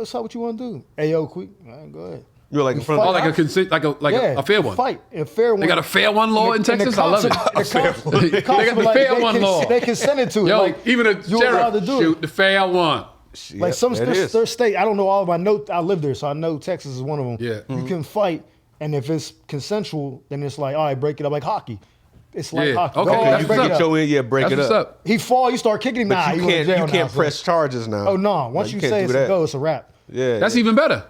What's up? What you want to do? Hey, yo, quick. All right, go ahead. You're like in front of a fair one. Fight. A fair one. They got a fair one law in Texas? I love it. The cops They got the fair one law. They consented to it. Yo, like, even a sheriff, shoot the fair one. Like their state, I don't know all of them. I live there, so I know Texas is one of them. Yeah. You can fight, and if it's consensual, then it's like, all right, break it up like hockey. It's like hockey. Okay, you get your in, break it up. He fall, you start kicking him. Nah, you can't press charges now. Oh no! Once you say it's a go, it's a wrap. Yeah, that's even better.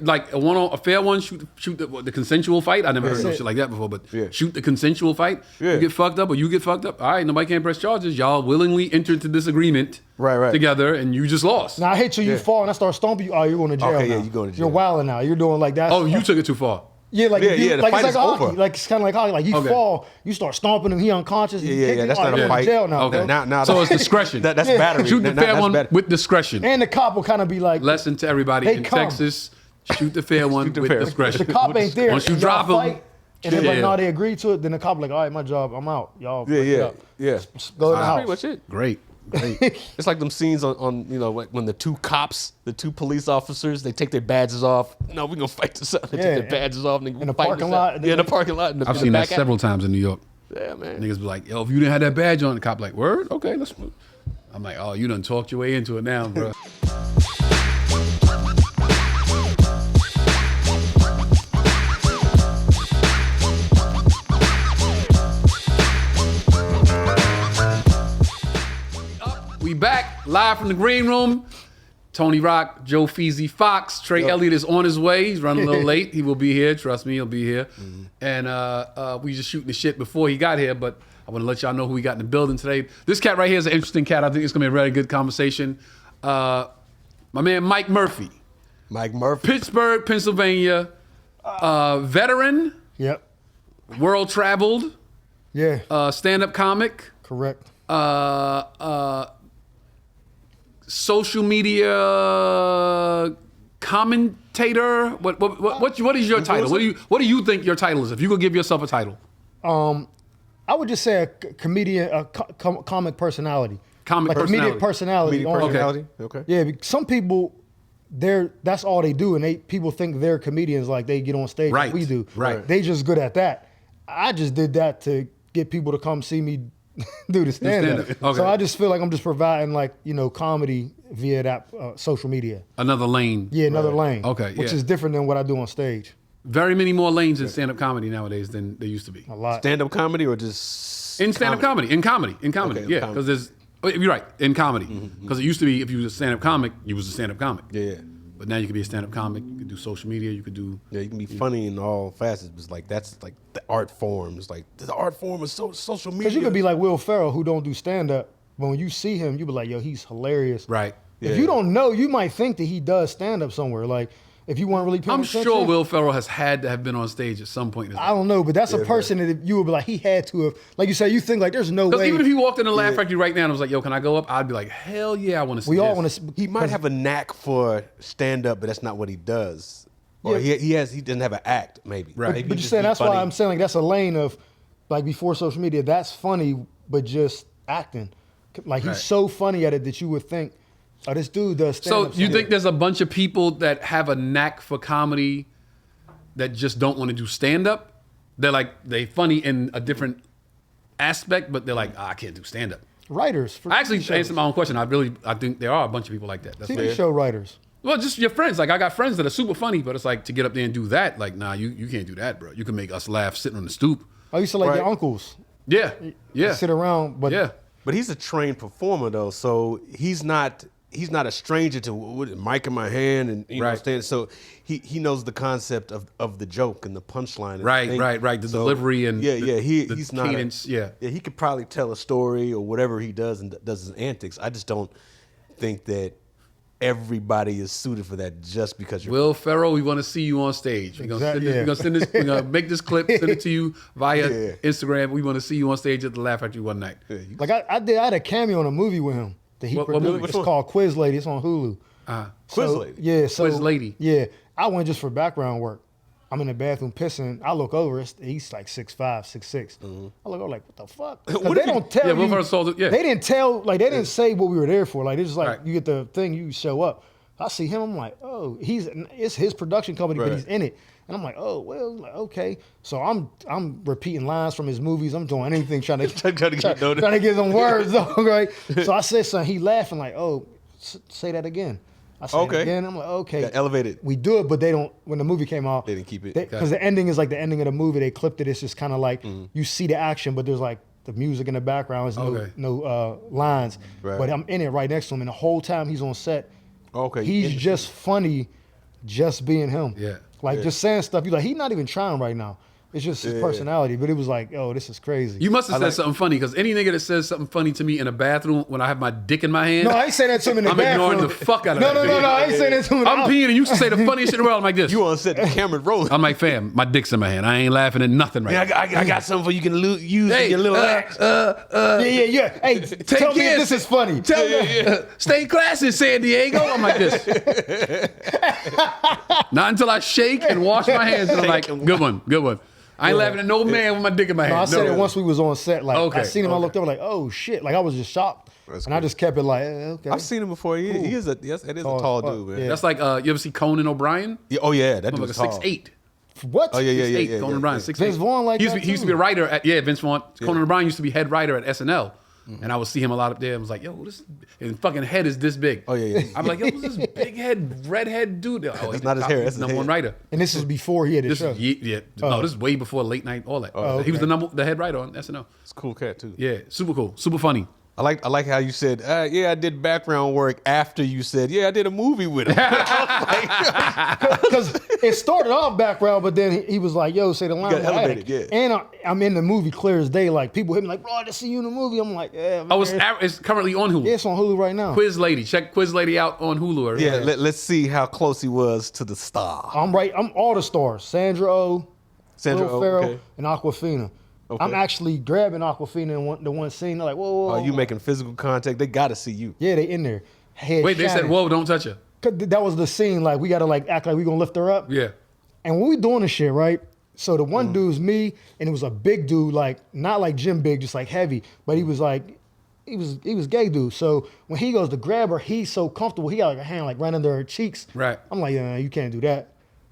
Like a fair one, shoot the consensual fight. I never heard no shit like that before, but shoot the consensual fight. You get fucked up or you get fucked up. All right, nobody can press charges. Y'all willingly entered into this agreement together, and you just lost. Now I hit you, you fall, and I start stomping you. Oh, you're going to jail now. Yeah, you're going to jail. You're wilding now. You're doing like that. Oh, you took it too far. Yeah, like the like fight it's is like hockey. over. Like it's kind of like hockey. Like you fall, you start stomping him. He unconscious. That's not a fight. Jail now, okay, now so it's discretion. That's battery. Shoot the fair one with discretion. And the cop will kind of be like, lesson to everybody in Texas: shoot the fair one with discretion. The cop ain't there. Once you drop him, and they're like, no, they agreed to it. Then the cop like, all right, my job, I'm out. Y'all, yeah. Go to the house. That's pretty much it. Great. It's like them scenes on when the two police officers, they take their badges off. No, we're gonna fight this out. They take their badges off and in the parking lot. Yeah, in the parking lot. I've seen that several times in New York. Yeah, man. Niggas be like, yo, if you didn't have that badge on, the cop like, word? Okay, let's move. I'm like, oh, you done talked your way into it now, bro. We back live from the green room. Tony Rock, Joe Feezy Fox, Trey Elliot is on his way. He's running a little late. He will be here. Trust me, he'll be here. Mm-hmm. And we just shooting the shit before he got here, but I want to let y'all know who we got in the building today. This cat right here is an interesting cat. I think it's going to be a very good conversation. My man Mike Murphy. Mike Murphy. Pittsburgh, Pennsylvania. Veteran. Yep. World traveled. Yeah. Stand-up comic. Correct. Social media commentator. What is your title? What do you think your title is? If you could give yourself a title. I would just say a comedian, a comic personality. Comedic personality. Okay. Yeah, some people, that's all they do, and people think they're comedians. Like they get on stage like we do. Right. They just good at that. I just did that to get people to come see me do the stand-up. Okay. So I just feel like I'm just providing comedy via that social media. Another lane. Yeah, another lane. Okay, which is different than what I do on stage. Very many more lanes in stand-up comedy nowadays than there used to be. A lot. Stand-up comedy or just in stand-up comedy? In comedy. Okay, yeah, because there's. You're right, in comedy. Because it used to be if you was a stand-up comic, you was a stand-up comic. Yeah. But now you can be a stand-up comic. You can do social media. You could do. Yeah, you can be funny in all facets. But it's like that's like the art form. It's like the art form is social media. Because you could be like Will Ferrell, who don't do stand-up, but when you see him, you be like, yo, he's hilarious. Right. If you don't know, you might think that he does stand-up somewhere. Like, if you weren't really paying attention. I'm sure Will Ferrell has had to have been on stage at some point. I don't know, but that's a person that you would be like, he had to have. Like you say, you think like, there's no way. Because even if he walked in the Laugh Factory right now and was like, yo, can I go up? I'd be like, hell yeah, I want to see We this. all want to. He might have a knack for stand-up, but that's not what he does. Or he doesn't have an act, maybe. Right. But you're saying that's why I'm saying like that's a lane of, like before social media, that's funny, but just acting. Like he's so funny at it that you would think, oh, this dude does stand-up. So you think there's a bunch of people that have a knack for comedy that just don't want to do stand-up? They're like, they funny in a different aspect, but they're like, I can't do stand-up. Writers. I actually answered my own question. I think there are a bunch of people like that. That's TV show writers. Well, just your friends. Like I got friends that are super funny, but it's like to get up there and do that, like, nah, you can't do that, bro. You can make us laugh sitting on the stoop. I used to like your uncles. Yeah. Sit around, but But he's a trained performer though, so he's not a stranger to mic in my hand and you know, so he knows the concept of the joke and the punchline. Right. The delivery and he's not cadence. He could probably tell a story or whatever he does and does his antics. I just don't think that everybody is suited for that just because you're Will Ferrell, we want to see you on stage. We're gonna make this clip, send it to you via Instagram. We want to see you on stage at the Laugh Factory one night. Like I had a cameo in a movie with him that he produced. Movie? It's called Quiz Lady. It's on Hulu. Quiz Lady? Yeah. Quiz Lady. Yeah. I went just for background work. I'm in the bathroom pissing. I look over. He's like 6'5", 6'6". I look over like, what the fuck? They don't tell you. Will Ferrell sold it. Yeah. They didn't tell. Like they didn't say what we were there for. Like it's just like you get the thing, you show up. I see him. I'm like, oh, it's his production company, but Right. he's in it. And I'm like, oh well, like, okay. So I'm repeating lines from his movies. I'm doing anything trying to Trying to get noticed. trying to get some words, though, right? So I said something. He laughing like, oh, say that again. I said Okay. it again. I'm like, okay. Got elevated. We do it, but they don't. When the movie came out, They didn't keep it. because the ending is like the ending of the movie. They clipped it. It's just kind of like you see the action, but there's like the music in the background. There's Okay. no lines. Right. But I'm in it right next to him, and the whole time he's on set, Okay. he's just funny, just being him. Yeah. Like just saying stuff. You're like, he's not even trying right now. It's just his personality. But it was like, oh, this is crazy. You must have said something funny because any nigga that says something funny to me in a bathroom when I have my dick in my hand, No, I ain't saying that to him in the I'm bathroom. ignoring the fuck out of no, that. No, I ain't saying that to him. I'm peeing and you used to say the funniest shit in the world. I'm like this. You on set, the camera rolling. I'm like, fam, my dick's in my hand. I ain't laughing at nothing right Man, now. I got something for you can use in your little act. Yeah. Hey, tell me if this is funny. Tell me. Stay classy, San Diego. I'm like this. Not until I shake and wash my hands and I'm like, good one. I ain't laughing at no man with my dick in my hand. No, I said it once we was on set. Like Okay, I seen him, I looked over like, oh shit. Like I was just shocked. That's and I cool. just kept it like, okay. I've seen him before. He is it is a tall fuck, dude, man. yeah. That's like, you ever see Conan O'Brien? Yeah, oh yeah, that I'm like dude's a tall. 6'8". What? Oh yeah. 6'8", Conan O'Brien, 6'8". Vince Vaughn like he used that to be, he used to too. be a writer at Vince Vaughn. Conan O'Brien used to be head writer at SNL. And I would see him a lot up there. I was like, yo, this and fucking head is this big. Oh, yeah. I'm like, yo, who's this big head, redhead dude? Oh, That's not his hair, that's his number one head. writer. And this is before he had his This show. is no, this is way before late night, all that. He was the head writer on SNL. It's a cool cat too. Yeah, super cool, super funny. I like how you said, yeah, I did background work after you said, yeah, I did a movie with him. Because it started off background, but then he was like, yo, say the line. got I'm like, elevated, yeah. And I'm in the movie clear as day. Like people hit me like, bro, I just see you in the movie. I'm like, yeah. Man. Oh, it's currently on Hulu. Yeah, it's on Hulu right now. Quiz Lady, check Quiz Lady out on Hulu. Yeah, let's see how close he was to the star. I'm all the stars. Sandra Oh, Sandra Will Oh, Ferrell, okay. and Aquafina. Okay. I'm actually grabbing Aquafina in the one scene. They're like, whoa. Are you making physical contact? They got to see you. Yeah, they in there. Head Wait, they said, shining. whoa, don't touch her. 'Cause that was the scene. Like we gotta like act like we gonna lift her up. Yeah. And when we doing this shit, right? So the one dude's me, and it was a big dude, like not like Jim Big, just like heavy, but he was like, he was gay dude. So when he goes to grab her, he's so comfortable. He got like a hand like right under her cheeks. Right. I'm like, yeah, you can't do that.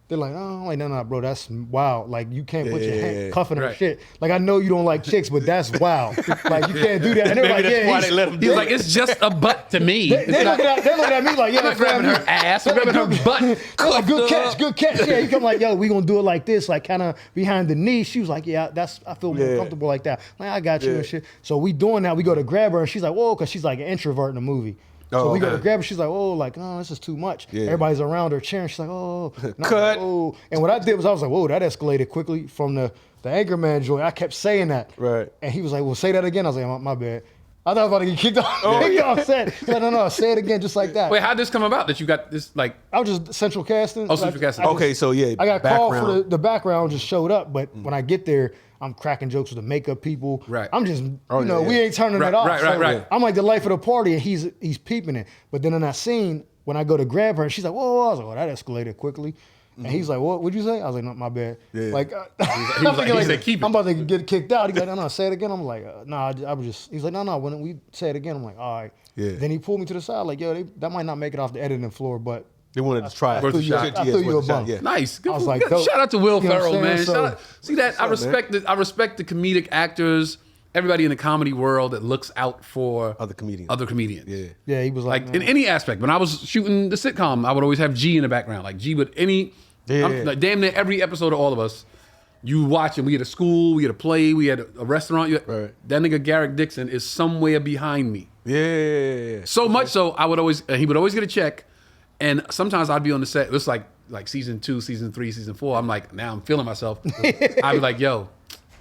They're like, oh, I'm like, no, bro, that's wild. Like you can't put your hand cuffing her Right. shit. Like I know you don't like chicks, but that's wild. Like you can't do that. And they're like, Maybe that's why yeah, they let him do He's it. like, it's just a butt to me. they looking at me like, yeah, I'm not grabbing her ass, I'm grabbing her butt. They're like, good catch. Yeah, he come like, yo, we gonna do it like this, like kind of behind the knee. She was like, yeah, I feel more comfortable like that. Like, I got you and shit. So we doing that. We go to grab her and she's like, whoa, because she's like an introvert in the movie. So we go to grab her. She's like, oh, like, no, this is too much. Yeah. Everybody's around her cheering. She's like, oh, no, Cut. oh. And what I did was I was like, whoa, that escalated quickly from the Anchorman joint. I kept saying that. Right. And he was like, well, say that again. I was like, my bad. I thought I was about to get kicked off set. He's like, no, say it again, just like that. Wait, how'd this come about that you got this, like, I was just central casting. Oh, central casting. I just- Okay, so yeah, I got called for background. the background, just showed up. But when I get there, I'm cracking jokes with the makeup people. Right. I'm just, Oh, you know, yeah, we yeah. ain't turning Right, it off. right, right. I'm like the life of the party, and he's peeping it. But then in that scene, when I go to grab her, and she's like, whoa, I was like, well, that escalated quickly. And he's like, what would you say? I was like, no, my bad. Yeah. Like, he was like, he said, keep it. I'm about to get kicked out. He's like, no, say it again. I'm like, no, I was just, he's like, no, when we say it again, I'm like, all right. Yeah. Then he pulled me to the side, like, yo, that might not make it off the editing floor, but They wanted to try it. Worth a shot. I threw you a bump. Yeah. nice. Good, I was like, good. dope. Shout out to Will You know what Ferrell, I'm man. saying? Shout out, see that? I respect the comedic actors, everybody in the comedy world that looks out for Other comedians. Yeah. yeah, he was like, Like in any aspect. When I was shooting the sitcom, I would always have G in the background. Like G would like damn near every episode of all of us. You watch it. We had a school, we had a play, we had a restaurant. Right. That nigga Garrick Dixon is somewhere behind me. Yeah. So much so, he would always get a check, and sometimes I'd be on the set. It was like season 2, season 3, season 4. I'm like, now I'm feeling myself. I'd be like, yo,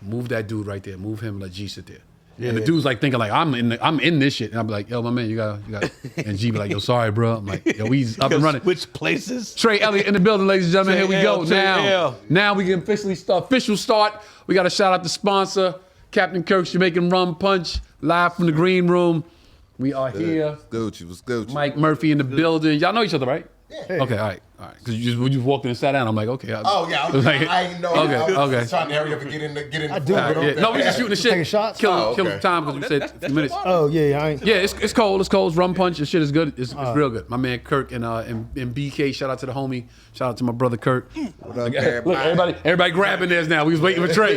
move that dude right there. Move him. Let G sit there. And the dude's like thinking like I'm in this shit, and I'm like, yo, my man, you got, and G be like, yo, sorry, bro. I'm like, yo, we up and running. Which places? Trey Elliot in the building, ladies and gentlemen. Here we go. Trey L. Now we can official start. We got to shout out the sponsor, Captain Kirk's Jamaican Rum Punch, live from the green room. We are here. Gucci was Gucci. Mike Murphy in the building. Y'all know each other, right? Yeah. Okay, all right. Because you just walked in and sat down. I'm like, okay. I ain't know. Okay, I was okay. just trying to hurry up and get in the I do, flow. but Yeah. No, we just shooting the shit. Taking shots? Kill okay. the time because we said a few minutes. Oh yeah, I ain't. Yeah, it's cold. It's cold. It's rum punch. This shit is good. It's real good. My man Kirk and BK. Shout out to the homie. Shout out to my brother Kirk. What up, Look, everybody grabbing theirs now. We was waiting for Trey.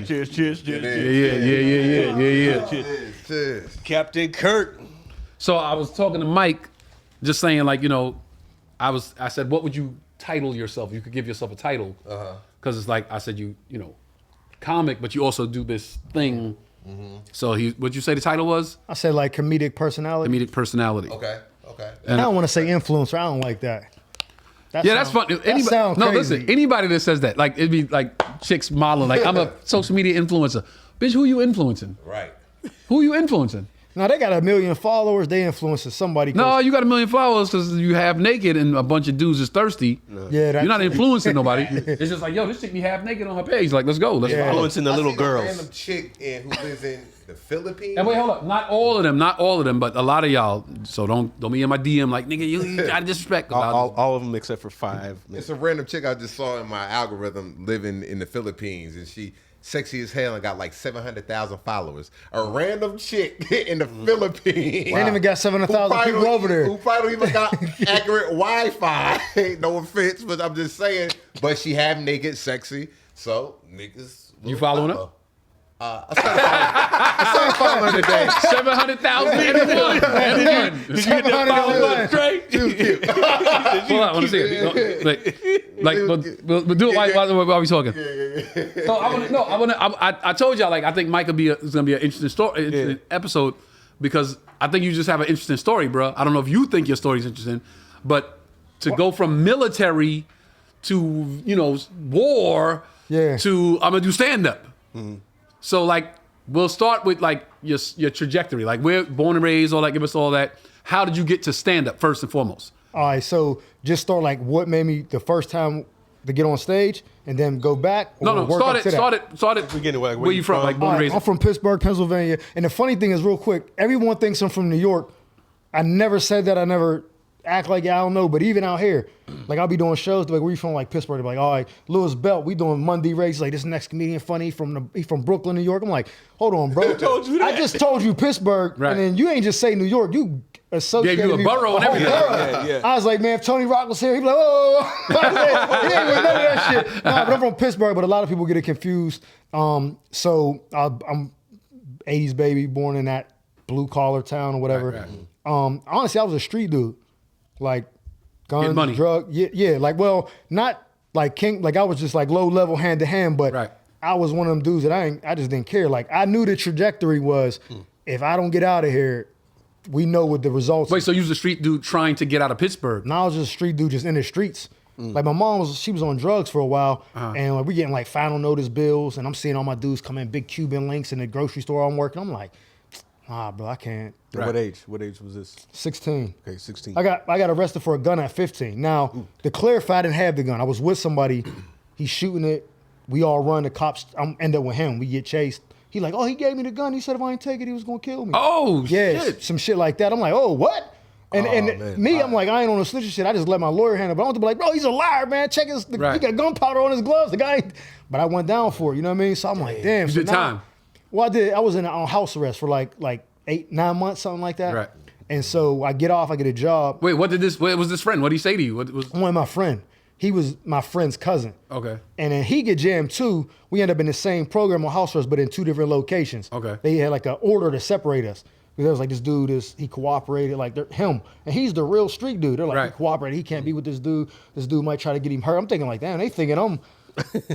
Cheers. Yeah. Cheers. Captain Kirk. So I was talking to Mike, just saying like, I said, what would you title yourself? You could give yourself a title. Because it's like, I said, you comic, but you also do this thing. So what'd you say the title was? I said like comedic personality. Comedic personality. Okay. I don't want to say influencer. I don't like that. That's fun. That sounds crazy. Listen, anybody that says that, like it'd be like chicks modeling, like I'm a social media influencer. Bitch, who you influencing? Right. Who you influencing? Now they got 1 million followers. They influencing somebody. No, you got 1 million followers because you half naked and a bunch of dudes is thirsty. Yeah, you're not influencing nobody. It's just like, yo, this chick be half naked on her page. Like, let's go. Let's follow. Influencing the little I seen a girls. random chick who lives in the Philippines. And wait, hold up. Not all of them, but a lot of y'all. So don't be in my DM like, nigga, you got disrespect. All of them except for 5. It's a random chick I just saw in my algorithm living in the Philippines, and she sexy as hell and got like 700,000 followers. A random chick in the Philippines. They ain't even got 700,000 people over there. Who probably even got accurate Wi-Fi. No offense, but I'm just saying. But she half naked, sexy. So niggas. You following her? I started following her today. 700,000 anyone. Did you get that follow, Trey? Hold on, I want to see it. But do it while we talking. So I told y'all like I think Mike is gonna be an interesting story, interesting episode because I think you just have an interesting story, bro. I don't know if you think your story is interesting, but to go from military to war to I'm gonna do stand up. So like we'll start with like your trajectory. Like we're born and raised, all that. Give us all that. How did you get to stand up first and foremost? All right, so just start like what made me the first time to get on stage, and then go back. No. Start it. Beginning, like, where you from? Like born and raised. I'm from Pittsburgh, Pennsylvania, and the funny thing is, real quick, everyone thinks I'm from New York. I never said that. I never act like I don't know. But even out here, like I'll be doing shows. Like where you from? Like Pittsburgh. They're like, all right, Lewis Belt. We doing Monday race. Like this next comedian funny he from Brooklyn, New York. I'm like, hold on, bro. told you that? I just told you Pittsburgh, Right. and then you ain't just say New York. You associated Gave you a me borough with and the whole everything. borough. Yeah. I was like, man, if Tony Rock was here, he'd be like, oh. I said, he ain't with none of that shit. No, but I'm from Pittsburgh, but a lot of people get it confused. So I'm 80s baby, born in that blue collar town or whatever. Right. Honestly, I was a street dude, like guns, Getting money. drug, yeah. Like, well, not like king. Like I was just like low level, hand to hand, but Right. I was one of them dudes that I just didn't care. Like I knew the trajectory was, if I don't get out of here, we know what the results. Wait, so you was a street dude trying to get out of Pittsburgh? Now I was just a street dude, just in the streets. Like my mom she was on drugs for a while, and like, we getting like final notice bills, and I'm seeing all my dudes come in, big Cuban links in the grocery store I'm working. I'm like, bro, I can't. Right. What age? What age was this? 16. Okay, 16. I got arrested for a gun at 15. Now, to clarify, I didn't have the gun. I was with somebody. He's shooting it. We all run. The cops. I'm end up with him. We get chased. He like, oh, he gave me the gun. He said if I ain't take it, he was gonna kill me. Oh, yeah, shit. some shit like that. I'm like, oh, what? And man. me, I'm like, I ain't on the snitch shit. I just let my lawyer handle it. But I want to be like, bro, he's a liar, man. Check his. Right. He got gunpowder on his gloves. The guy. Ain't. But I went down for it. You know what I mean? So I'm like, damn. You so did now- time. Well, I did. I was on house arrest for like 8-9 months, something like that. Right. And so I get off. I get a job. Wait, what was this friend? What did he say to you? What was? One of my friend. He was my friend's cousin. Okay. And then he get jammed too. We end up in the same program on house arrest, but in 2 different locations. Okay. They had like an order to separate us. Because there was like this dude he cooperated, like him. And he's the real street dude. They're like, Right. he cooperated. He can't be with this dude. This dude might try to get him hurt. I'm thinking like, damn, they thinking I'm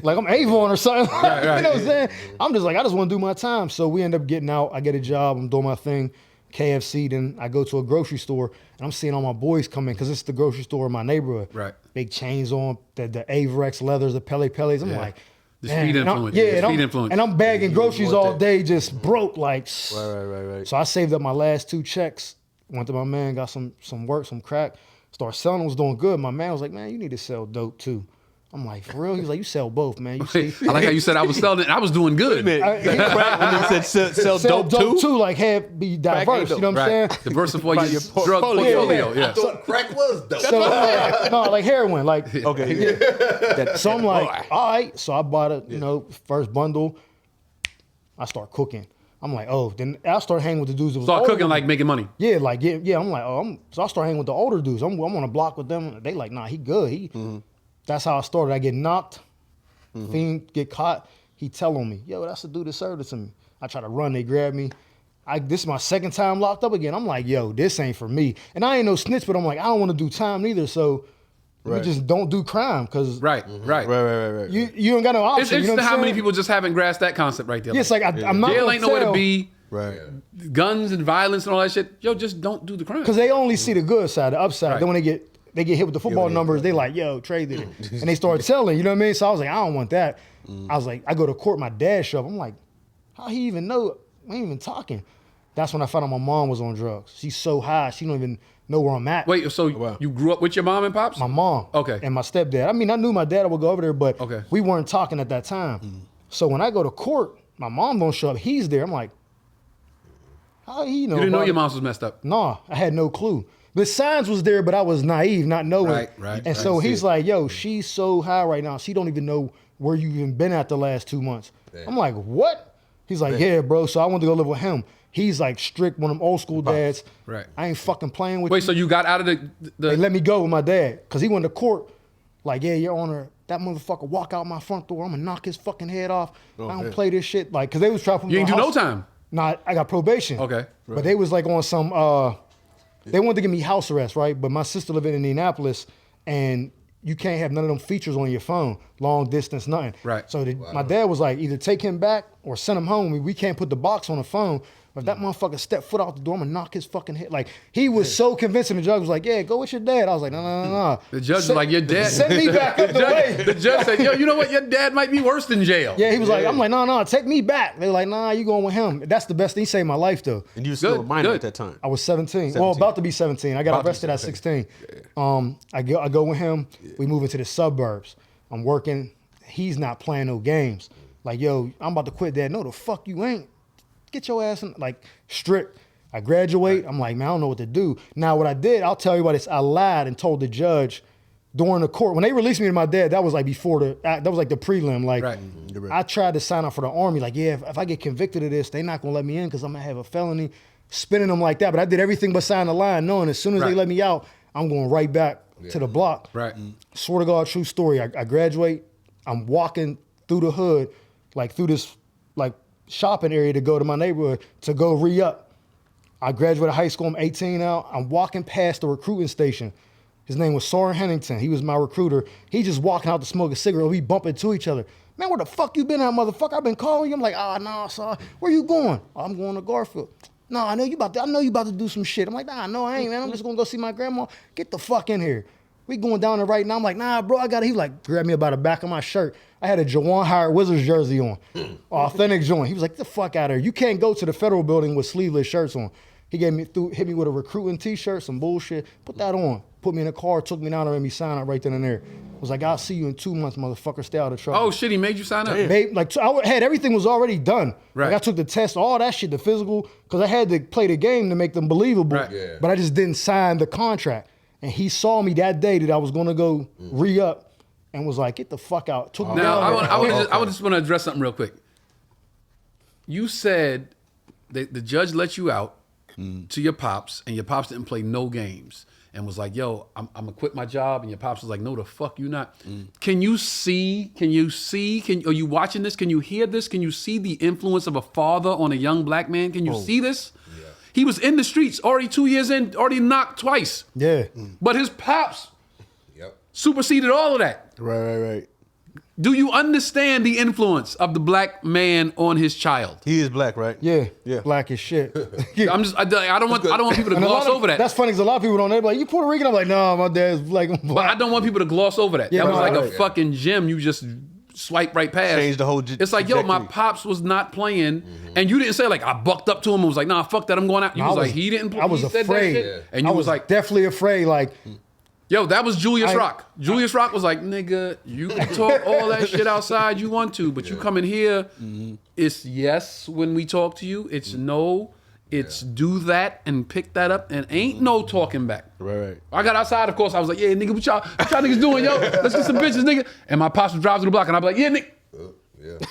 like I'm Avon or something. Right. You know what I'm saying? I'm just like, I just want to do my time. So we end up getting out. I get a job. I'm doing my thing. KFC. Then I go to a grocery store and I'm seeing all my boys come in because it's the grocery store in my neighborhood. Right. Big chains on, the Averex leathers, the Pele Peles. I'm like, The man, street and I'm- influence. Yeah, The and street I'm, influence. and I'm bagging groceries want all that. day, just broke. Like, Right. so I saved up my last 2 checks. Went to my man, got some work, some crack. Started selling, was doing good. My man was like, man, you need to sell dope too. I'm like, for real? He was like, you sell both, man. You see? I like how you said I was selling it. I was doing good. Wait a minute. Crack, when you said sell dope too? Like, be diverse. You know what I'm saying? Diversify your your drug portfolio. I Yeah. thought crack was dope. So, no, like heroin. Like, Okay. so I'm like, all right. So I bought a, first bundle. I start cooking. I'm like, oh, then I start hanging with the dudes that was Start older. cooking like making money. Yeah, like, yeah. I'm like, so I start hanging with the older dudes. I'm on a block with them. They like, nah, he good. That's how I started. I get knocked, fiend get caught. He tell on me, yo, that's the dude that served it to me. I try to run, they grab me. This is my second time locked up again. I'm like, yo, this ain't for me. And I ain't no snitch, but I'm like, I don't want to do time neither. So we just don't do crime because Right. you don't got no option. It's you know interesting what how I'm many saying? people just haven't grasped that concept right there. Yeah, it's like I'm not jail gonna ain't nowhere to tell- be. Right. Guns and violence and all that shit. Yo, just don't do the crime. Because they only see the good side, the upside. Right. Then when they get hit with the football numbers, they like, yo, Trey did it. And they start telling, you know what I mean? So I was like, I don't want that. I was like, I go to court, my dad show up. I'm like, how he even know? We ain't even talking. That's when I found out my mom was on drugs. She's so high, she don't even know where I'm at. Wait, so you grew up with your mom and pops? My mom. Okay. And my stepdad. I mean, I knew my dad would go over there, but Okay. we weren't talking at that time. So when I go to court, my mom don't show up. He's there. I'm like, how he know? You didn't know about your it? mom was messed up. Nah, I had no clue. The signs was there, but I was naive, not knowing. Right. And so he's like, yo, she's so high right now. She don't even know where you even been at the last 2 months. Damn. I'm like, what? He's like, yeah, bro. So I went to go live with him. He's like strict, one of them old school dads. Right. I ain't fucking playing with Wait, you. so you got out of the They let me go with my dad because he went to court. Like, yeah, Your Honor, that motherfucker walk out my front door. I'm gonna knock his fucking head off. I don't play this shit. Like, because they was trying to put me You in ain't do no house. time. Nah, I got probation. Okay. But they was like on some, they wanted to give me house arrest, right? But my sister lived in Indianapolis and you can't have none of them features on your phone, long distance, nothing. Right. So my dad was like, either take him back or send him home. We can't put the box on the phone. But if that motherfucker step foot out the door, I'm gonna knock his fucking head. Like, he was so convincing. The judge was like, yeah, go with your dad. I was like, no. The judge was like, your dad. Send me back up the way. The judge said, yo, you know what? Your dad might be worse than jail. Yeah, he was like, I'm like, no, take me back. They were like, nah, you going with him. That's the best thing. He saved my life, though. And you were still a Good, minor good. at that time. I was 17. Well, about to be 17. I got About to be arrested at 16. I go with him. We move into the suburbs. I'm working. He's not playing no games. Like, yo, I'm about to quit that. No, the fuck you ain't. Get your ass in, like, strict. I graduate. I'm like, man, I don't know what to do. Now, what I did, I'll tell you what, I lied and told the judge during the court. When they released me to my dad, that was like before that was like the prelim. Like, Right. I tried to sign up for the Army. Like, yeah, if I get convicted of this, they're not going to let me in because I'm going to have a felony. Spinning them like that. But I did everything but sign the line, knowing as soon as they Right. let me out, I'm going right back to the block. Right. Swear to God, true story. I graduate. I'm walking through the hood, like through this like shopping area to go to my neighborhood to go re-up. I graduated high school. I'm 18 now. I'm walking past the recruiting station. His name was Soren Hennington. He was my recruiter. He just walking out to smoke a cigarette. We bump into each other. Man, where the fuck you been at, motherfucker? I've been calling you. I'm like, nah, sorry. Where you going? Oh, I'm going to Garfield. No, I know you about to do some shit. I'm like, nah, no, I ain't, man. I'm just gonna go see my grandma. Get the fuck in here. We going down there right now. I'm like, nah, bro, I got it. He like grabbed me about the back of my shirt. I had a Jawan Howard Wizards jersey on, authentic joint. He was like, get the fuck out of here. You can't go to the federal building with sleeveless shirts on. He hit me with a recruiting t-shirt, some bullshit. Put that on. Put me in a car, took me down there and me sign up right then and there. Was like, I'll see you in 2 months, motherfucker. Stay out of trouble. Oh, shit, he made you sign up. I had everything was already done. Right. Like I took the test, all that shit, the physical, because I had to play the game to make them believable. Right. Yeah. But I just didn't sign the contract. And he saw me that day that I was going to go re-up and was like, get the fuck out. Took me Now, down there. I just want to address something real quick. You said that the judge let you out to your pops, and your pops didn't play no games, and was like, yo, I'm gonna quit my job, and your pops was like, no, the fuck you not. Can you see, are you watching this? Can you hear this? Can you see the influence of a father on a young black man? Can you see this? Yeah. He was in the streets, already 2 years in, already knocked twice. Yeah. But his pops superseded all of that. Right. Do you understand the influence of the black man on his child? He is black, right? Yeah. Yeah. Black as shit. I don't want people to And gloss over that. That's funny because a lot of people don't know. Like, you Puerto Rican? I'm like, no, my dad's black. I'm But black. I don't want people to gloss over that. Yeah, That was no, like a right. fucking gem you just swipe right past. Changed the whole It's like, yo, my trajectory. pops was not playing, and you didn't say like I bucked up to him and was like, nah, fuck that, I'm going out. You was like, he didn't play. I was he said that afraid. shit, and I you was was like, definitely afraid. Like, Yo, that was Julius Rock. Julius Rock was like, nigga, you can talk all that shit outside you want to, but you come in here, it's yes when we talk to you, it's no, it's do that and pick that up, and ain't no talking back. Right. I got outside, of course, I was like, yeah, nigga, what y'all niggas doing, yo? Let's get some bitches, nigga. And my pops would drive to the block, and I'd be like, yeah, nigga.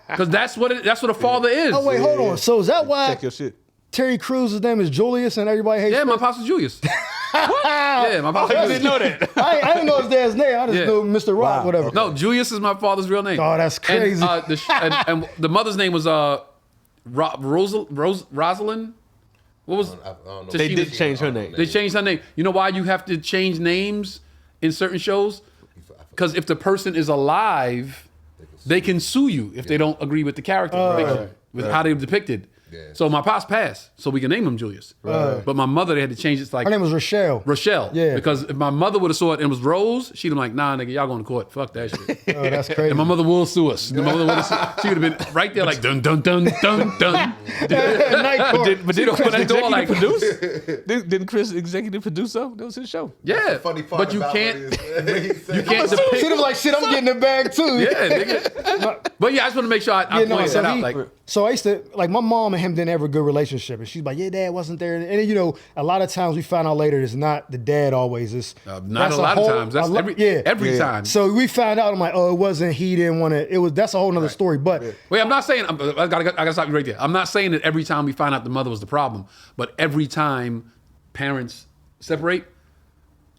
Because that's what a father is. Oh, wait, hold on. So is that why Check your shit. Terry Crews' name is Julius and everybody hates Yeah, him? my pops was Julius. Yeah, my pops was I Julius. didn't know that. I didn't know his dad's name. I just Yeah. knew Mr. Rock, whatever. No, Julius is my father's real name. Oh, that's crazy. And the mother's name was Rosalind. What was? I don't know. They did change her name. They changed her name. You know why you have to change names in certain shows? Because if the person is alive, they can sue you if they don't agree with the character, with how they're depicted. Yeah. So my pops passed, so we can name him Julius. But my mother, they had to change it to like Her name was Rochelle. Rochelle. Yeah. Because if my mother would have saw it and it was Rose, she'd have been like, nah, nigga, y'all going to court. Fuck that shit. Oh, that's crazy. And my mother will sue us. My mother would have, she would have been right there like dun dun dun dun dun. Night Court. But didn't Chris That door, like- produce? Didn't Chris executive produce something? That was his show. Yeah, Funny part but you about can't. what he said. You can't She depict. was like, shit, I'm getting the bag too. Yeah, nigga. But yeah, I just want to make sure I Yeah, no, point so that out. he- Like, so I used to, like, my mom and him didn't have a good relationship. And she's like, yeah, dad wasn't there. And then, you know, a lot of times we found out later it's not the dad always. It's not that's a lot whole- of times. That's every time. So we found out, I'm like, oh, it wasn't, he didn't want to, that's a whole nother story. But Wait, I'm not saying. I gotta stop you right there. I'm not saying that every time we find out the mother was the problem, but every time parents separate,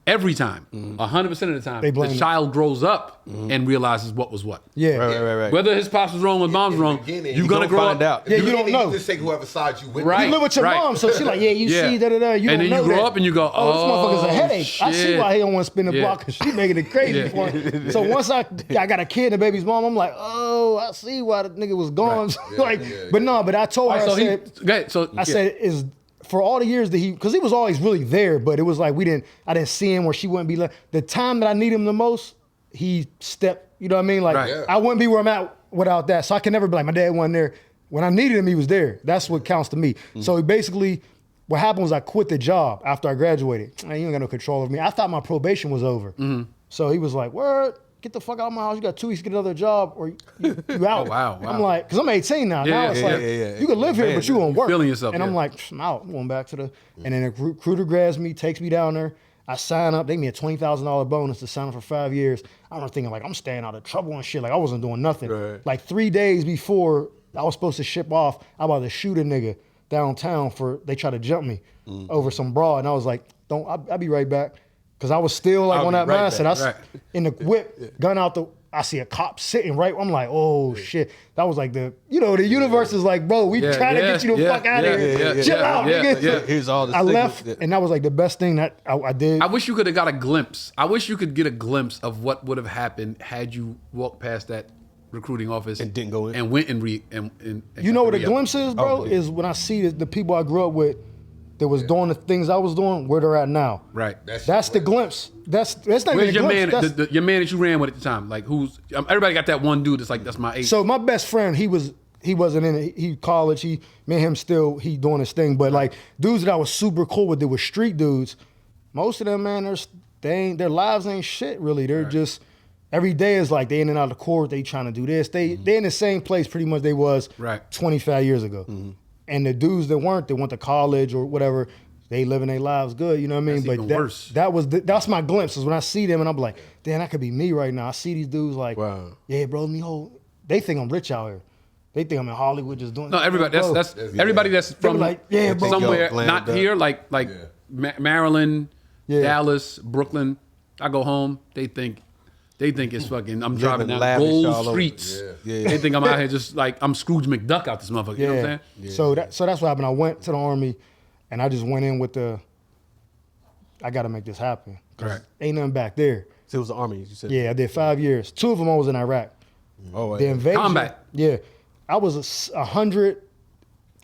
every time, 100% of the time, They blame the it. child grows up and realizes what was what. yeah. Right. Whether his pops was wrong or mom's In the wrong, beginning, you're you gonna don't grow find up. out. Yeah, you don't know. You just take whoever side you with. Right. You live with your mom, so she's like, yeah, you see, da-da-da. You And don't then know you grow that. up and you go, this motherfucker's a oh, headache. I see shit. why he don't want to spin the Yeah. block, because she making it crazy Yeah. for him. So once I got a kid and the baby's mom, I'm like, oh, I see why the nigga was gone. But I told her, So I said, go ahead. So I said, is for all the years that because he was always really there, but it was like I didn't see him where she wouldn't be. The time that I need him the most, he stepped. You know what I mean? Like Right. Yeah. I wouldn't be where I'm at without that. So I can never be like my dad wasn't there. When I needed him, he was there. That's what counts to me. So he basically, what happened was I quit the job after I graduated. Man, you ain't got no control over me. I thought my probation was over. So he was like, "Word, get the fuck out of my house. You got 2 weeks to get another job, or you out." Wow. I'm like, because I'm 18 now. Yeah, Now it's yeah, like yeah. you can live here, Man, but you won't work. feeling yourself, and I'm yeah. like, I'm out. I'm going back to the. And then a recruiter grabs me, takes me down there. I sign up. They give me a $20,000 bonus to sign up for 5 years. I'm thinking like I'm staying out of trouble and shit. Like I wasn't doing nothing. Right. Like 3 days before I was supposed to ship off, I about to shoot a nigga downtown they tried to jump me over some broad, and I was like, I'll be right back, because I was still like I'll on be that right mindset. back. I Right. in the whip, gun out I see a cop sitting right. I'm like, oh shit. That was like the universe is like, bro, we trying to get you the fuck out of here. Chill out, nigga. Here's all the I signals. left, and that was like the best thing that I did. I wish you could have got a glimpse. I wish you could get a glimpse of what would have happened had you walked past that recruiting office And didn't go in. and went and You know what a re-up. glimpse is, bro? Oh, yeah. Is when I see the people I grew up with that was doing the things I was doing, where they're at now. Right. That's the glimpse. That's not Where's even your a man? glimpse. That's- Your man that you ran with at the time? Like who's? Everybody got that one dude that's like that's my age. So my best friend, he wasn't in it. He college. Me and him still doing his thing. But like dudes that I was super cool with, that were street dudes. Most of them, man, their lives ain't shit really. They're just every day is like they in and out of the court. They trying to do this. They in the same place pretty much they was Right. 25 years ago. And the dudes that weren't, that went to college or whatever, they living their lives good. You know what I mean? That's even worse. That's my glimpses when I see them, and I'm like, damn, that could be me right now. I see these dudes like, Wow. yeah, bro, they think I'm rich out here. They think I'm in Hollywood just doing. no, everybody. Bro, That's everybody that's from like, yeah, bro. somewhere Glammed not up. here, like Maryland, Yeah. Dallas, Brooklyn. I go home. They think it's fucking. I'm driving down lavish all gold over. streets. Yeah. They think I'm out here just like I'm Scrooge McDuck out this motherfucker. You know what I'm saying? So that's what happened. I went to the Army, and I just went in with I got to make this happen. 'Cause Right. Ain't nothing back there. So it was the Army, you said? Yeah, I did 5 years. 2 of them I was in Iraq. Oh, The invasion. Combat. Yeah. I was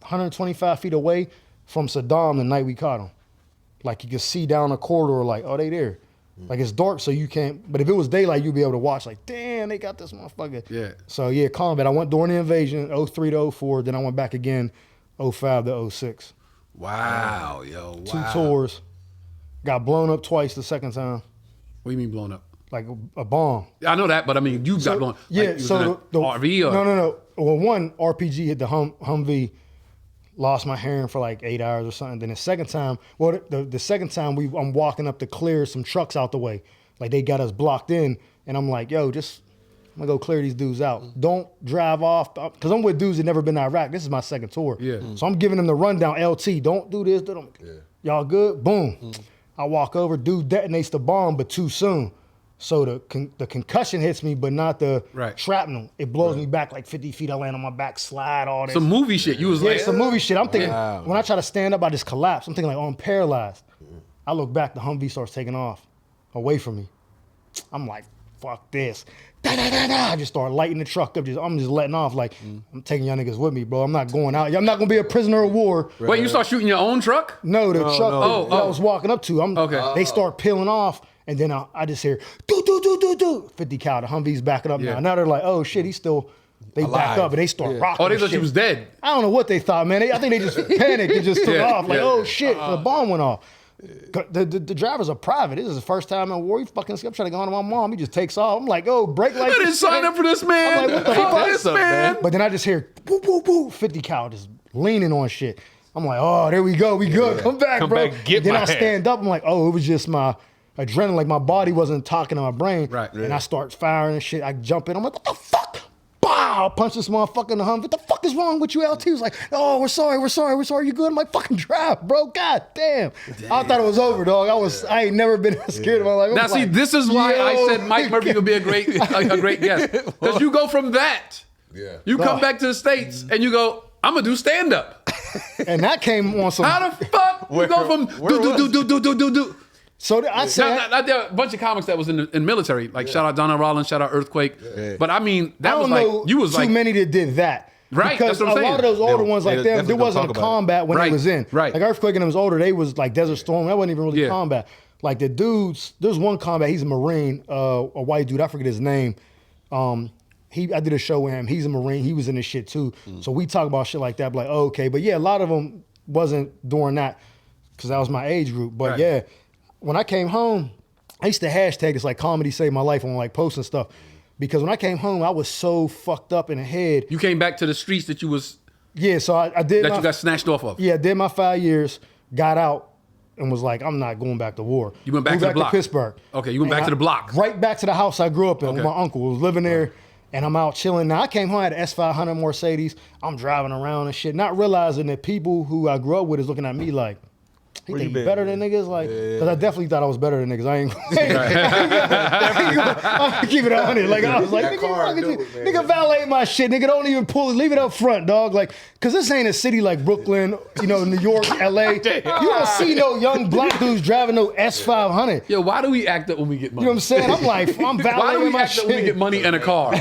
125 feet away from Saddam the night we caught him. Like you could see down the corridor, like, oh, they there. Like it's dark, so you can't. But if it was daylight, you'd be able to watch. Like, damn, they got this motherfucker. Yeah. So yeah, combat. I went during the invasion, 03 to 04. Then I went back again, 05 to 06. Wow, yo. Wow. 2 tours. Got blown up twice the second time, What do you mean blown up? like a bomb. I know that, but I mean, you got blown. Yeah, Like, you was so in a the RV or no. Well, one RPG hit the Humvee, lost my hearing for like 8 hours or something. Then the second time, well, the second time I'm walking up to clear some trucks out the way, like they got us blocked in, and I'm like, yo, I'm gonna go clear these dudes out. Don't drive off, because I'm with dudes that never been to Iraq. This is my second tour. Yeah. So I'm giving them the rundown. LT, don't do this. Y'all good? Boom. I walk over, dude detonates the bomb, but too soon. So the concussion hits me, but not the shrapnel. It blows me back like 50 feet. I land on my back, slide, all this. some movie shit. You was like, Some movie shit. I'm thinking, when I try to stand up, I just collapse. I'm thinking like, oh, I'm paralyzed. I look back, the Humvee starts taking off away from me. I'm like, fuck this. I just start lighting the truck up. I'm just letting off like, I'm taking y'all niggas with me, bro. I'm not going out. I'm not going to be a prisoner of war. wait, you start shooting your own truck? No, the truck that I was walking up to. Okay. They start peeling off, and then I just hear, do. 50 cal. The Humvee's backing up now. Now they're like, oh, shit, he's still... They back up and they start rocking. Oh, they the thought shit. you was dead. I don't know what they thought, man. I think they just panicked. They just took off. Like, oh, shit, the bomb went off. The driver's a private. This is the first time in war. He fucking, I'm trying to go home to my mom. He just takes off. I'm like, oh, brake lights. I didn't sign up for this, man. I'm like, what the Fuck fuck? this, man. But then I just hear, woo, woo, woo, 50 cal just leaning on shit. I'm like, oh, there we go. We good. Come back, bro. Then I stand up. I'm like, oh, it was just my adrenaline. Like my body wasn't talking to my brain. Right. And I start firing and shit. I jump in. I'm like, what the fuck? Bow! I punch this motherfucker in the Humvee. What the fuck is wrong with you, LT? He was like, oh, we're sorry. You good? I'm like, fucking drive, bro. God damn. I thought it was over, dog. I ain't never been scared of my life. Now, see, this is why I said Mike Murphy would be a great guest. Because you go from that. Yeah. You come back to the States and you go, I'm going to do stand-up. And that came on some... How the fuck you go from do. So I said... Now, there are a bunch of comics that was in the military. Like, shout out Donna Rollins, shout out Earthquake. Yeah. But I mean, that was like... You was like... too many that did that. Right, because that's what I'm saying. A lot of those older ones like them, there wasn't a combat when right, they was in. Right. Like Earthquake and them was older, they was like Desert Storm. That wasn't even really combat. Like the dudes, there's one combat, he's a Marine, a white dude, I forget his name. I did a show with him. He's a Marine. He was in this shit too. So we talk about shit like that. Like, oh, okay. But yeah, a lot of them wasn't doing that because that was my age group. But yeah, when I came home, I used to hashtag this like comedy saved my life on like posting stuff. Because when I came home, I was so fucked up in the head. You came back to the streets that you was... Yeah, so I did... That you got snatched off of. Yeah, I did my 5 years, got out, and was like, I'm not going back to war. You went back to the block? To Pittsburgh. Okay, you went back to the block. Right back to the house I grew up in with my uncle. Was living there, and I'm out chilling. Now, I came home, I had an S500 Mercedes. I'm driving around and shit, not realizing that people who I grew up with is looking at me like, he think he better than niggas? Like, because I definitely thought I was better than niggas. I ain't gonna keep it 100. Like, I was like, nigga valet my shit. Nigga, don't even pull it. Leave it up front, dog. Like, because this ain't a city like Brooklyn, New York, LA. You don't see no young black dudes driving no S500. Yo, why do we act up when we get money? You know what I'm saying? I'm like, I'm valeting my shit. Why do we act up when we get money and a car?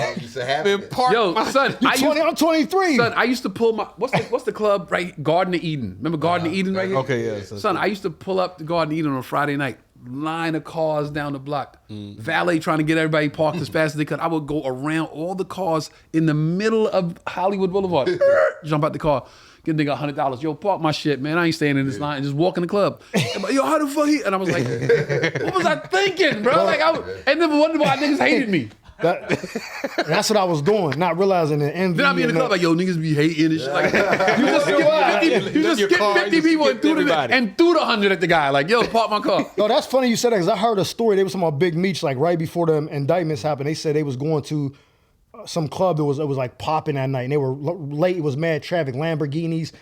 Yo, son, I'm 23. Son, I used to pull my, what's the club, right? Garden of Eden. Remember Garden of Eden right here? Okay, yeah. Son, I used to pull up the Garden of Eden on a Friday night, line of cars down the block, valet trying to get everybody parked as fast as they could. I would go around all the cars in the middle of Hollywood Boulevard, jump out the car, get a nigga $100. Yo, park my shit, man. I ain't staying in this line. And just walk in the club. I'm like, yo, how the fuck he? And I was like, what was I thinking, bro? Like, and then wondering why niggas hated me. That's what I was doing, not realizing the envy. Then I be in the club like, yo, niggas be hating and shit. Like, you just get 50 people and threw the 100 at the guy. Like, yo, park my car. No, that's funny you said that because I heard a story. They was talking about Big Meech, like right before the indictments happened. They said they was going to some club that was like popping that night, and they were late. It was mad traffic, Lamborghinis,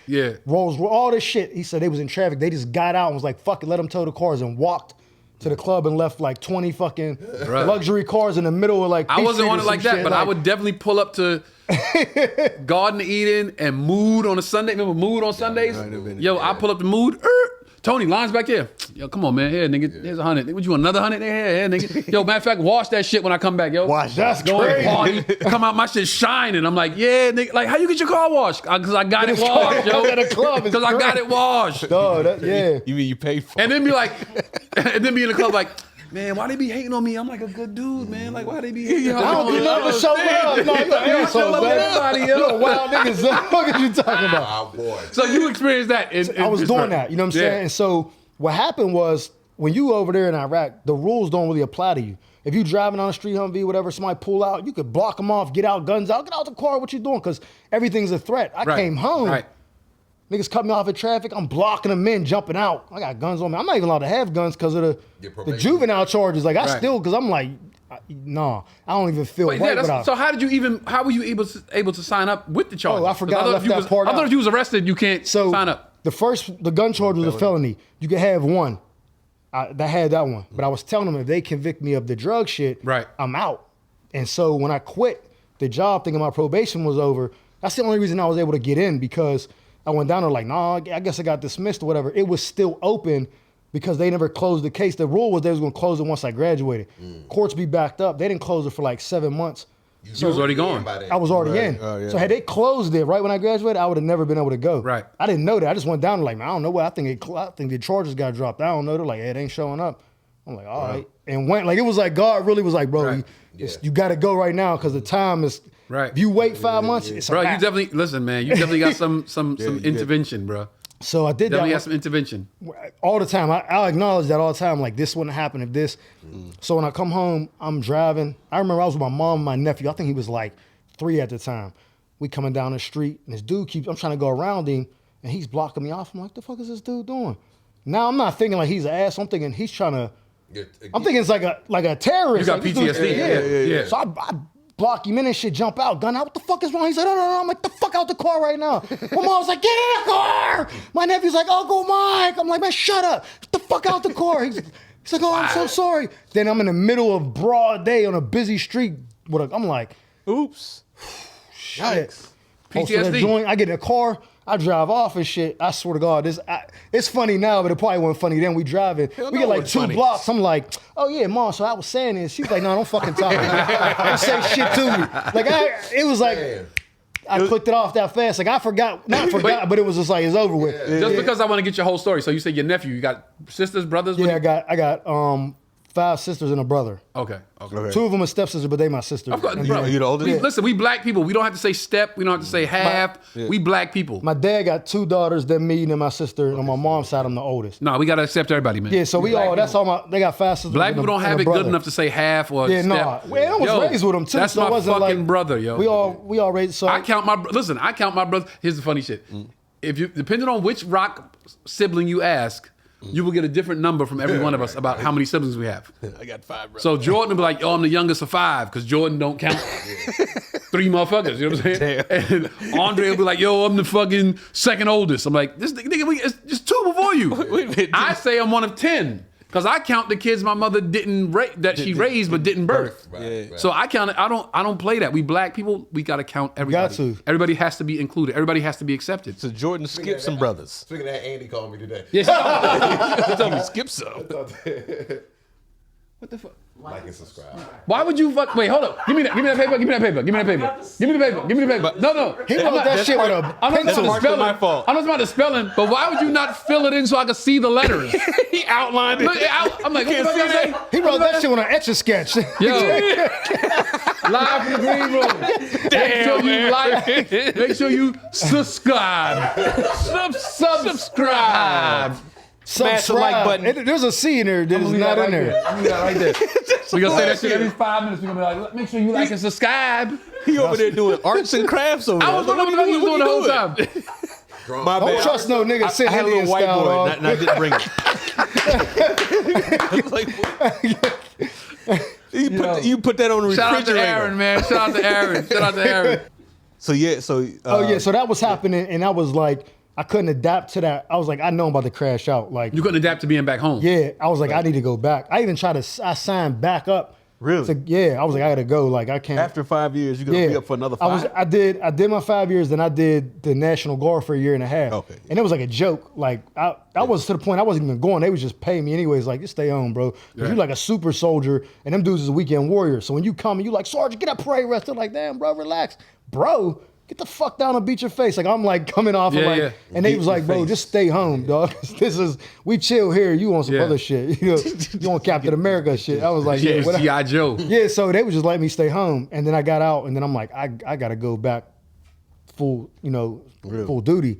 Rolls, all this shit. He said they was in traffic. They just got out and was like, fuck it, let them tow the cars, and walked to the club and left like 20 fucking luxury cars in the middle of like... I wasn't on it like that, but I would definitely pull up to Garden of Eden and Mood on a Sunday. Remember Mood on Sundays? Yo, I pull up to Mood. Tony, line's back here. Yo, come on, man. Here, nigga. Here's 100. What you want, another 100? Here, nigga. Yo, matter of fact, wash that shit when I come back, yo. Wash that. Go and party. Come out, my shit shining. I'm like, yeah, nigga. Like, how you get your car washed? Because I got it washed, yo. At a club. Because I got it washed. You mean you paid for it? And then be like, and then be in the club like, man, why they be hating on me? I'm like a good dude, man. Like, why they be hating on me? I don't be nothing but show love. No, you show love to everybody, yo. You wild niggas. What are you talking about? So you experienced that. I was doing that, you know what I'm saying? And so what happened was, when you over there in Iraq, the rules don't really apply to you. If you driving on the street, Humvee, whatever, somebody pull out, you could block them off, get out, guns out, get out the car, what you doing? Because everything's a threat. I came home. Right. Niggas cut me off in traffic. I'm blocking them in, jumping out. I got guns on me. I'm not even allowed to have guns because of the juvenile charges. Like, I still, because I'm like, nah, I don't even feel right without. So how were you able to sign up with the charges? Oh, I forgot I left that part out. I thought if you was arrested, you can't sign up. The gun charge was a felony. You could have one. I had that one. But I was telling them if they convict me of the drug shit, I'm out. And so when I quit the job thinking my probation was over, that's the only reason I was able to get in, because I went down there like, nah, I guess I got dismissed or whatever. It was still open because they never closed the case. The rule was they was going to close it once I graduated. Courts be backed up. They didn't close it for like 7 months. You was already gone. I was already in. So had they closed it right when I graduated, I would have never been able to go. Right. I didn't know that. I just went down there like, man, I don't know what. I think the charges got dropped. I don't know. They're like, hey, it ain't showing up. I'm like, all right. And went, like, it was like God really was like, bro, you got to go right now because the time is. Right. If you wait 5 months, it's bro, a you wrap. definitely listen, man. You definitely got some intervention, bro. So I did Definitely that had some intervention all the time. I acknowledge that all the time. Like, this wouldn't happen if this. So when I come home, I'm driving. I remember I was with my mom and my nephew. I think he was like 3 at the time. We coming down the street and this dude I'm trying to go around him and he's blocking me off. I'm like, the fuck is this dude doing? Now I'm not thinking like he's an ass. I'm thinking he's trying to. I'm thinking it's like a terrorist. You got like, PTSD. Yeah. So I block him in and shit, jump out, gun out. What the fuck is wrong? He said, no. I'm like, the fuck out the car right now. My mom's like, get in the car. My nephew's like, Uncle Mike. I'm like, man, shut up. Get the fuck out the car. He's like, oh, I'm so sorry. Then I'm in the middle of broad day on a busy street. I'm like, oops. Shit. PTSD. I get in a car. I drive off and shit. I swear to God, it's funny now, but it probably wasn't funny then. We driving. We get like 2 blocks. I'm like, oh yeah, Mom, so I was saying this. She's like, no, don't fucking talk. Don't say shit to me. Like, it was like, I clicked it off that fast. Like, I forgot, but it was just like, it's over with. Just because I want to get your whole story. So you said your nephew, you got sisters, brothers? Yeah, I got 5 sisters and a brother. Okay. 2 of them are stepsisters, but they my sisters. Of course, bro. You the oldest? Listen, we black people. We don't have to say step. We don't have to say half. We black people. My dad got 2 daughters, then me, and then my sister. On my mom's side, I'm the oldest. No, we got to accept everybody, man. Yeah, so they got 5 sisters. Black people don't have it good enough to say half or step. Well, I was raised with them too. That's so my it wasn't fucking like, brother, yo. We all raised. So I count my brothers. Here's the funny shit. If you depending on which rock sibling you ask, you will get a different number from every one of us about how many siblings we have. I got 5 brothers. So Jordan will be like, I'm the youngest of 5, because Jordan don't count 3 motherfuckers, you know what I'm saying? And Andre will be like, I'm the fucking second oldest. I'm like, this nigga, it's just 2 before you. Wait a minute. I say I'm one of 10. Because I count the kids my mother didn't she raised but didn't birth. Right. So I count it. I don't play that. We black people, we gotta count everybody. Got to. Everybody has to be included. Everybody has to be accepted. So Jordan skipped some brothers. Speaking of that, Andy called me today. Yeah. He skipped some. What the fuck? Like and subscribe. Why would you fuck? Wait, hold up. Give me that paper. Give me that paper. No. he wrote that shit with a I'm not pencil. about the spelling. my fault. I'm not about the spelling, but why would you not fill it in so I could see the letters? He outlined it. Look, I'm like, what the fuck did I say? He wrote that shit with an etch-a-sketch. Yo, live from the green room. Make sure you subscribe. Subscribe. Smash the like button. There's a C in there that is not in there. Right there. We're gonna say that shit every 5 minutes. We're gonna be like, make sure you like and subscribe. He over there doing arts and crafts over there. I was wondering what he was doing the whole time. My Don't bad. trust no nigga I sitting had a Indian little white style, boy, dog. and I didn't bring it. You put that on the Shout out refrigerator. to Aaron, man. Shout out to Aaron. So yeah, so So that was happening, and I was like, I couldn't adapt to that. I was like, I know I'm about to crash out. Like, You couldn't adapt to being back home. yeah, I was like, I need to go back. I even tried to. I signed back up. Really? I was like, I gotta go. Like, I can't. after 5 years, you're gonna be up for another 5. I did my 5 years, then I did the National Guard for a year and a half. Okay. And it was like a joke. Like, I was to the point I wasn't even going. They was just paying me anyways. Like, just stay home, bro. 'Cause you're like a super soldier, and them dudes is a weekend warrior. So when you come and you like, Sergeant, get that parade rest. They're like, damn, bro, relax, bro. Get the fuck down and beat your face. Like, I'm like coming off of like, and they was like, bro, just stay home, dog. We chill here. You want some other shit. You want Captain America shit. I was like, Yeah, whatever. G.I. Joe. Yeah, so they would just let me stay home. And then I got out, and then I'm like, I got to go back full duty.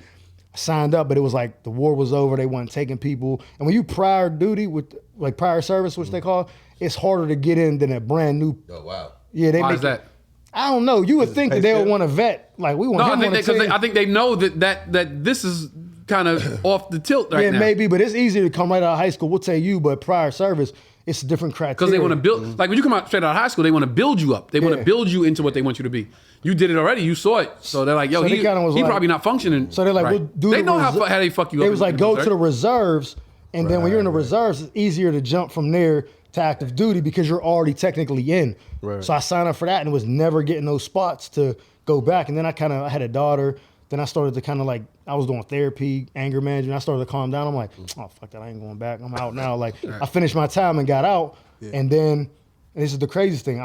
signed up, but it was like the war was over. They weren't taking people. And when you prior duty with like prior service, which they call, it's harder to get in than a brand new. Oh wow. Yeah, they Why make is that? I don't know. You would think that they would want to vet. Like we want. No, him I think they know that this is kind of off the tilt right yeah, now. maybe, but it's easier to come right out of high school. We'll tell you, but prior service, it's a different criteria. Because they want to build, like when you come out straight out of high school, they want to build you up. They want to build you into what they want you to be. You did it already. You saw it. So they're like, yo, So they he kinda was like- probably not functioning. So they're like, right. we'll do They the know how reser- they fuck you up. They was like, go to the reserve. reserves, and then when you're in the reserves, it's easier to jump from there to active duty because you're already technically in. Right. So I signed up for that and was never getting those spots to go back. And then I had a daughter. Then I started to kind of like, I was doing therapy, anger management. I started to calm down. I'm like, oh, fuck that. I ain't going back. I'm out now. Like, I finished my time and got out. Yeah. And then, and this is the craziest thing.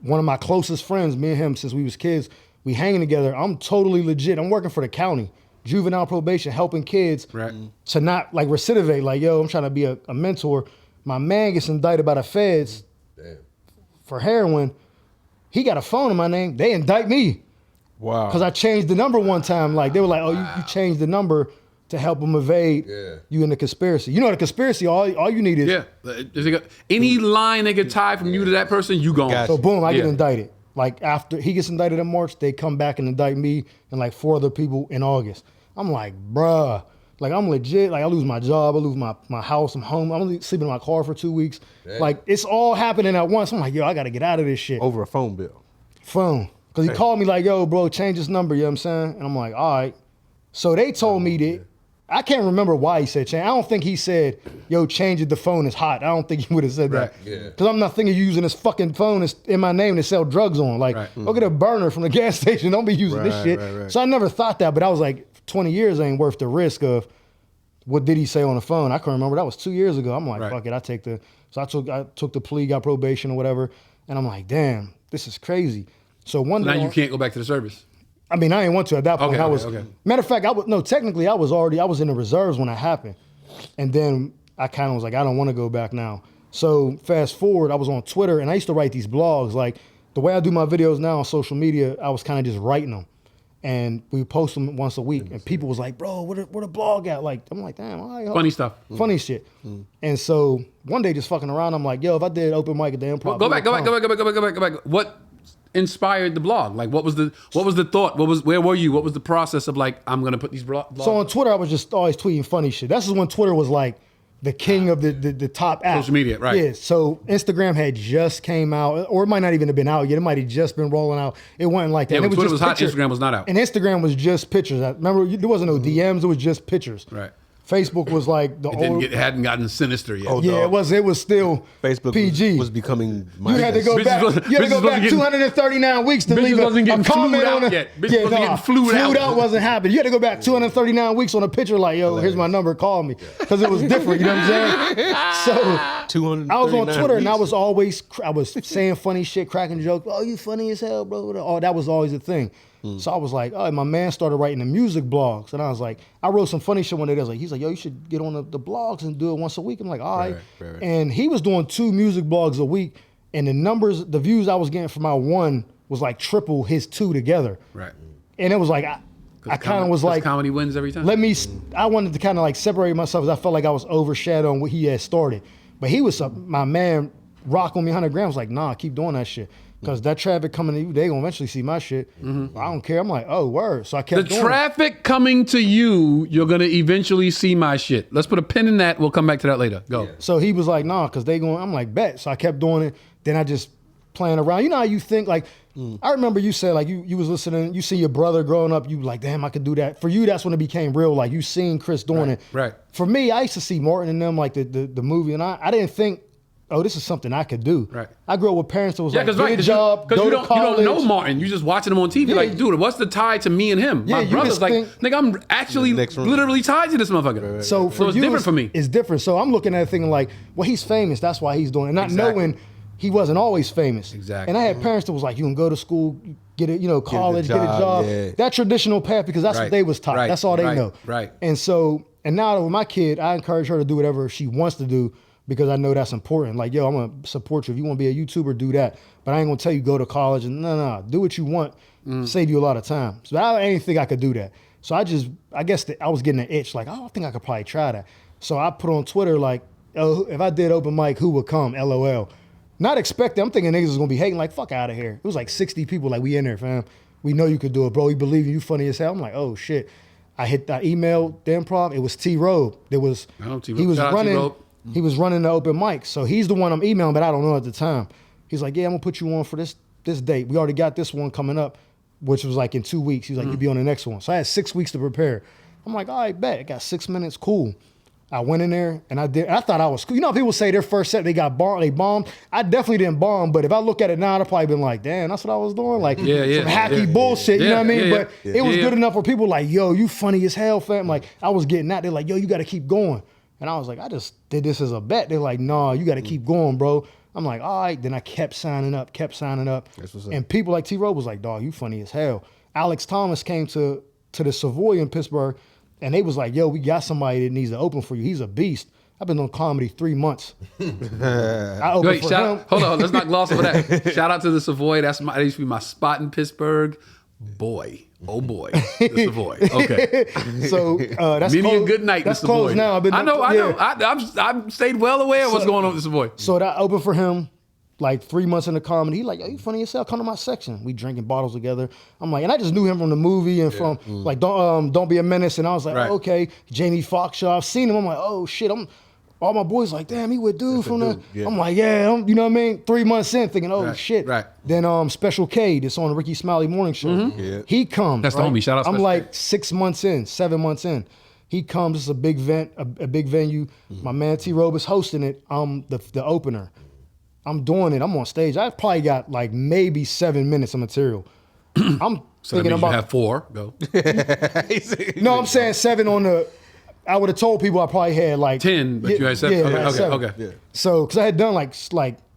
One of my closest friends, me and him, since we was kids, we hanging together. I'm totally legit. I'm working for the county, juvenile probation, helping kids to not like recidivate. Like, yo, I'm trying to be a mentor. My man gets indicted by the feds for heroin. He got a phone in my name. They indict me. Wow. Because I changed the number one time. Like, they were like, oh, you changed the number to help them evade you in the conspiracy. You know, the conspiracy, all you need is... Yeah. Any line they get tied from you to that person, you gone. Gotcha. So boom, I get indicted. Like after he gets indicted in March, they come back and indict me and like 4 other people in August. I'm like, bruh, like I'm legit. Like I lose my job, I lose my house, I'm home. I'm sleeping in my car for 2 weeks. Damn. Like it's all happening at once. I'm like, yo, I gotta get out of this shit. Over a phone bill. Phone. Cause he called me like, yo, bro, change this number, you know what I'm saying? And I'm like, all right. So they told me that, I can't remember why he said change. I don't think he said, yo, change it, the phone is hot. I don't think he would have said that. Yeah. Cause I'm not thinking you using this fucking phone in my name to sell drugs on. Like, go get a burner from the gas station. Don't be using this shit. Right. So I never thought that, but I was like, 20 years ain't worth the risk of what did he say on the phone? I can't remember. That was 2 years ago. I'm like, fuck it, I took the plea, got probation or whatever. And I'm like, damn, this is crazy. So one day, now you can't go back to the service. I mean, I didn't want to at that point. Okay. Matter of fact, technically I was in the reserves when that happened. And then I kind of was like, I don't want to go back now. So fast forward, I was on Twitter and I used to write these blogs. Like the way I do my videos now on social media, I was kind of just writing them. And we post them once a week. And people was like, bro, where the blog at? Like, I'm like, damn, all right. Funny stuff. Funny shit. And so one day just fucking around, I'm like, yo, if I did open mic at the Improv. Go back. What inspired the blog? Like what was the thought? Where were you? What was the process of like, I'm gonna put these blogs? So on Twitter, I was just always tweeting funny shit. That's when Twitter was like the king of the top app. Social media, right. Yeah, so Instagram had just came out, or it might not even have been out yet. It might have just been rolling out. It wasn't like that. Yeah, and when Twitter just was hot, pictures. Instagram was not out. And Instagram was just pictures. I remember there wasn't no DMs, it was just pictures. Right. Facebook was like the old... It hadn't gotten sinister yet. Oh, yeah, dog. it was still Facebook PG. was becoming... You had to go Bitches back. wasn't- You had to bitches go back wasn't getting- 239 weeks to bitches leave wasn't a getting comment flued on out it. yet. Bitches wasn't getting flued out. Flued out wasn't happening. You had to go back 239 weeks on a picture like, yo, here's my number, call me, because it was different. You know what I'm saying? So 239 I was on Twitter and I weeks. was saying funny shit, cracking jokes. Oh, you funny as hell, bro. Oh, that was always the thing. So I was like, oh, my man started writing the music blogs. And I was like, I wrote some funny shit one day. He's like, yo, you should get on the blogs and do it once a week. I'm like, all right. Right. And he was doing 2 music blogs a week. And the views I was getting for my one was like triple his 2 together. Right. And it was like, I kind of was like, comedy wins every time. I wanted to kind of like separate myself because I felt like I was overshadowing what he had started. But he was, my man, rock on me 100 grams, like, nah, keep doing that shit. Because that traffic coming to you, they gonna eventually see my shit. I don't care. I'm like, oh, word. So I kept doing traffic coming to you, you're gonna eventually see my shit. Let's put a pin in that. We'll come back to that later. Go. Yeah. So he was like, nah, because they going, I'm like, bet. So I kept doing it. Then I just playing around. You know how you think, like, I remember you said, like, you was listening, you see your brother growing up, you like, damn, I could do that. For you, that's when it became real. Like, you seen Chris doing it. Right. For me, I used to see Martin and them, like, the movie, and I didn't think, oh, this is something I could do. Right. I grew up with parents that was like, Because get a job, go to college. You don't know Martin. You just watching him on TV. Yeah. Like, dude, what's the tie to me and him? Yeah, My you brother's just like, think- nigga, I'm actually literally tied to this motherfucker. So for it's you, different for me. It's different. So I'm looking at it thinking like, well, he's famous. That's why he's doing it. Not Exactly. knowing he wasn't always famous. Exactly. And I had parents that was like, you can go to school, get a, college, get a job, job. yeah. That traditional path, because that's what they was taught. Right, That's all they right, know. right. And so, and now with my kid, I encourage her to do whatever she wants to do because I know that's important. Like, yo, I'm going to support you. If you want to be a YouTuber, do that. But I ain't going to tell you go to college. And no, do what you want. Save you a lot of time. So I didn't think I could do that. So I guess I was getting an itch, like, oh, I think I could probably try that. So I put on Twitter, like, oh, if I did open mic, who would come? LOL. Not expecting, I'm thinking niggas was gonna be hating, like, fuck out of here. It was like 60 people, like, we in there, fam. We know you could do it, bro. We believe in you, funny as hell. I'm like, oh shit. I emailed the Improv. It was T-Robe. He was running. He was running the open mic. So he's the one I'm emailing, but I don't know at the time. He's like, yeah, I'm gonna put you on for this date. We already got this one coming up, which was like in 2 weeks. He's like, you'll be on the next one. So I had 6 weeks to prepare. I'm like, all right, bet. I got 6 minutes, cool. I went in there and I thought I was cool. You know how people say their first set they bombed? I definitely didn't bomb, but if I look at it now, I'd probably been like, damn, that's what I was doing. Like some hacky bullshit, you know what I mean? But it was good enough for people like, yo, you funny as hell, fam. Like I was getting that. They're like, yo, you gotta keep going. And I was like, I just did this as a bet. They're like, nah, you gotta keep going, bro. I'm like, all right. Then I kept signing up. And people like T-Rowe was like, dog, you funny as hell. Alex Thomas came to the Savoy in Pittsburgh. And they was like, yo, we got somebody that needs to open for you. He's a beast. I've been on comedy 3 months. I opened for him. Hold on, let's not gloss over that. Shout out to the Savoy. That used to be my spot in Pittsburgh. Boy, oh boy, the Savoy. Okay. So that's many closed. a good night. That's the Savoy. closed now. I know. I've stayed well aware of what's going on with the Savoy. So that opened for him. Like 3 months into comedy, he like, yo, you funny as hell. Come to my section. We drinking bottles together. I'm like, and I just knew him from the movie and from like Don't Be a Menace. And I was like, oh, okay, Jamie Foxx show. I've seen him. I'm like, oh shit. All my boys like, damn, he with dude from the. Yeah. I'm like, yeah, you know what I mean. 3 months in, thinking, oh shit. Right. Then Special K, that's on the Ricky Smiley Morning Show. Mm-hmm. Yeah. He comes. That's the homie. Shout out. I'm like 6 months in, 7 months in. He comes. It's a big event, a big venue. Mm-hmm. My man T-Robe is hosting it. I'm the opener. I'm doing it. I'm on stage. I've probably got like maybe 7 minutes of material. I'm so thinking about. You have 4. Go. No, I'm saying 7 on the. I would have told people I probably had like 10, but you had 7. Yeah, okay. Yeah. So, because I had done like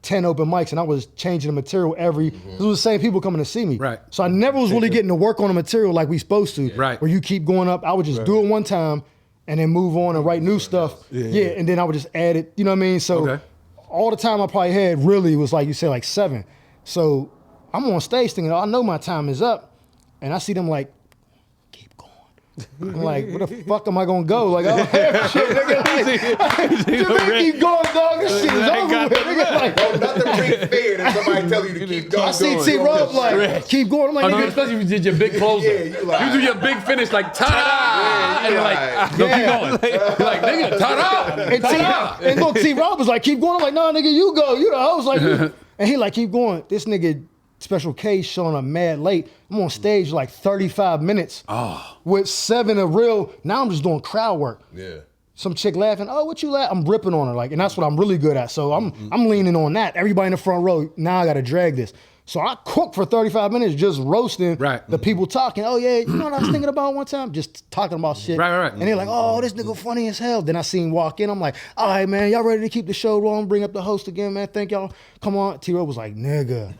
10 open mics and I was changing the material every. It was the same people coming to see me. Right. So I never was really getting to work on the material like we supposed to. Right. Where you keep going up. I would just do it one time and then move on and write new stuff. Yeah. And then I would just add it. You know what I mean? So. All the time I probably had really was like you said, like 7. So I'm on stage thinking, oh, I know my time is up. And I see them like, keep going. I'm like, where the fuck am I gonna go? Like, oh, shit, nigga. Like, keep going, dog. This shit is over with. Nigga, like, nothing brings fear than somebody tell you to keep going. I see T-Robe like, keep going. I'm like, nigga. Especially if you did your big closer. You do your big finish like, ta-da! And you're like, no, keep going. You're like, nigga, ta-da! And look, T-Robe was like, keep going. I'm like, nah, nigga, you go. You know, I was like, and he like, keep going. This nigga, Special K showing up mad late. I'm on stage like 35 minutes with 7 of real. Now I'm just doing crowd work. Yeah. Some chick laughing. Oh, what you laugh? I'm ripping on her like, and that's what I'm really good at. So I'm leaning on that. Everybody in the front row. Now I got to drag this. So I cooked for 35 minutes just roasting the people talking. Oh yeah, you know what I was thinking about one time? Just talking about shit. Right. And they're like, oh, this nigga funny as hell. Then I seen him walk in. I'm like, all right, man, y'all ready to keep the show rolling? Bring up the host again, man. Thank y'all. Come on. T-Rowe was like, nigga.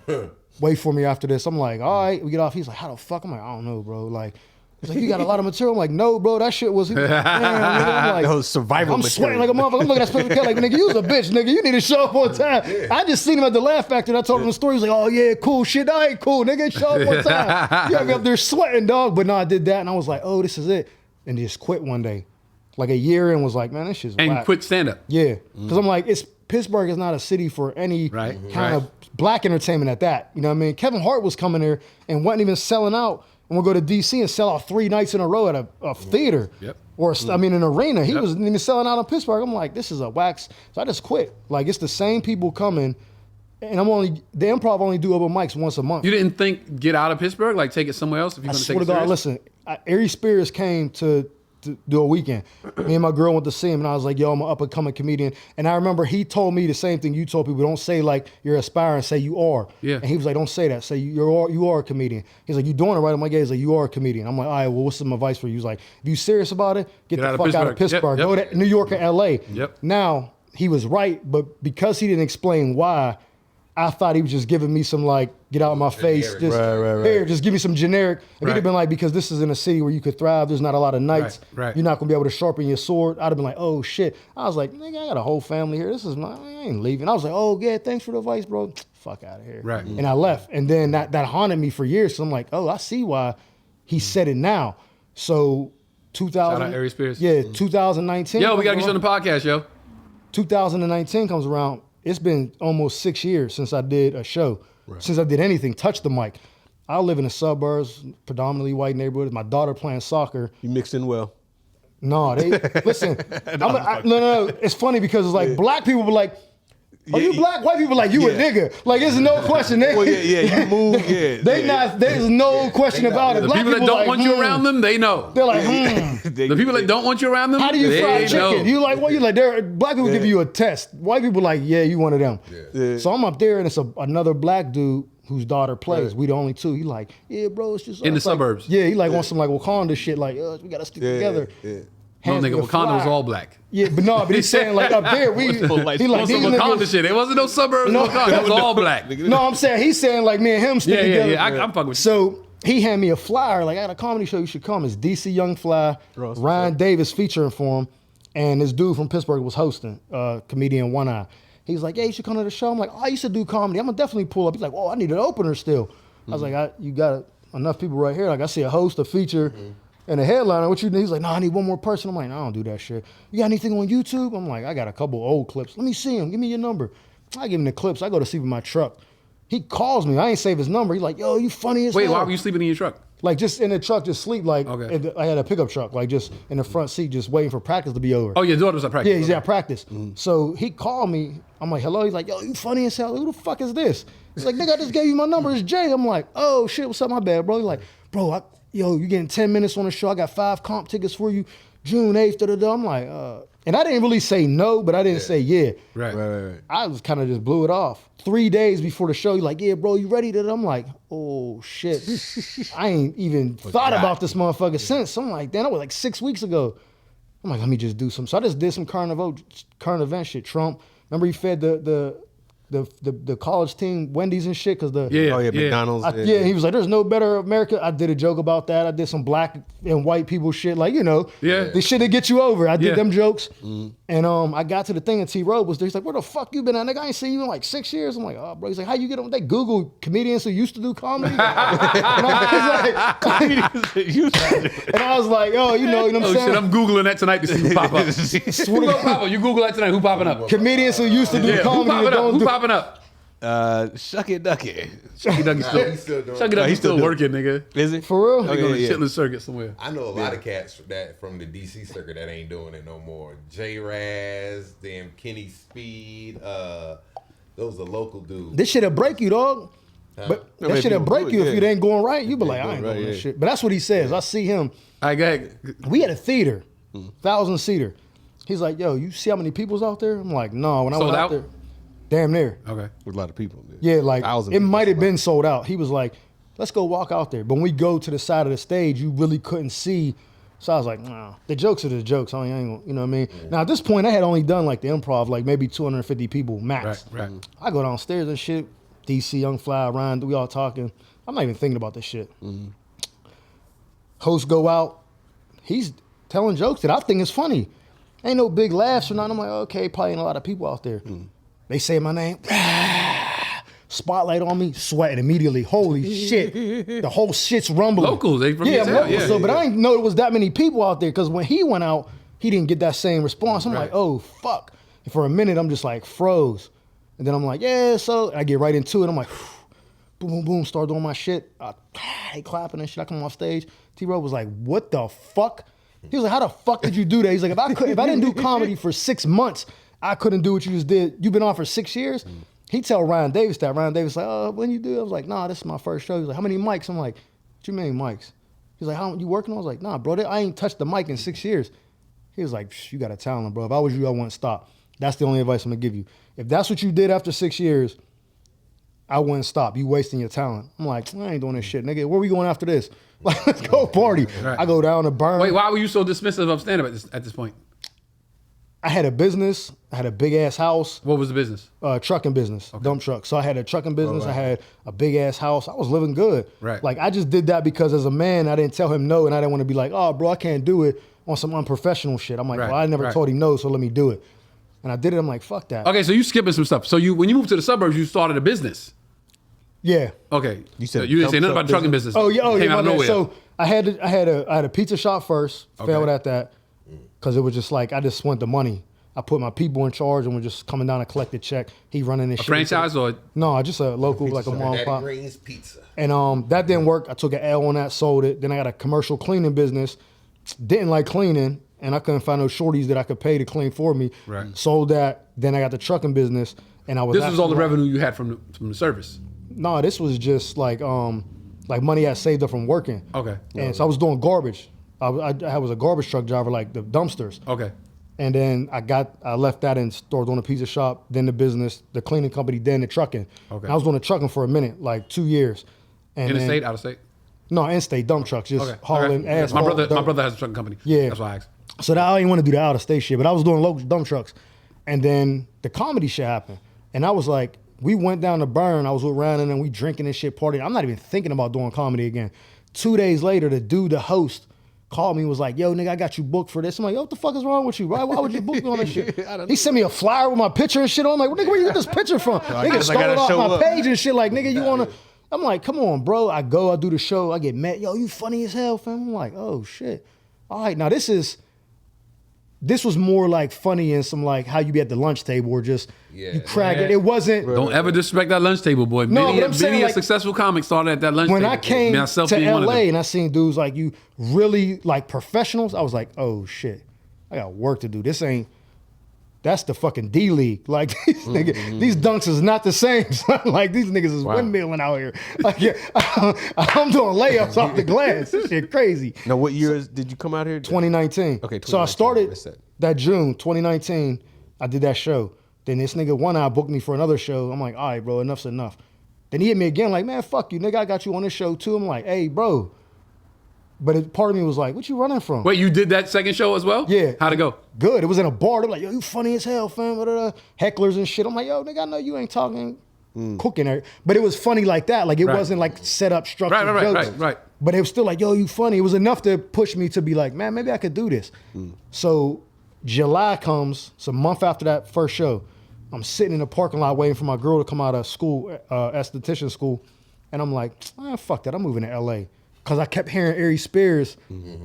Wait for me after this. I'm like, all right, we get off. He's like, how the fuck? I'm like, I don't know, bro. Like, he's like, you got a lot of material. I'm like, no, bro, that shit was. Damn, nigga. I'm like, that was survival. I'm sweating like a motherfucker. I'm looking at Special K like, nigga, you was a bitch, nigga. You need to show up on time. I just seen him at the Laugh Factory. And I told him the story. He's like, oh yeah, cool shit. All right, cool, nigga. Show up on time. You got me up there sweating, dog. But no, I did that, and I was like, oh, this is it, and just quit one day, like a year in. Was like, man, this shit's whack. quit stand up. Yeah, because I'm like, Pittsburgh is not a city for any kind of black entertainment at that. You know what I mean? Kevin Hart was coming there and wasn't even selling out. And we'll go to DC and sell out 3 nights in a row at a theater. Yep. Or, I mean, an arena. He wasn't even selling out in Pittsburgh. I'm like, this is a wax. So I just quit. Like, it's the same people coming. And the Improv only do open mics once a month. You didn't think get out of Pittsburgh? Like take it somewhere else if you're going to take it serious? I swear to God, listen, Ari Spears came to do a weekend. Me and my girl went to see him, and I was like, yo, I'm an up-and-coming comedian. And I remember he told me the same thing you told people. Don't say like you're aspiring, say you are. Yeah. And he was like, don't say that. Say you are a comedian. He's like, you doing it right? I'm like, yeah. He's like, you are a comedian. I'm like, all right, well, what's some advice for you? He's like, if you serious about it, get the fuck out of Pittsburgh. Yep. Go to New York and LA. Yep. Now, he was right, but because he didn't explain why, I thought he was just giving me some like, get out of my face, just here, just give me some generic. And he'd have been like, because this is in a city where you could thrive, there's not a lot of nights. Right. You're not gonna be able to sharpen your sword. I'd have been like, oh shit. I was like, nigga, I got a whole family here. I ain't leaving. I was like, oh yeah, thanks for the advice, bro. Fuck out of here. Right. And I left. And then that haunted me for years. So I'm like, oh, I see why he said it now. So 2000. Shout out Aries Spears. Yeah, 2019. Yo, we gotta get you on around. the podcast, yo. 2019 comes around. It's been almost 6 years since I did a show. Since I did anything, touch the mic. I live in the suburbs, predominantly white neighborhood. My daughter playing soccer. You mixed in well. No, they listen. No. It's funny because it's like black people were like, "Are you black?" White people like, "You a nigga." Like, there's no question. Well, you move. Yeah, There's no question about it. The Black people that people don't like, want you around them, they know. They're like, The people that don't want you around them, How do you fry they chicken? know. You like, well, you like, black people give you a test. White people like, yeah, you one of them. Yeah. So I'm up there and it's another black dude whose daughter plays. We the only two. He like, yeah, bro, it's just In the us. Like, suburbs. yeah, he like wants some like Wakanda shit. Like, we gotta stick together. Yeah. No, Hands nigga, me the Wakanda was flyer. all black. Yeah, but he's saying like up there, he like On some these Wakanda niggas- shit. It wasn't no suburbs of Wakanda. It was all black. No, I'm saying he's saying like me and him stick together. Yeah. I'm fucking with you. So he handed me a flyer, like, I got a comedy show, you should come. It's DC Young Fly, Ryan Davis featuring for him, and this dude from Pittsburgh was hosting, comedian One Eye. He's like, yeah, you should come to the show. I'm like, I used to do comedy. I'm gonna definitely pull up. He's like, oh, I need an opener still. I was like, you got enough people right here. Like, I see a host, a feature, and a headliner. What you need? He's like, no, I need one more person. I'm like, no, I don't do that shit. You got anything on YouTube? I'm like, I got a couple old clips. Let me see him. Give me your number. I give him the clips. I go to sleep in my truck. He calls me. I ain't save his number. He's like, yo, you funny as hell. Wait, why were you sleeping in your truck? Like, just in the truck, just sleep. Like, Okay. I had a pickup truck, like, just in the front seat, just waiting for practice to be over. Oh, your daughter was at practice. Yeah, he's at practice. So he called me. I'm like, hello? He's like, yo, you funny as hell. Who the fuck is this? He's like, nigga, I just gave you my number. It's Jay. I'm like, oh, shit, what's up? My bad, bro. He's like, bro, you getting 10 minutes on the show. I got 5 comp tickets for you. June 8th, da-da-da. I'm like, and I didn't really say no, but I didn't say yeah. Right. I was kind of just blew it off. 3 days before the show, he's like, yeah, bro, you ready? I'm like, oh, shit. I ain't even thought about this motherfucker since. I'm like, damn, that was like 6 weeks ago. I'm like, let me just do some. So I just did some current event shit. Trump, remember he fed the college team Wendy's and shit? Cause McDonald's. He was like, there's no better America. I did a joke about that. I did some black and white people shit. Like, the shit that get you over. I did them jokes. And I got to the thing and T-Rowe was there. He's like, where the fuck you been at? Nigga, I ain't seen you in like 6 years. I'm like, oh, bro. He's like, how you get on? They Google comedians who used to do comedy. And I was like, oh, you know what I'm saying? Shit, I'm Googling that tonight to see who pop up. Who gonna pop up? You Google that tonight, who popping up? Comedians who used to do comedy. Who popping up? Shucky Ducky. Shucky Ducky's He's still doing Shucky Ducky's still working, nigga. Is it? For real? He going to Chitlin Circuit somewhere. I know a lot of cats that from the DC circuit that ain't doing it no more. J Raz, damn Kenny Speed, those are local dudes. This shit'll break you, dog. But that shit'll break you if you ain't going right. You be like, I ain't doing this shit. But that's what he says. I see him. All right, go ahead. We had a theater, 1,000-seater. He's like, yo, you see how many people's out there? I'm like, no. When I Sold went out out? there, damn near. Okay. With a lot of people. Yeah, like 1,000 it people. might have been sold out. He was like, let's go walk out there. But when we go to the side of the stage, you really couldn't see. So I was like, nah, the jokes are the jokes. I ain't gonna, you know what I mean? Now at this point, I had only done like the improv, like maybe 250 people max. Right. I go downstairs and shit. DC, Young Fly, Ryan, we all talking. I'm not even thinking about this shit. Host go out. He's telling jokes that I think is funny. Ain't no big laughs or nothing. I'm like, okay, probably ain't a lot of people out there. They say my name. Spotlight on me, sweating immediately. Holy shit. The whole shit's rumbling. Locals, they from Yeah, your locals. town, So, but I didn't know there was that many people out there because when he went out, he didn't get that same response. I'm like, oh, fuck. And for a minute, I'm just like froze. And then I'm like, yeah, so I get right into it. I'm like, boom, boom, boom, start doing my shit. They clapping and shit. I come off stage. T-Rowe was like, what the fuck? He was like, how the fuck did you do that? He's like, if I didn't do comedy for 6 months, I couldn't do what you just did. You've been on for 6 years? He tell Ryan Davis that. Ryan Davis like, oh, when you do? I was like, nah, this is my first show. He's like, how many mics? I'm like, what you mean mics? He's like, how you working? I was like, nah, bro, I ain't touched the mic in 6 years. He was like, you got a talent, bro. If I was you, I wouldn't stop. That's the only advice I'm gonna give you. If that's what you did after 6 years, I wouldn't stop. You wasting your talent. I'm like, I ain't doing this shit, nigga. Where we going after this? Like, let's go party. Right. I go down to Burn. Wait, why were you so dismissive of stand-up at this point? I had a business. I had a big ass house. What was the business? Trucking business, dump truck. So I had a trucking business. I had a big ass house. I was living good. Right. Like I just did that because as a man, I didn't tell him no, and I didn't want to be like, oh, bro, I can't do it on some unprofessional shit. I'm like, Right, well, I never right. told him no, so let me do it. And I did it. I'm like, fuck that. Okay, so you skipping some stuff. So when you moved to the suburbs, you started a business. Yeah. Okay. You said you didn't say dump nothing about truck the trucking business. Oh yeah. Oh Came yeah. out of my bad. nowhere. So I had a pizza shop first. Failed at that because it was just like I just want the money. I put my people in charge and we're just coming down and collect the check. He running this a shit. franchise or No, just a local, like a mom and Daddy pop. Green's Pizza. And that didn't work. I took an L on that, sold it. Then I got a commercial cleaning business. Didn't like cleaning, and I couldn't find no shorties that I could pay to clean for me. Right. Sold that. Then I got the trucking business, and I was. this was all the actually- revenue you had from the service. No, this was just like money I saved up from working. Okay. And so I was doing garbage. I was a garbage truck driver, like the dumpsters. Okay. And then I left that and started doing a pizza shop, then the business, the cleaning company, then the trucking. Okay. And I was doing the trucking for a minute, like 2 years. And In the then- state, out of state. No, in-state dump trucks, just Okay. hauling Okay. asphalt. My dirt. brother has a trucking company. Yeah. That's why I asked. So that I didn't want to do the out-of-state shit, but I was doing local dump trucks. And then the comedy shit happened. And I was like, we went down to Burn. I was with Ryan and we drinking and shit, partying. I'm not even thinking about doing comedy again. 2 days later, the host, called me and was like, yo, nigga, I got you booked for this. I'm like, yo, what the fuck is wrong with you, bro? Why would you book me on this shit? He sent me a flyer with my picture and shit on. I'm like, nigga, where you get this picture from? Nigga guess I stole gotta it off show my up. page and shit. Like, nigga, you want to... I'm like, come on, bro. I do the show. I get met. Yo, you funny as hell, fam. I'm like, oh, shit. All right, now this was more like funny and some like how you be at the lunch table or just you crack it. It wasn't... Don't ever disrespect that lunch table, boy. No, many but I'm saying, many a like, successful comic started at that lunch when table. I came Myself to being one of LA them. and I seen dudes like you really like professionals, I was like, oh shit, I got work to do. That's the fucking D League. Like these niggas, these dunks is not the same. Son. Like these niggas is windmilling out here. Like I'm doing layups off the glass. This shit crazy. Now, what years did you come out here? 2019. Okay, So I 2019, started that's it. that June 2019. I did that show. Then this nigga One Eye booked me for another show. I'm like, all right, bro, enough's enough. Then he hit me again, like, man, fuck you, nigga. I got you on this show too. I'm like, hey, bro. But part of me was like, what you running from? Wait, you did that second show as well? Yeah. How'd it go? Good. It was in a bar. They're like, yo, you funny as hell, fam. Blah, blah, blah. Hecklers and shit. I'm like, yo, nigga, I know you ain't talking cooking there. But it was funny like that. Like it Right. wasn't like set up structured Right, jokes. right. But it was still like, yo, you funny. It was enough to push me to be like, man, maybe I could do this. So July comes, it's a month after that first show. I'm sitting in the parking lot waiting for my girl to come out of school, esthetician school. And I'm like, fuck that. I'm moving to LA. Because I kept hearing Ari Spears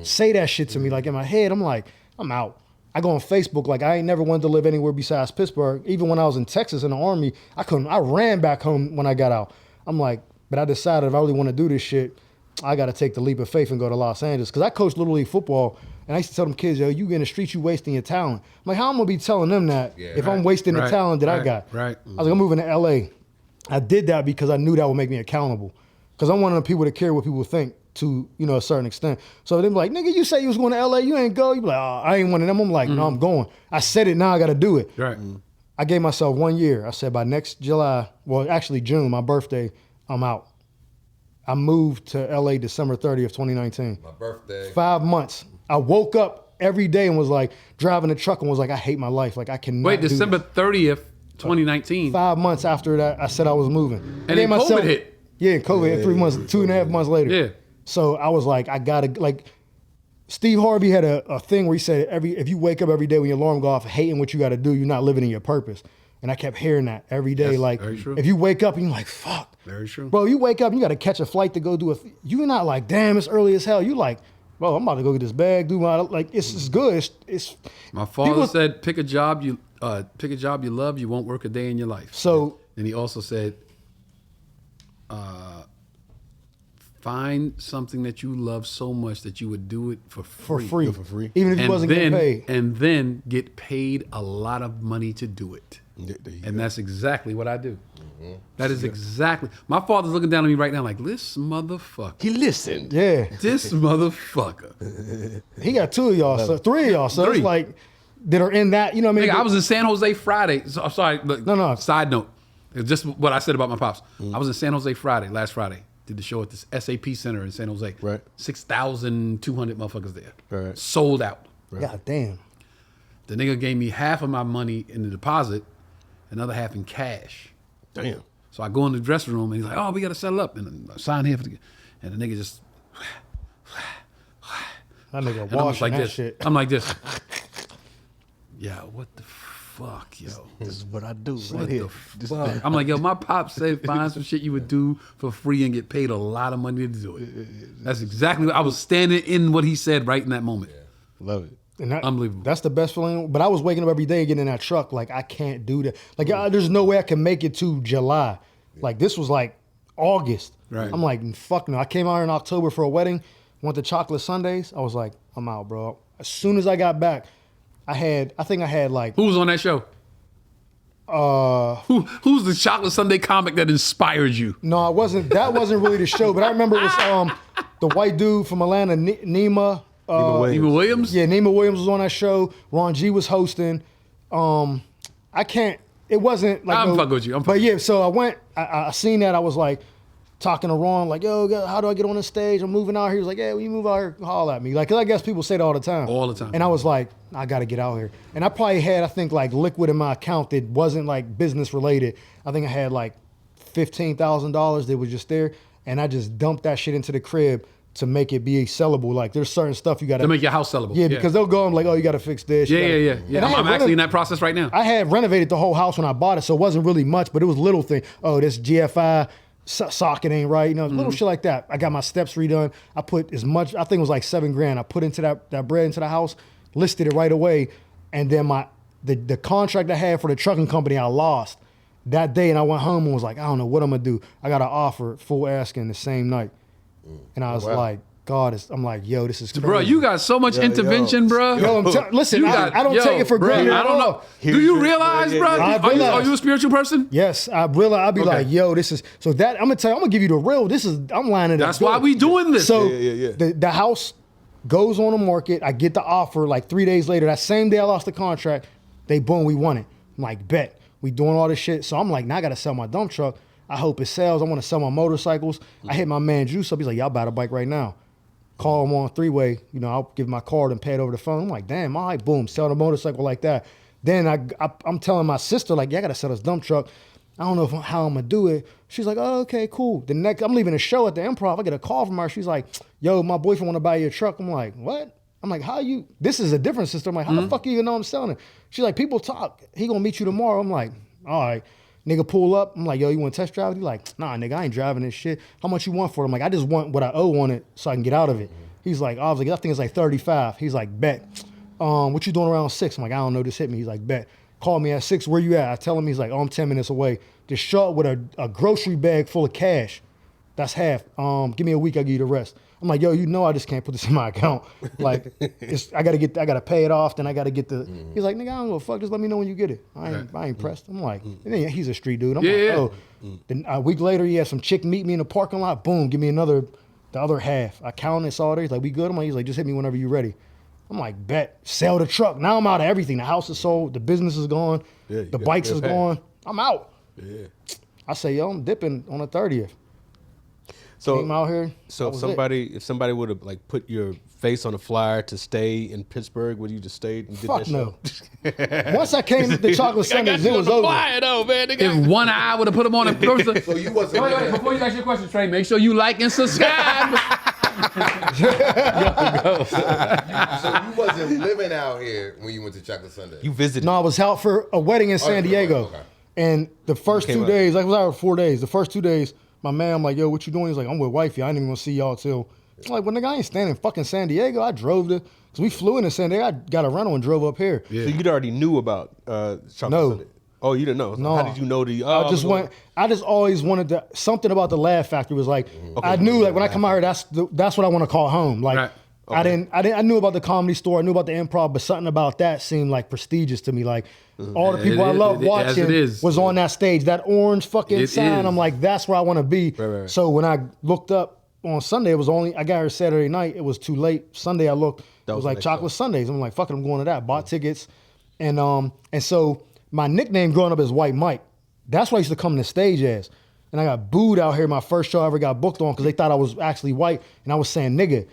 say that shit to me. Like in my head, I'm like, I'm out. I go on Facebook, like I ain't never wanted to live anywhere besides Pittsburgh. Even when I was in Texas in the Army, I ran back home when I got out. I'm like, but I decided if I really want to do this shit, I got to take the leap of faith and go to Los Angeles. Because I coached Little League football, and I used to tell them kids, yo, you in the streets, you wasting your talent. I'm like, how am I going to be telling them that if I'm wasting the talent that I got? Right. I was like, I'm moving to LA. I did that because I knew that would make me accountable. Because I'm one of the people that care what people think to, a certain extent. So they're like, nigga, you say you was going to LA, you ain't go. You be like, oh, I ain't one of them. I'm like, no, I'm going. I said it, now I got to do it. Right. I gave myself 1 year. I said by next July, well, actually June, my birthday, I'm out. I moved to LA December 30th, 2019. My birthday. 5 months. I woke up every day and was like, driving the truck and was like, I hate my life. Like I cannot Wait, do December this. 30th, 2019. 5 months after that, I said I was moving. And then COVID hit. Yeah, COVID hit 3 months, 2.5 months later. Yeah. So I was like, I gotta, like, Steve Harvey had a thing where he said, if you wake up every day when your alarm go off hating what you gotta do, you're not living in your purpose. And I kept hearing that every day. That's like, very true. if you wake up and you're like, fuck. Very true. Bro, you wake up and you gotta catch a flight to go do you're not like, damn, it's early as hell. You like, bro, I'm about to go get this bag, do my, like, it's good. It's My father said, pick a job you love, you won't work a day in your life. So, and he also said, find something that you love so much that you would do it for free. For free. Even if you wasn't getting paid. And then get paid a lot of money to do it. And that's exactly what I do. That is exactly. My father's looking down at me right now like, this motherfucker. He listened. Yeah. This motherfucker. He got 2 of y'all, so 3 of y'all. So 3. it's like, that are in that, you know what I mean? Nigga, I was in San Jose Friday. So, sorry. Look, No. Side note. It's just what I said about my pops. I was in San Jose last Friday. Did the show at this SAP Center in San Jose. Right. 6,200 motherfuckers there. Right. Sold out. God damn. The nigga gave me half of my money in the deposit, another half in cash. Damn. So I go in the dressing room and he's like, oh, we got to settle up. And I sign here. And the nigga just, That nigga and I'm just washing like that this. shit. I'm like this. Yeah, what the fuck, yo. This is what I do What right here. the fuck? I'm like, yo, my pop said find some shit you would do for free and get paid a lot of money to do it. That's exactly what I was standing in what he said right in that moment. Love it. And Unbelievable. That's the best feeling. But I was waking up every day getting in that truck. Like, I can't do that. Like, there's no way I can make it to July. Like, this was like August. Right. I'm like, fuck no. I came out here in October for a wedding, went to Chocolate Sundays. I was like, I'm out, bro. As soon as I got back, I think I had like. Who was on that show? Who's the Chocolate Sunday comic that inspired you? No, I wasn't. That wasn't really the show. But I remember it was the white dude from Atlanta, Nima. Nima Williams? Yeah, Nima Williams was on that show. Ron G was hosting. I can't. It wasn't like. I'm fucking with you. But yeah, so I went. I seen that. I was like talking to Ron, like, yo, how do I get on the stage? I'm moving out here. He was like, yeah, when you move out here, holler at me. Like, 'cause I guess people say that all the time. All the time. And I was like, I got to get out here. And I probably had, I think, like liquid in my account that wasn't like business related. I think I had like $15,000 that was just there, and I just dumped that shit into the crib to make it be sellable. Like, there's certain stuff you got To make your house sellable. Yeah, because they'll go and like, oh, you got to fix this. you Yeah. gotta- And I I'm had actually in that process right now. I had renovated the whole house when I bought it, so it wasn't really much, but it was little thing. Oh, this GFI socket ain't right, little shit like that. I got my steps redone. I put as much, I think it was like $7,000. I put into that bread into the house, listed it right away, and then the contract I had for the trucking company I lost that day, and I went home and was like, I don't know what I'm gonna do. I got an offer full asking the same night, and I was like, God, I'm like, yo, this is crazy. Bro, you got so much intervention, bro. Yo, listen, I don't take it for granted. I don't know. Do you realize, bro? Are you a spiritual person? Yes, I realize. I'll be like, yo, this is so that I'm gonna tell you. I'm gonna give you the real. I'm lining it up. That's why we doing this. So Yeah. the house goes on the market. I get the offer like 3 days later. That same day I lost the contract, we won it. I'm like, bet. We doing all this shit. So I'm like, now I gotta sell my dump truck. I hope it sells. I want to sell my motorcycles. I hit my man Juice up. He's like, y'all buy a bike right now. Call him on three-way, I'll give my card and pay it over the phone. I'm like, damn, all right, boom, sell the motorcycle like that. Then I'm telling my sister, like, yeah, I got to sell this dump truck. I don't know how I'm going to do it. She's like, oh, okay, cool. The next, I'm leaving a show at the Improv. I get a call from her. She's like, yo, my boyfriend want to buy you a truck. I'm like, what? I'm like, this is a different sister. I'm like, how the fuck you even know I'm selling it? She's like, people talk. He going to meet you tomorrow. I'm like, all right. Nigga pull up. I'm like, yo, you want to test drive? He's like, nah, nigga, I ain't driving this shit. How much you want for it? I'm like, I just want what I owe on it so I can get out of it. He's like, I think it's like 35. He's like, bet. What you doing around 6? I'm like, I don't know, just hit me. He's like, bet. Call me at 6. Where you at? I tell him. He's like, oh, I'm 10 minutes away. Just show up with a grocery bag full of cash. That's half. Give me a week, I'll give you the rest. I'm like, yo, I just can't put this in my account. Like, I gotta pay it off, then I gotta get the. He's like, nigga, I don't give a fuck. Just let me know when you get it. I ain't pressed. I'm like, and then he's a street dude. I'm like, oh. Then a week later, he had some chick meet me in the parking lot. Boom, give me the other half. I counted, saw it. He's like, we good? I'm like, he's like, just hit me whenever you're ready. I'm like, bet. Sell the truck. Now I'm out of everything. The house is sold. The business is gone. The bikes is gone. I'm out. Yeah. I say, yo, I'm dipping on the 30th. So Came out here. So if somebody would have like put your face on a flyer to stay in Pittsburgh, would you just stayed and did Fuck that show? no. Once I came to Chocolate Sundays, it was over. Flyer, though, man. If one eye would have put him on a So you wasn't. Wait, before you ask your question, Trey, make sure you like and subscribe. So you wasn't living out here when you went to Chocolate Sunday. You visited. No, I was out for a wedding in San Diego. Okay. And the first Came 2 up. days, I was out for 4 days. The first 2 days, my man, I'm like, yo, what you doing? He's like, I'm with wifey. I ain't even gonna see y'all till. I'm like, well, nigga, I ain't staying in fucking San Diego. I drove because we flew into San Diego. I got a rental and drove up here. So you'd already knew about Chocolate No. Sunday? Oh, you didn't know? So No. How did you know I just always wanted to, something about the Laugh Factory was like, I knew like when I come out here, that's what I want to call home. Like, Right. I knew about the Comedy Store, I knew about the Improv, but something about that seemed like prestigious to me. Like all the people I love watching was on that stage. That orange fucking sign. I'm like, that's where I want to be. Right. So when I looked up on Sunday, I got here Saturday night. It was too late. Sunday I looked, it was like Chocolate Sundays. I'm like, fuck it, I'm going to that. Bought tickets. And so my nickname growing up is White Mike. That's what I used to come to the stage as. And I got booed out here my first show I ever got booked on because they thought I was actually white and I was saying nigga.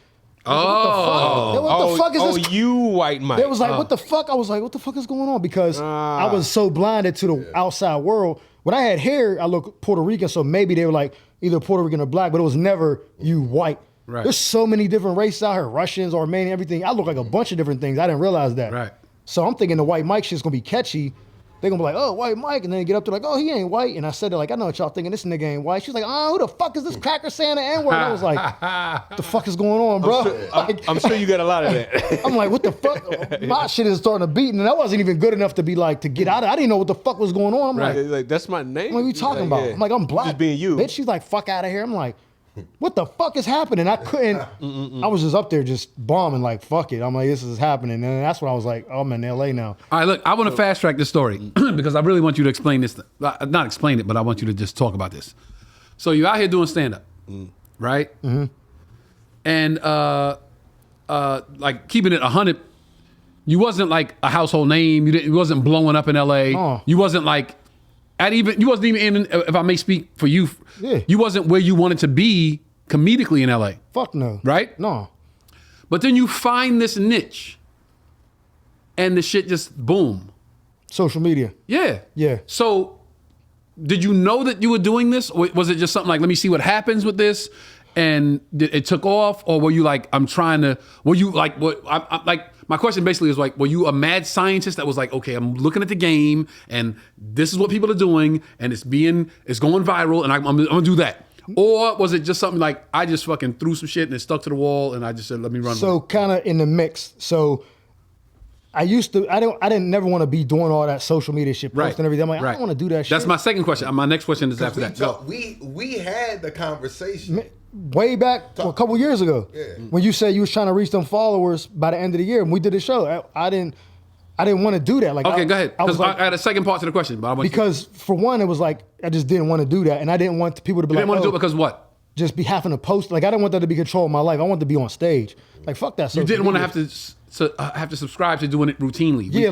What the fuck is this? Oh, you White Mike. It was like, what the fuck? I was like, what the fuck is going on? Because I was so blinded to the outside world. When I had hair, I looked Puerto Rican, so maybe they were like either Puerto Rican or black, but it was never you white. Right. There's so many different races out here, Russians, Armenian, everything. I look like a bunch of different things. I didn't realize that. Right. So I'm thinking the White Mike shit's gonna be catchy. They gonna be like, oh, white Mike, and then they get up to like, oh, he ain't white. And I said, like, I know what y'all thinking, this nigga ain't white. She's like, oh, who the fuck is this cracker saying the N-word? I was like, what the fuck is going on, bro? I'm sure you got a lot of that. I'm like, what the fuck? My shit is starting to beat, and I wasn't even good enough to be like, to get out of it. I didn't know what the fuck was going on. I'm like, that's my name. What are you talking about? Yeah. I'm like, I'm black. Just being you. Bitch, she's like, fuck out of here. I'm like, what the fuck is happening? I couldn't. I was just up there just bombing, like, fuck it. I'm like, this is happening. And that's when I was like, oh, I'm in LA now. All right, look, I want to fast track this story because I really want you to explain this. Not explain it, but I want you to just talk about this. So you're out here doing stand-up, right? Mm-hmm. And like keeping it 100, you wasn't like a household name. You wasn't blowing up in LA. Oh. You wasn't like, you wasn't even in, if I may speak for you, you wasn't where you wanted to be comedically in LA. Fuck no. Right? No. But then you find this niche and the shit just boom. Social media. Yeah. Yeah. So did you know that you were doing this? Or was it just something like, let me see what happens with this? And it took off? Or were you like, were you like, my question basically is like, were you a mad scientist that was like, okay, I'm looking at the game and this is what people are doing and it's going viral and I'm gonna do that? Or was it just something like, I just fucking threw some shit and it stuck to the wall and I just said, let me run with So it? kind of in the mix. So I didn't never want to be doing all that social media shit, posting everything. I'm like, I don't want to do that shit. That's my second question. My next question is after that. We had the conversation. Way back a couple years ago, when you said you was trying to reach them followers by the end of the year, and we did a show. I didn't want to do that. Like, okay, go ahead. Because like, I had a second part to the question, but I want for one, it was like I just didn't want to do that, and I didn't want people to be you like, didn't want to do it because what? Just be having to post. Like, I didn't want that to be control of my life. I wanted to be on stage. Like, fuck that. You didn't want to have to subscribe to doing it routinely. Yeah,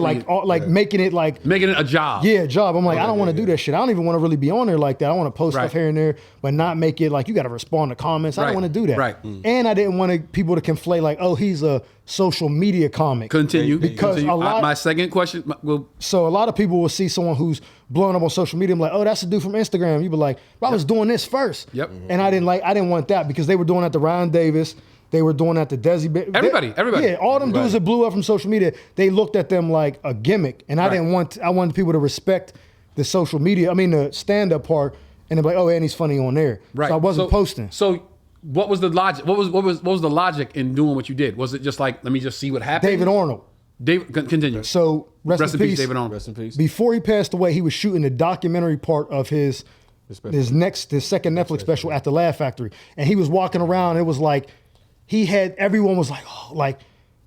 making it a job. Yeah, job. I'm like, I don't want to do that shit. I don't even want to really be on there like that. I want to post stuff here and there, but not make it like you got to respond to comments. I don't want to do that. Right. And I didn't want people to conflate like, oh, he's a social media comic. Continue. Because my second question. So a lot of people will see someone who's blowing up on social media. I'm like, oh, that's a dude from Instagram. You be like, I was doing this first. Yep. And I didn't want that because they were doing that to Ryan Davis. They were doing that to Desi. Everybody. Yeah, all them dudes that blew up from social media, they looked at them like a gimmick. And I wanted people to respect the social media, the stand-up part, and they're like, oh, and he's funny on there. Right. So I wasn't posting. So what was the logic? What was the logic in doing what you did? Was it just like, let me just see what happens? David Arnold. Continue. So rest in peace, David Arnold. Rest in peace. Before he passed away, he was shooting the documentary part of his second Netflix special at the Laugh Factory. And he was walking around, it was like, everyone was like, oh, like,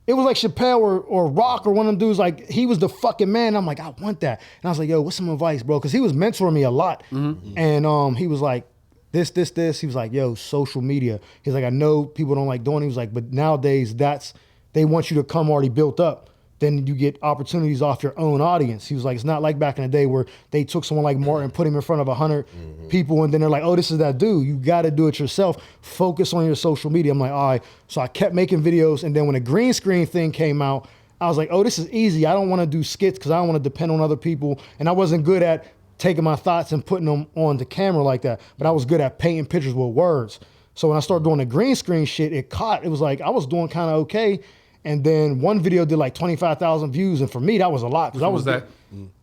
it was like Chappelle or Rock or one of them dudes, like, he was the fucking man. I'm like, I want that. And I was like, yo, what's some advice, bro? Because he was mentoring me a lot. Mm-hmm. And he was like, this. He was like, yo, social media. He's like, I know people don't like doing it. He was like, but nowadays, they want you to come already built up. Then you get opportunities off your own audience. He was like, it's not like back in the day where they took someone like Martin, put him in front of 100 people, and then they're like, oh, this is that dude. You got to do it yourself. Focus on your social media. I'm like, all right. So I kept making videos, and then when the green screen thing came out, I was like, oh, this is easy. I don't want to do skits because I don't want to depend on other people, and I wasn't good at taking my thoughts and putting them on the camera like that, but I was good at painting pictures with words. So when I started doing the green screen shit, it was like, I was doing kind of okay. And then one video did like 25,000 views. And for me, that was a lot. What was that?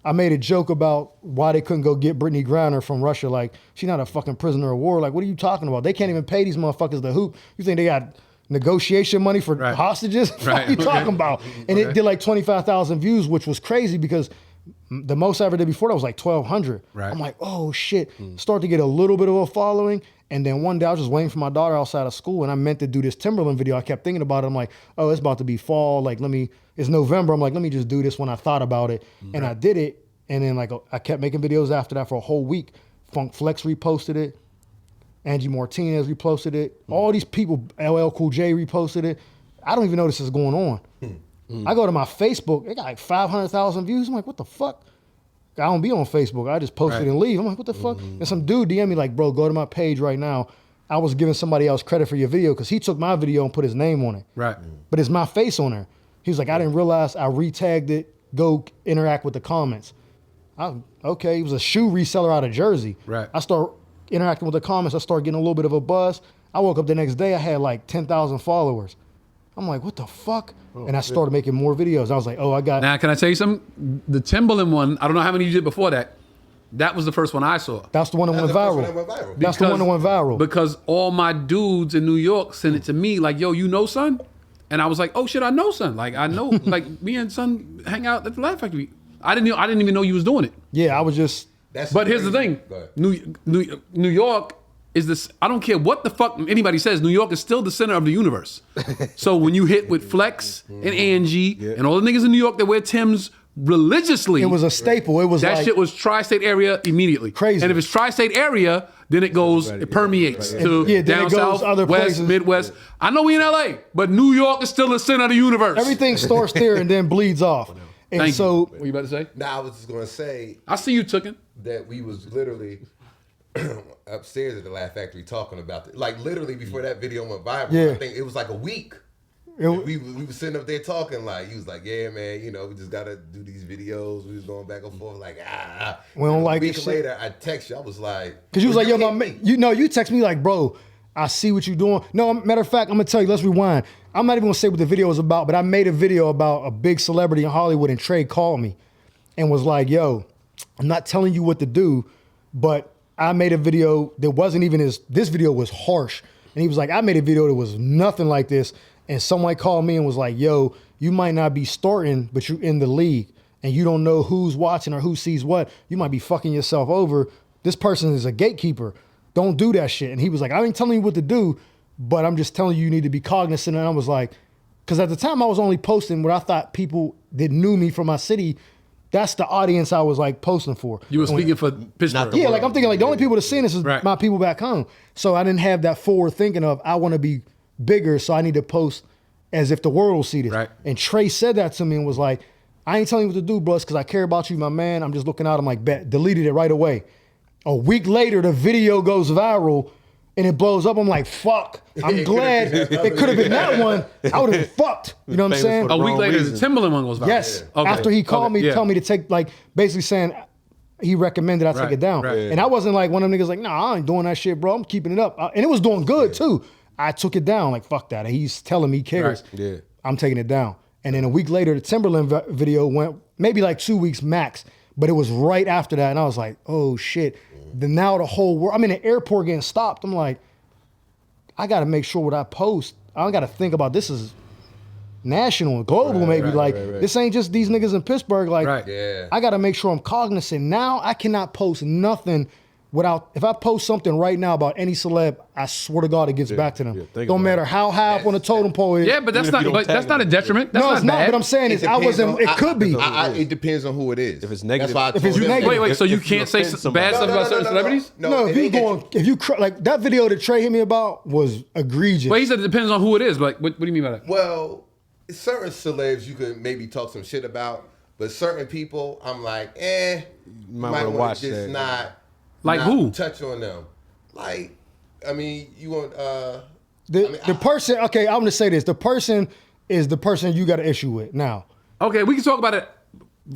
I made a joke about why they couldn't go get Brittany Griner from Russia. Like, she's not a fucking prisoner of war. Like, what are you talking about? They can't even pay these motherfuckers to hoop. You think they got negotiation money for hostages? What are you talking about? And it did like 25,000 views, which was crazy because the most I ever did before that was like 1,200. Right. I'm like, oh shit. Start to get a little bit of a following. And then one day I was just waiting for my daughter outside of school and I meant to do this Timberland video. I kept thinking about it. I'm like, oh, it's about to be fall. Like, it's November. I'm like, let me just do this when I thought about it. Right. And I did it. And then like, I kept making videos after that for a whole week. Funk Flex reposted it. Angie Martinez reposted it. All these people, LL Cool J reposted it. I don't even know this is going on. I go to my Facebook, it got like 500,000 views. I'm like, what the fuck? I don't be on Facebook. I just post it and leave. I'm like, what the fuck? And some dude DM me like, bro, go to my page right now. I was giving somebody else credit for your video because he took my video and put his name on it. Right. But it's my face on there. He was like, I didn't realize I retagged it. Go interact with the comments. Okay, he was a shoe reseller out of Jersey. Right. I start interacting with the comments. I start getting a little bit of a buzz. I woke up the next day, I had like 10,000 followers. I'm like, what the fuck? And I started making more videos. I was like, oh, I got. Now, can I tell you something? The Timberland one, I don't know how many you did before that. That was the first one I saw. That's the one that went viral. That's the one that went viral. Because all my dudes in New York sent it to me like, yo, you know son? And I was like, oh shit, I know son. Like I know, like me and son hang out at the Laugh Factory. I didn't even know you was doing it. Yeah, I was just. But here's the thing, New York is this. I don't care what the fuck anybody says. New York is still the center of the universe. So when you hit with Flex and Angie and all the niggas in New York that wear Timbs religiously, it was a staple. It was that like, shit was tri-state area immediately. Crazy. And if it's tri-state area, then it goes, it permeates to down south, other west, places. Midwest. I know we in LA, but New York is still the center of the universe. Everything starts there and then bleeds off. And Thank so, you. What you about to say? Now I was just gonna say I see you tooking. that we was literally upstairs at the Laugh Factory talking about it. Like literally before that video went viral. Yeah. I think it was like a week. It- we were sitting up there talking like he was like, yeah, man, you know, we just gotta do these videos. We was going back and forth like We don't like a week this shit. later, I text you. I was like, because you was like, yo, me. you text me like, bro, I see what you're doing. No, matter of fact, I'm gonna tell you, let's rewind. I'm not even gonna say what the video was about, but I made a video about a big celebrity in Hollywood, and Trey called me and was like, yo, I'm not telling you what to do, but I made a video that wasn't even this video was harsh. And he was like, I made a video that was nothing like this. And someone called me and was like, yo, you might not be starting, but you're in the league and you don't know who's watching or who sees what. You might be fucking yourself over. This person is a gatekeeper. Don't do that shit. And he was like, I ain't telling you what to do, but I'm just telling you need to be cognizant. And I was like, because at the time I was only posting what I thought people that knew me from my city, that's the audience I was like posting for. You were speaking for Pittsburgh. Yeah, like I'm thinking like the only people that seen this is Right. my people back home. So I didn't have that forward thinking of I want to be bigger, so I need to post as if the world will see this. Right. And Trey said that to me and was like, I ain't telling you what to do, bro, because I care about you, my man. I'm just looking out. I'm like, bet, deleted it right away. A week later, the video goes viral and it blows up. I'm like, fuck. I'm glad it could have been that one. I would have been fucked. You know what I'm saying? A week Wrong later, reason. the Timberland one goes viral. Yes. Okay. After he called Okay. me, Yeah. told me to take, like, basically saying he recommended I take Right, it down. right. And I wasn't like one of them niggas like, nah, I ain't doing that shit, bro. I'm keeping it up. And it was doing good too. I took it down. Like, fuck that. He's telling me he cares. Right. Yeah. I'm taking it down. And then a week later, the Timberland video went maybe like 2 weeks max, but it was right after that. And I was like, oh shit. Then now the whole world, I'm in the airport getting stopped. I'm like, I got to make sure what I post, I got to think about this is national and global, maybe. Like, this ain't just these niggas in Pittsburgh. Like, Right. Yeah. I got to make sure I'm cognizant. Now I cannot post nothing without, if I post something right now about any celeb, I swear to God it gets back to them. think Don't about matter how high up on the totem pole it is. Yeah, but that's Even if you not. don't But that's tag not a them. detriment. That's No, not it's not. bad. But I'm saying is, I depends wasn't. on- It could be. It depends on who it is. If it's negative- That's why I If told it's him. negative- Wait. So you If you can't say offend bad somebody- stuff about certain celebrities? No, if you going, if you like that video that Trey hit me about was egregious. Well, he said it depends on who it is. Like, what do you mean by that? Well, certain celebs you could maybe talk some shit about, but certain people, I'm like, might might wanna want watch to just that. not Like not who? touch on them. Like, I mean, you want the person. Okay, I'm gonna say this. The person is the person you got an issue with now. Okay, we can talk about it.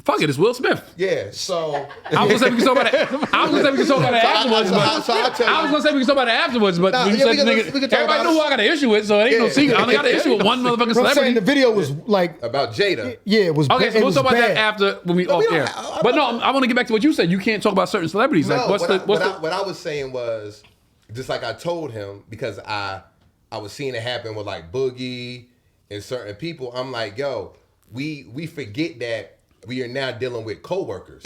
Fuck it, it's Will Smith. yeah. So I was gonna say we can talk about it. I was gonna say we can talk about it afterwards. so But I'll tell you. I was gonna say we can talk about it afterwards. But Nah, when you yeah, said we can- nigga, we can talk everybody about knew it. who I got an issue with, so it ain't no Yeah. secret. I only got an issue with one motherfucking But I'm saying celebrity. the video was like, about Jada. yeah, it was. Okay, it so we'll was talk about bad. that after when we off don't- air. I'm But not- no, I want to get back to what you said. You can't talk about certain celebrities. Like, No, what's the what I was saying was just like I told him, because I was seeing it happen with like Boogie and certain people. I'm like, yo, we forget that we are now dealing with coworkers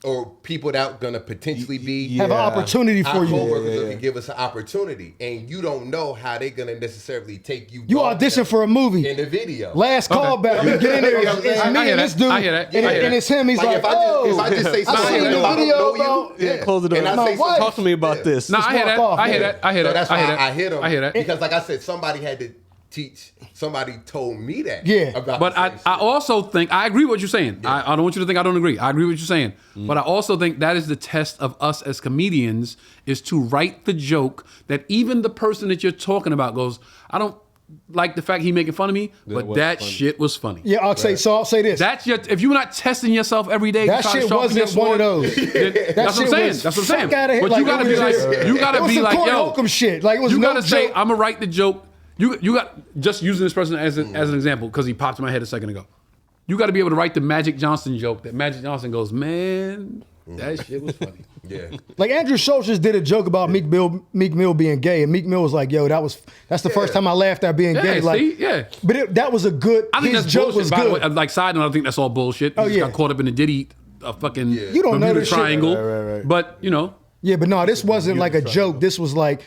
or people that are gonna potentially be Have an opportunity our for you. coworkers that can give us an opportunity, and you don't know how they're gonna necessarily take you. You on audition for a movie. in the video. Last callback. You get in there. You know what I'm It's saying? me I hear and that. this dude. I hear that. And, I hear and that. it's him. He's like, if I just say I something seen that the I don't video know about. you, yeah. Close the door. And I My say wife- Talk to me about this. No, I hear that. walk off. I hear that. I hear So that. that's I why hear that. I hit him. I hear that. Because like I said, somebody had to teach. Somebody told me that. Yeah. About But the I same shit. also think, I agree with what you're saying. I don't want you to think I don't agree. I agree with what you're saying. But I also think that is the test of us as comedians, is to write the joke that even the person that you're talking about goes, I don't like the fact he making fun of me, but was that funny. shit was funny. Yeah, I'll say this. That's your, if you're not testing yourself every day, That trying to shit sharpen your wasn't one of sword, those. then that's what I'm shit saying. was That's what I'm saying. fuck outta here. But Like, you gotta it be was like, just- you gotta it was be some like, Corey yo, Holcomb shit. Like, it was you no gotta say, joke. I'm gonna write the joke. You got, just using this person as an example, because he popped in my head a second ago. You got to be able to write the Magic Johnson joke that Magic Johnson goes, man, that shit was funny. Yeah. Like Andrew Schultz just did a joke about Meek Mill being gay, and Meek Mill was like, "Yo, that's the first time I laughed at being gay." Like, see? But that was a good. I think his that's joke bullshit. was By the good. way, like side note, I think that's all bullshit. He just got caught up in the Diddy fucking You don't know Bermuda this shit. Triangle. Right. But Yeah, but no, this wasn't like a joke. This was like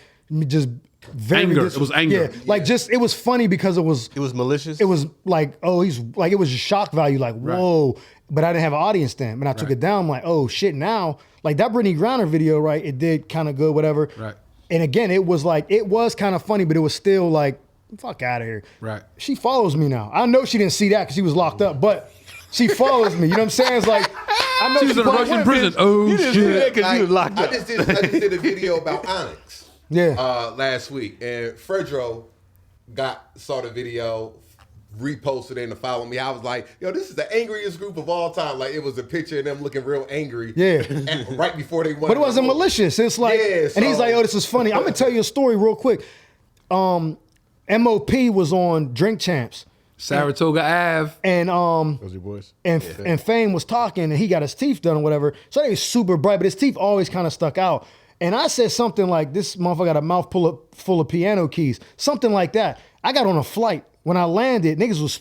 just very Anger. It was anger. Yeah, like just it was funny because it was malicious. it was like, oh, he's like, it was just shock value, like, whoa. But I didn't have an audience then. When I took it down, I'm like, oh shit, now, like that Brittany Griner video, right? It did kind of good, whatever. Right. And again, it was kind of funny, but it was still like, fuck out of here. Right. She follows me now. I know she didn't see that because she was locked up, but she follows me. You know what I'm saying? It's like, I know She was in a Russian prison. Oh, shit. Because you was locked I up. just did a video about Onyx. Yeah. Last week, and Fredro saw the video, reposted it and followed me. I was like, yo, this is the angriest group of all time. Like, it was a picture of them looking real angry. Yeah. And right before they won. But it wasn't malicious. It's like, and he's like, oh, this is funny. I'm gonna tell you a story real quick. MOP was on Drink Champs. Saratoga Ave. And Those your boys. and Fame was talking, and he got his teeth done or whatever. So they was super bright, but his teeth always kind of stuck out. And I said something like, "This motherfucker got a mouth full of piano keys," something like that. I got on a flight when I landed. Niggas was,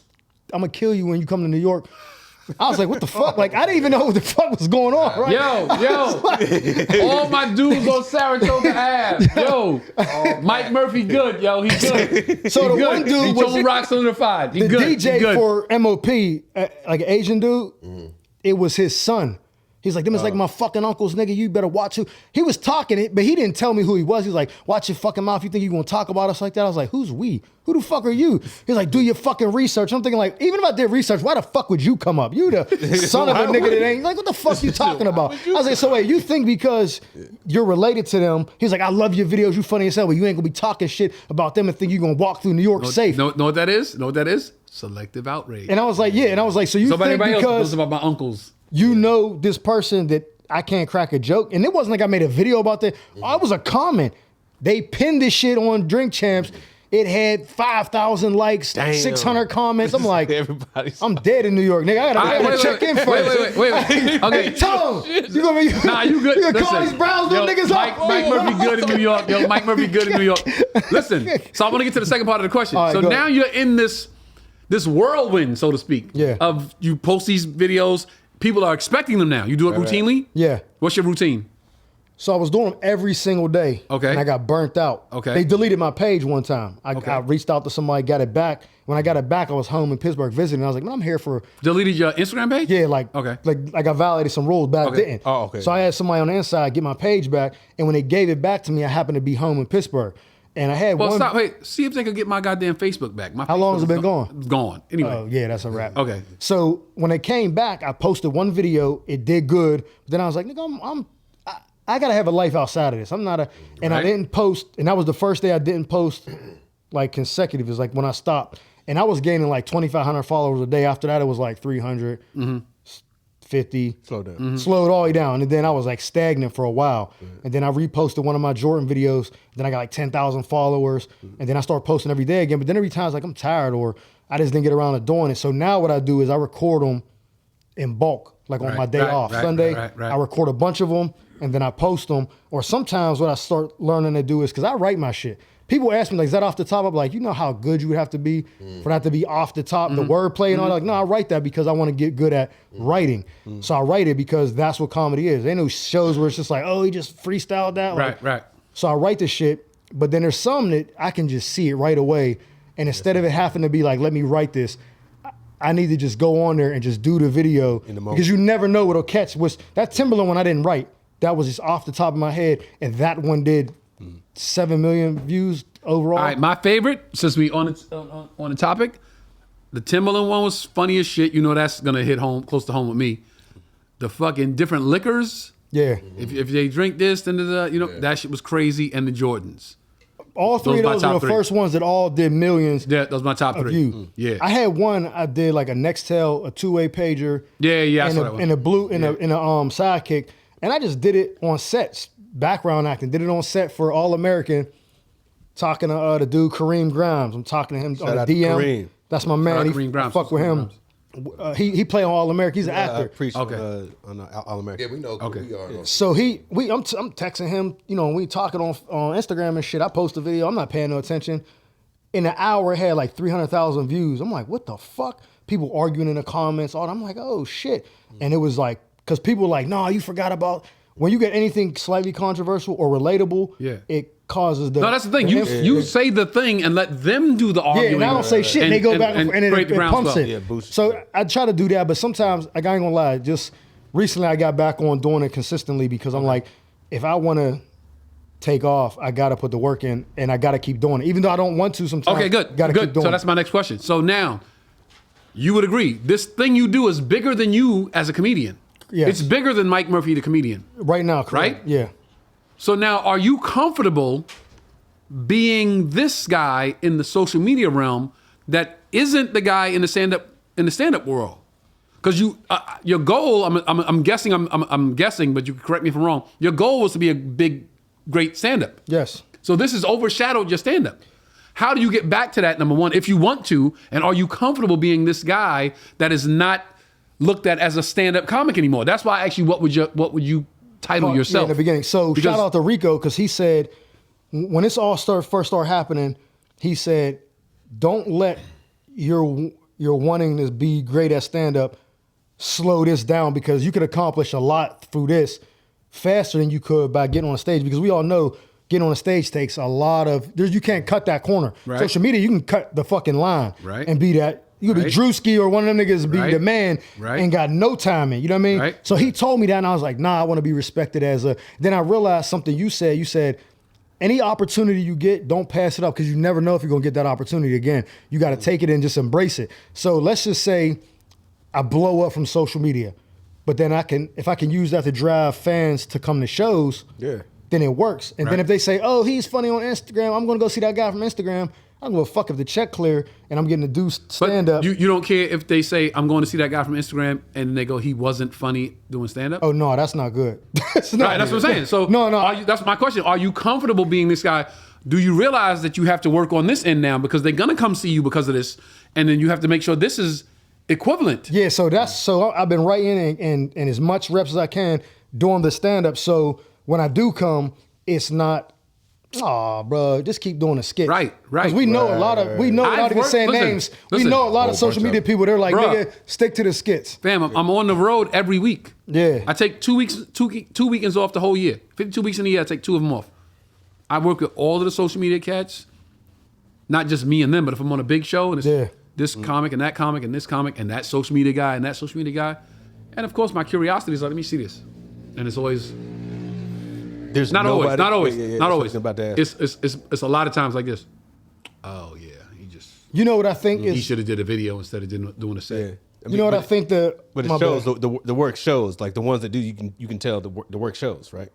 "I'm gonna kill you when you come to New York." I was like, "What the fuck?" Like I didn't even know what the fuck was going on. Right? Yo, all my dudes on Saratoga Ave. Yo, Mike Murphy good, yo, he good. So the He good. one dude he was told Rock Solidified. He the good. DJ he good. for MOP, like an Asian dude. It was his son. He's like, them is like my fucking uncles, nigga. You better watch who. He was talking it, but he didn't tell me who he was. He's like, watch your fucking mouth. You think you gonna talk about us like that? I was like, who's we? Who the fuck are you? He's like, do your fucking research. I'm thinking like, even if I did research, why the fuck would you come up? You the son of a nigga that ain't, like, what the fuck you talking about? I was like, so wait, you think because you're related to them, he's like, I love your videos, you funny as hell, but you ain't gonna be talking shit about them and think you gonna walk through New York safe. Know what that is? Know what that is? Selective outrage. And I was like, yeah. And I was like, so you Somebody think else because knows about my uncles. you know this person that I can't crack a joke. And it wasn't like I made a video about that. I was a comment. They pinned this shit on Drink Champs. It had 5,000 likes, Damn. 600 comments. I'm like, Everybody's. I'm dead in New York, nigga. I gotta check in first. Wait. Okay. Hey, Tom, you gonna be, Nah, you good. You gonna call Listen, these Brownsville yo, niggas Mike Murphy good in New York. Yo, Mike Murphy good in New York. Listen, so I want to get to the second part of the question. All right, so go now ahead. you're in this whirlwind, so to speak. Yeah. Of you post these videos, people are expecting them now. You do it routinely. Yeah. What's your routine? So I was doing them every single day. Okay. And I got burnt out. Okay. They deleted my page one time. I Okay. reached out to somebody, got it back. When I got it back, I was home in Pittsburgh visiting. I was like, man, I'm here for, Deleted your Instagram page? yeah, like, Okay. like I violated some rules, but I Okay. didn't. Oh, okay. So I had somebody on the inside get my page back. And when they gave it back to me, I happened to be home in Pittsburgh. And I had Well, one. stop. Wait. See if they could get my goddamn Facebook back. My How long has it Facebook been is gone? It's gone. Anyway. Oh, yeah, that's a wrap. Okay. So when it came back, I posted one video. It did good. But then I was like, nigga, I gotta have a life outside of this. I'm not a, and I Right. didn't post. And that was the first day I didn't post like consecutive. It's like when I stopped, and I was gaining like 2,500 followers a day. After that, it was like 300, 50. Slow down. Mm-hmm. Slowed all the way down. And then I was like stagnant for a while. And then I reposted one of my Jordan videos. Then I got like 10,000 followers. And then I started posting every day again. But then every time I was like, I'm tired, or I just didn't get around to doing it. So now what I do is I record them in bulk, like on Right, my day right, off. right, Sunday, right. I record a bunch of them and then I post them. Or sometimes what I start learning to do is, because I write my shit. People ask me, like, is that off the top? I'm like, you know how good you would have to be for that to be off the top, the wordplay and all that? Like, no, I write that because I want to get good at writing. So I write it because that's what comedy is. Ain't no shows where it's just like, oh, he just freestyled that. Like, Right. so I write the shit, but then there's some that I can just see it right away. And instead of it having to be like, let me write this, I need to just go on there and just do the video, In the moment. because you never know what'll catch. That Timberland one I didn't write. That was just off the top of my head, and that one did 7 million views overall. All right, my favorite, since we on the topic, the Timberland one was funny as shit. You know that's gonna hit home, close to home with me. The fucking different liquors. Yeah, If they drink this, then that shit was crazy. And the Jordans. all three of my those are top the three. first ones that all did millions Yeah, those are my top of three. views. Yeah. I had one. I did like a Nextel, a two-way pager. Yeah, I and saw a, that one. and a blue in a sidekick, and I just did it on sets, background acting. Did it on set for All American, talking to the dude Kareem Grimes. I'm talking to him Shout on out the to DM. Kareem. That's my man. Shout out He Kareem Grimes. fuck with him. He play on All America. He's an I actor. preach Okay. on All American. Yeah, we know who we are. So I'm texting him. You know, we talking on Instagram and shit. I post a video. I'm not paying no attention. In an hour, it had like 300,000 views. I'm like, what the fuck? People arguing in the comments. All I'm like, oh shit. And it was like, because people were like, no, you forgot about when you get anything slightly controversial or relatable. Yeah. It causes the. No, that's the thing. You say the thing and let them do the Yeah, arguing. and I don't say shit. And they go back and create it the pumps groundswell. it. Yeah, boost So it. I try to do that, but sometimes like, I ain't gonna lie. Just recently, I got back on doing it consistently because I'm like, if I want to take off, I got to put the work in, and I got to keep doing it, even though I don't want to. Sometimes. Okay, good. Got to keep doing. So that's my next question. So now, you would agree this thing you do is bigger than you as a comedian. Yes. It's bigger than Mike Murphy, the comedian. Right now, correct? Right? Yeah. So now, are you comfortable being this guy in the social media realm that isn't the guy in the stand-up world? Because your goal, I'm guessing, but you can correct me if I'm wrong. Your goal was to be a big, great stand-up. Yes. So this has overshadowed your stand-up. How do you get back to that, number one, if you want to, and are you comfortable being this guy that is not looked at as a stand-up comic anymore? That's why I asked you, what would you title Yeah, yourself? in the beginning. So Because- shout out to Rico because he said when this all first started happening, he said, "Don't let your wanting to be great at stand-up slow this down because you could accomplish a lot through this faster than you could by getting on a stage because we all know." Getting on a stage takes a lot of. You can't cut that corner. Right. Social media, you can cut the fucking line Right. and be that. You could Right. be Drewski or one of them niggas be Right. the man Right. and got no timing. You know what I mean? Right. So he told me that, and I was like, nah, I want to be respected as a. Then I realized something you said. You said, any opportunity you get, don't pass it up because you never know if you're gonna get that opportunity again. You got to take it and just embrace it. So let's just say I blow up from social media, but then if I can use that to drive fans to come to shows. Yeah. Then it works. And then Right. if they say, oh, he's funny on Instagram, I'm going to go see that guy from Instagram. I don't give a fuck if the check clear and I'm getting to do But stand up. you don't care if they say, I'm going to see that guy from Instagram, and they go, he wasn't funny doing stand-up? Oh, no, that's not good. That's not Right, that's what I'm saying. So No. that's my question. Are you comfortable being this guy? Do you realize that you have to work on this end now because they're gonna come see you because of this, and then you have to make sure this is equivalent? Yeah, so I've been writing and as much reps as I can doing the stand up. So when I do come, it's not, bro, just keep doing the skit. Right. Because we know a lot of, without even saying names, we know a lot of social media people. They're like, Bruh. nigga, stick to the skits. Fam, I'm on the road every week. Yeah. I take 2 weekends off the whole year. 52 weeks in a year, I take 2 of them off. I work with all of the social media cats, not just me and them, but if I'm on a big show and it's this comic and that comic and this comic and that social media guy and that social media guy, and of course my curiosity is like, let me see this, and it's always. There's Not always. Not always. About that. It's a lot of times like this. Oh yeah, You know what I think he is, should have did a video instead of doing a set. Yeah. I you mean, know what but, I think But my it shows bad. the work shows, like the ones that do, you can tell the work shows, right?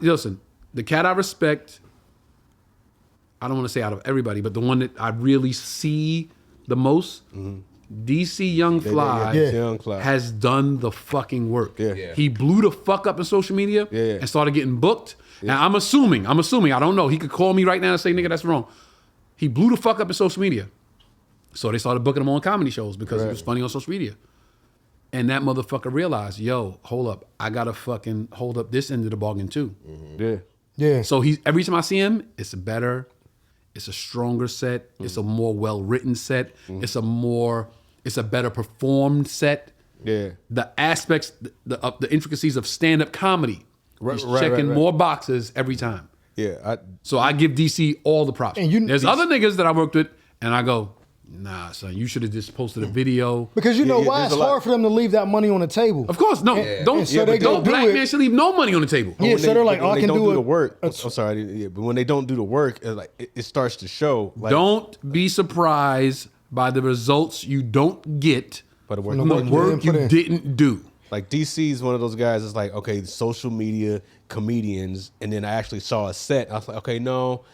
Listen, the cat I respect, I don't want to say out of everybody, but the one that I really see the most, DC Young Fly, Yeah. Young Fly. has done the fucking work. Yeah. Yeah. He blew the fuck up in social media Yeah. and started getting booked. Now I'm assuming, I don't know. He could call me right now and say, nigga, that's wrong. He blew the fuck up in social media. So they started booking him on comedy shows because he was funny on social media. And that motherfucker realized, yo, hold up, I gotta fucking hold up this end of the bargain too. Yeah. Yeah. So every time I see him, it's a stronger set, it's a more well-written set, it's a better performed set. Yeah. The aspects, the intricacies of stand-up comedy, he's right, checking right. more boxes every time. Yeah. So I give DC all the props. And There's other niggas that I worked with, and I go, nah, son, you should have just posted a video. Because you know Yeah, why there's it's a lot. hard for them to leave that money on the table. Of course, no, don't. And so they no gonna do black it. man should leave no money on the table. Yeah, so they're like, when I they can don't do the it. work. I'm sorry, yeah, but when they don't do the work, it starts to show. Like, Don't be surprised by the results you don't get By the work from you the didn't work put you in. didn't do. Like DC is one of those guys that's like, okay, social media comedians, and then I actually saw a set. I was like, okay, no,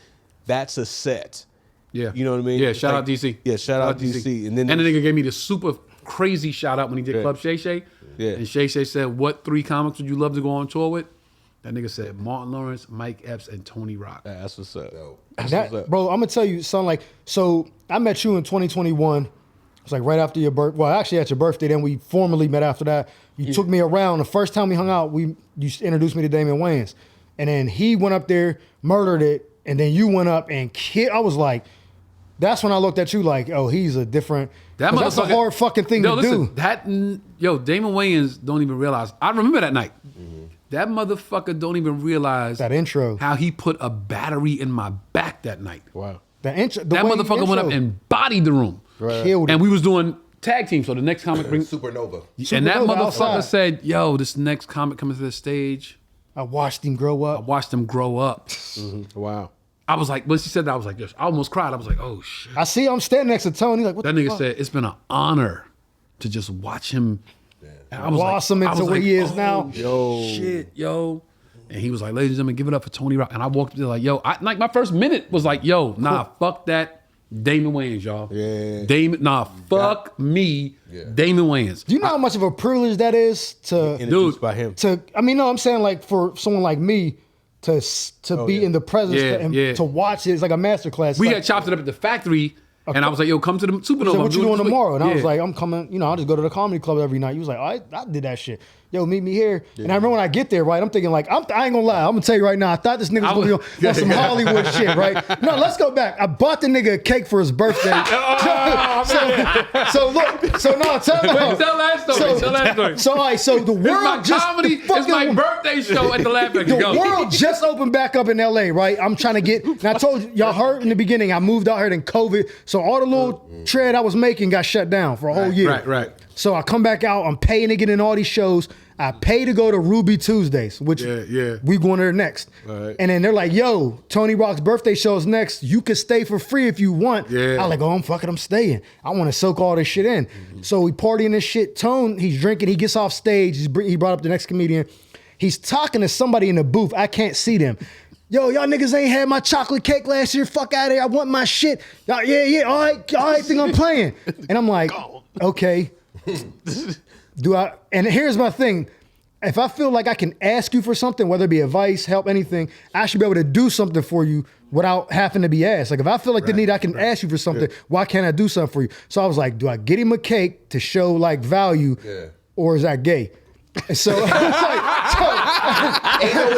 that's a set. Yeah. You know what I mean? Yeah, It's shout like- out DC. Yeah, shout out DC. And then the nigga gave me the super crazy shout out when he did Yeah. Club Shay Shay. Yeah. And Shay Shay said, what 3 comics would you love to go on tour with? That nigga said Martin Lawrence, Mike Epps, and Tony Rock. That's what's up. Bro, I'm gonna tell you something like, so I met you in 2021. It's like right after your birth. Well, actually at your birthday, then we formally met after that. You took me around. The first time we hung out, you introduced me to Damon Wayans. And then he went up there, murdered it, and then you went up and I was like, that's when I looked at you like, oh, he's a different. That's a hard fucking thing to do. Damon Wayans don't even realize. I remember that night. That motherfucker don't even realize that intro. How he put a battery in my back that night. Wow. That intro. That motherfucker went up and bodied the room. Right. Killed it. And we was doing tag team. So the next comic Supernova. And that motherfucker outside. said, "Yo, this next comic coming to the stage. I watched him grow up. Wow. I was like, when she said that, I was like, I almost cried. I was like, oh shit. I see I'm standing next to Tony. Like, what That the nigga fuck? said it's been an honor to just watch him. And I was Blossom into what he is now. Shit, yo. And he was like, ladies and gentlemen, give it up for Tony Rock. And I walked up there like, yo, like my first minute was like, yo, nah, fuck that. Damon Wayans, y'all. Yeah. Fuck me, Damon Wayans. Do you know how much of a privilege that is to Introduced by him. I'm saying like for someone like me to be in the presence and to watch it. It's like a masterclass. We like, had chopped it up at the factory, and I was like, yo, come to the Supernova. So what you doing tomorrow? And I was Yeah. like, I'm coming. I just go to the comedy club every night. He was like, I did that shit. Yo, meet me here. And I remember when I get there, right? I'm thinking like, I ain't gonna lie. I'm gonna tell you right now. I thought this nigga was gonna be on some Hollywood shit, right? No, let's go back. I bought the nigga a cake for his birthday. So look. So no, tell that story. Tell that story. So all right. So the world It's my comedy. It's my birthday show at the Laugh Factory. The world just opened back up in LA, right? I'm trying to get. And I told y'all heard in the beginning. I moved out here in COVID, so all the little tread I was making got shut down for a whole year. Right. So I come back out. I'm paying to get in all these shows. I pay to go to Ruby Tuesdays, which we going there next. Right. And then they're like, yo, Tony Rock's birthday show's next. You can stay for free if you want. Yeah. I like, oh, I'm staying. I want to soak all this shit in. So we partying this shit. Tone, he's drinking. He gets off stage. He brought up the next comedian. He's talking to somebody in the booth. I can't see them. Yo, y'all niggas ain't had my chocolate cake last year. Fuck out of here. I want my shit. Y'all, yeah. All right, think I'm playing. And I'm like, okay. And here's my thing. If I feel like I can ask you for something, whether it be advice, help, anything, I should be able to do something for you without having to be asked. Like if I feel like the need, I can ask you for something. Why can't I do something for you? So I was like, do I get him a cake to show like value or is that gay? And so, ain't no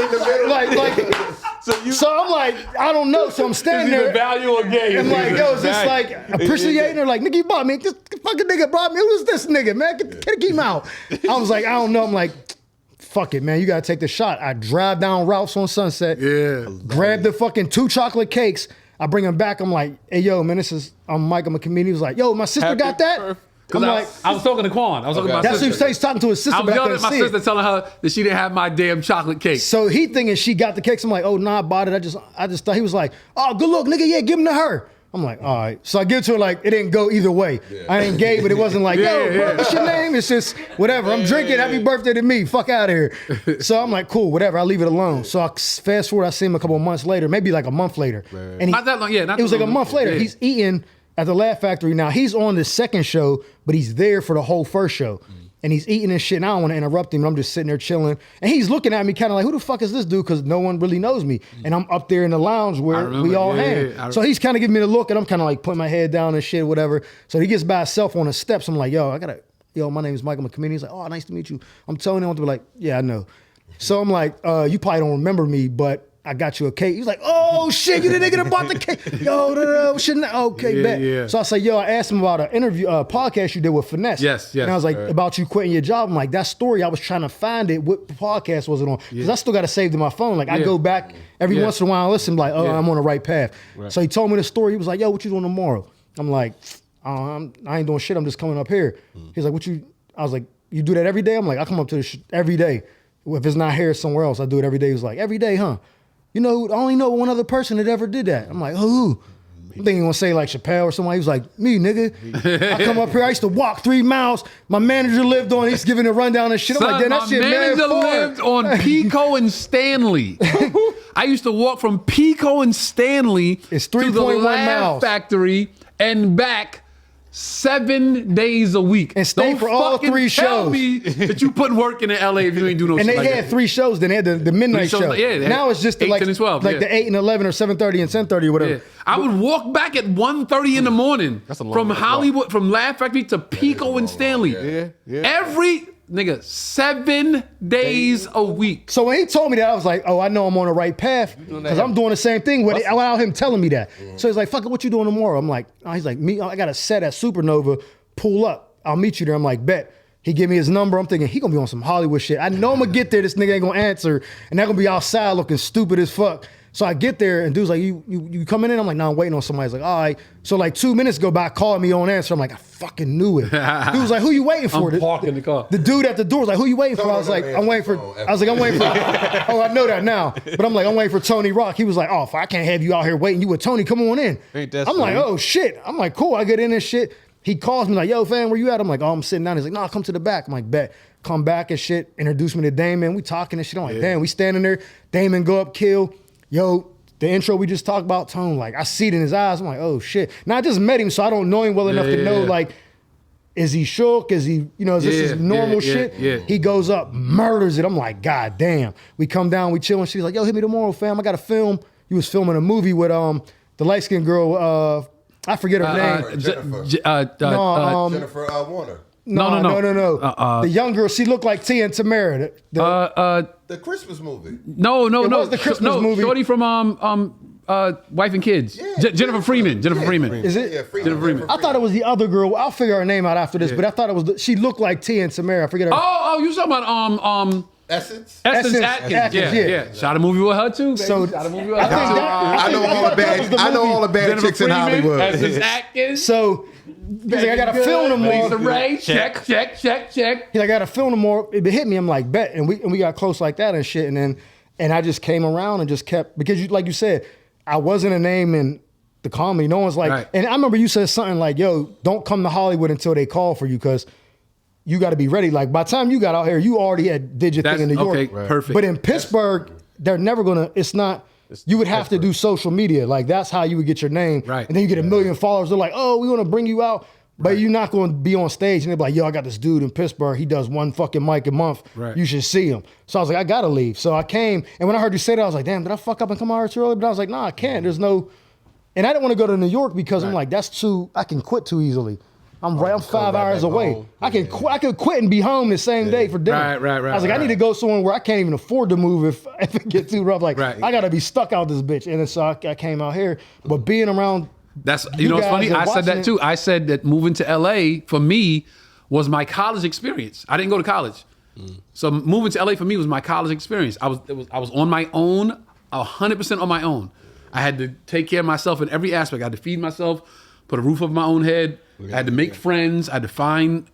in the middle. So I'm like, I don't know. So I'm standing there. Value or gay? I'm like, yo, is this like appreciating or like, nigga, you bought me? This fucking nigga brought me. Who is this nigga, man? Get him out. I was like, I don't know. I'm like, fuck it, man. You gotta take the shot. I drive down Ralph's on Sunset. Yeah. Grab the fucking 2 chocolate cakes. I bring them back. I'm like, hey, yo, man, I'm Mike. I'm a comedian. He was like, yo, my sister got that. I'm like, I was talking to Quan. I was talking to my that's sister. what he's talking to his sister. I was back yelling there at my to see sister it. telling her that she didn't have my damn chocolate cake. So he thinking she got the cakes. I'm like, oh, nah, I bought it. I just thought he was like, oh, good look, nigga, yeah, give them to her. I'm like, all right. So I give it to her like, it didn't go either way. I ain't gay, but it wasn't like, bro, what's your name? It's just whatever. I'm drinking. Happy birthday to me. Fuck out of here. So I'm like, cool, whatever. I leave it alone. So I fast forward, I see him a couple of months later, maybe like a month later. And Not that long, yeah. It was like a month later. He's eating at the Laugh Factory. Now he's on the second show, but he's there for the whole first show. And he's eating and shit, and I don't want to interrupt him. I'm just sitting there chilling. And he's looking at me kind of like, who the fuck is this dude? Because no one really knows me. And I'm up there in the lounge where we all hang. So he's kind of giving me the look, and I'm kind of like putting my head down and shit, whatever. So he gets by himself on the steps. I'm like, yo, my name is Mike. I'm a comedian. He's like, oh, nice to meet you. I'm telling him, I'm to be like, yeah, I know. So I'm like, you probably don't remember me, but I got you a cake. He's like, oh shit, you the nigga that bought the cake. Yo, shouldn't I? Okay, bet. Yeah. So I say, yo, I asked him about an interview, podcast you did with Finesse. Yes. And I was like, about you quitting your job. I'm like, that story, I was trying to find it. What podcast was it on? Because I still got it saved in my phone. Like I go back every once in a while and listen, like, oh, I'm on the right path. So he told me the story. He was like, yo, what you doing tomorrow? I'm like, I ain't doing shit. I'm just coming up here. He's like, I was like, you do that every day? I'm like, I come up to this every day. If it's not here, it's somewhere else. I do it every day. He was like, every day, huh? You know, I only know one other person that ever did that. I'm like, who? I'm thinking he gonna say like Chappelle or somebody. He was like, me, nigga. I come up here, I used to walk 3 miles. My manager lived on, he's giving a rundown and shit. I'm like, damn, that shit mad my manager lived on Pico and Stanley. I used to walk from Pico and Stanley it's to the 3.1 Laugh miles. Factory and back 7 days a week. And stay for all fucking 3 tell shows. me that you putting work in LA if you ain't do no And shit they like had that. 3 shows. Then they had the midnight 3 shows, show. yeah, they had Now it's just the 8, like 10, and 12, like yeah. the 8 and 11 or 7:30 and 10:30 or whatever. Yeah. I would walk back at 1:30 in the morning That's a long from walk. Hollywood, from Laugh Factory to Pico and Stanley. Yeah. Every nigga, 7 days a week. So when he told me that, I was like, oh, I know I'm on the right path because I'm doing the same thing without him telling me that. So he's like, fuck it, what you doing tomorrow? I'm like, oh, he's like, I got a set at Supernova, pull up. I'll meet you there. I'm like, bet. He give me his number. I'm thinking he gonna be on some Hollywood shit. I know I'm gonna get there. This nigga ain't gonna answer, and they're gonna be outside looking stupid as fuck. So I get there, and dude's like, you coming in? I'm like, no, I'm waiting on somebody. He's like, all right. So like 2 minutes go by, called me on answer. I'm like, I fucking knew it. Dude was like, who you waiting for? I'm parking the car. The dude at the door was like, who you waiting for? I was like, I'm waiting for. I was like, I'm waiting for. Oh, I know that now. But I'm like, I'm waiting for Tony Rock. He was like, oh, I can't have you out here waiting. You with Tony? Come on in. Ain't that I'm like, funny? oh shit. I'm like, cool. I get in this shit. He calls me like, yo, fam, where you at? I'm like, oh, I'm sitting down. He's like, nah, come to the back. I'm like, bet. Come back and shit. Introduce me to Damon. We talking and shit. I'm like, damn, we standing there. Damon go up, kill. Yo, the intro we just talked about, Tone, like, I see it in his eyes. I'm like, oh shit. Now I just met him, so I don't know him well enough to know, like, is he shook? Is he, is this his normal shit? Yeah. He goes up, murders it. I'm like, God damn. We come down, we chilling. She's like, yo, hit me tomorrow, fam. I got to film. He was filming a movie with the light-skinned girl, I forget her name. Jennifer Warner. No. The young girl, she looked like Tia and Tamara. The Christmas movie. No. It was the Christmas movie. Shorty from Wife and Kids. Yeah. Jennifer Freeman. Is it? Yeah, Jennifer Freeman. I thought it was the other girl. I'll figure her name out after this, but I thought it was. She looked like Tia and Tamara. I forget her. Oh, you talking about Essence. Essence Atkins, Atkins. Yeah. Shot a movie with her too. Baby. So- Shot a movie with I her think too. that- I know all the bad. I know all the bad Jennifer chicks in Freeman, Hollywood. Essence Atkins. So he's like, I got to film tomorrow. Lisa Ray. Check. He's like, I got to film tomorrow. It hit me. I'm like, bet. And we got close like that and shit. And I just came around and just kept, because like you said, I wasn't a name in the comedy. No one's like, Right. and I remember you said something like, yo, don't come to Hollywood until they call for you because you got to be ready. Like by the time you got out here, you already did your thing in New York. Okay, perfect. But in Pittsburgh, they're never gonna. It's not. You would have to do social media. Like that's how you would get your name. Right. And then you get 1 million followers. They're like, oh, we want to bring you out, but you're not going to be on stage. And they're like, yo, I got this dude in Pittsburgh. He does one fucking mic a month. Right. You should see him. So I was like, I gotta leave. So I came, and when I heard you say that, I was like, damn, did I fuck up and come out here too early? But I was like, nah, I can't. There's no. And I didn't want to go to New York because I'm like, that's too. I can quit too easily. I'm 5 hours away. home. I could quit and be home the same day for dinner. Right, I was like, I need to go somewhere where I can't even afford to move if it gets too rough. Like, Right. I gotta be stuck out this bitch. And then so I came out here. But being around, That's you know what's guys funny? are I said that watching too. I said that moving to LA for me was my college experience. I didn't go to college. So moving to LA for me was my college experience. I was on my own, 100% on my own. I had to take care of myself in every aspect. I had to feed myself, put a roof over my own head. I had to make friends. I had to find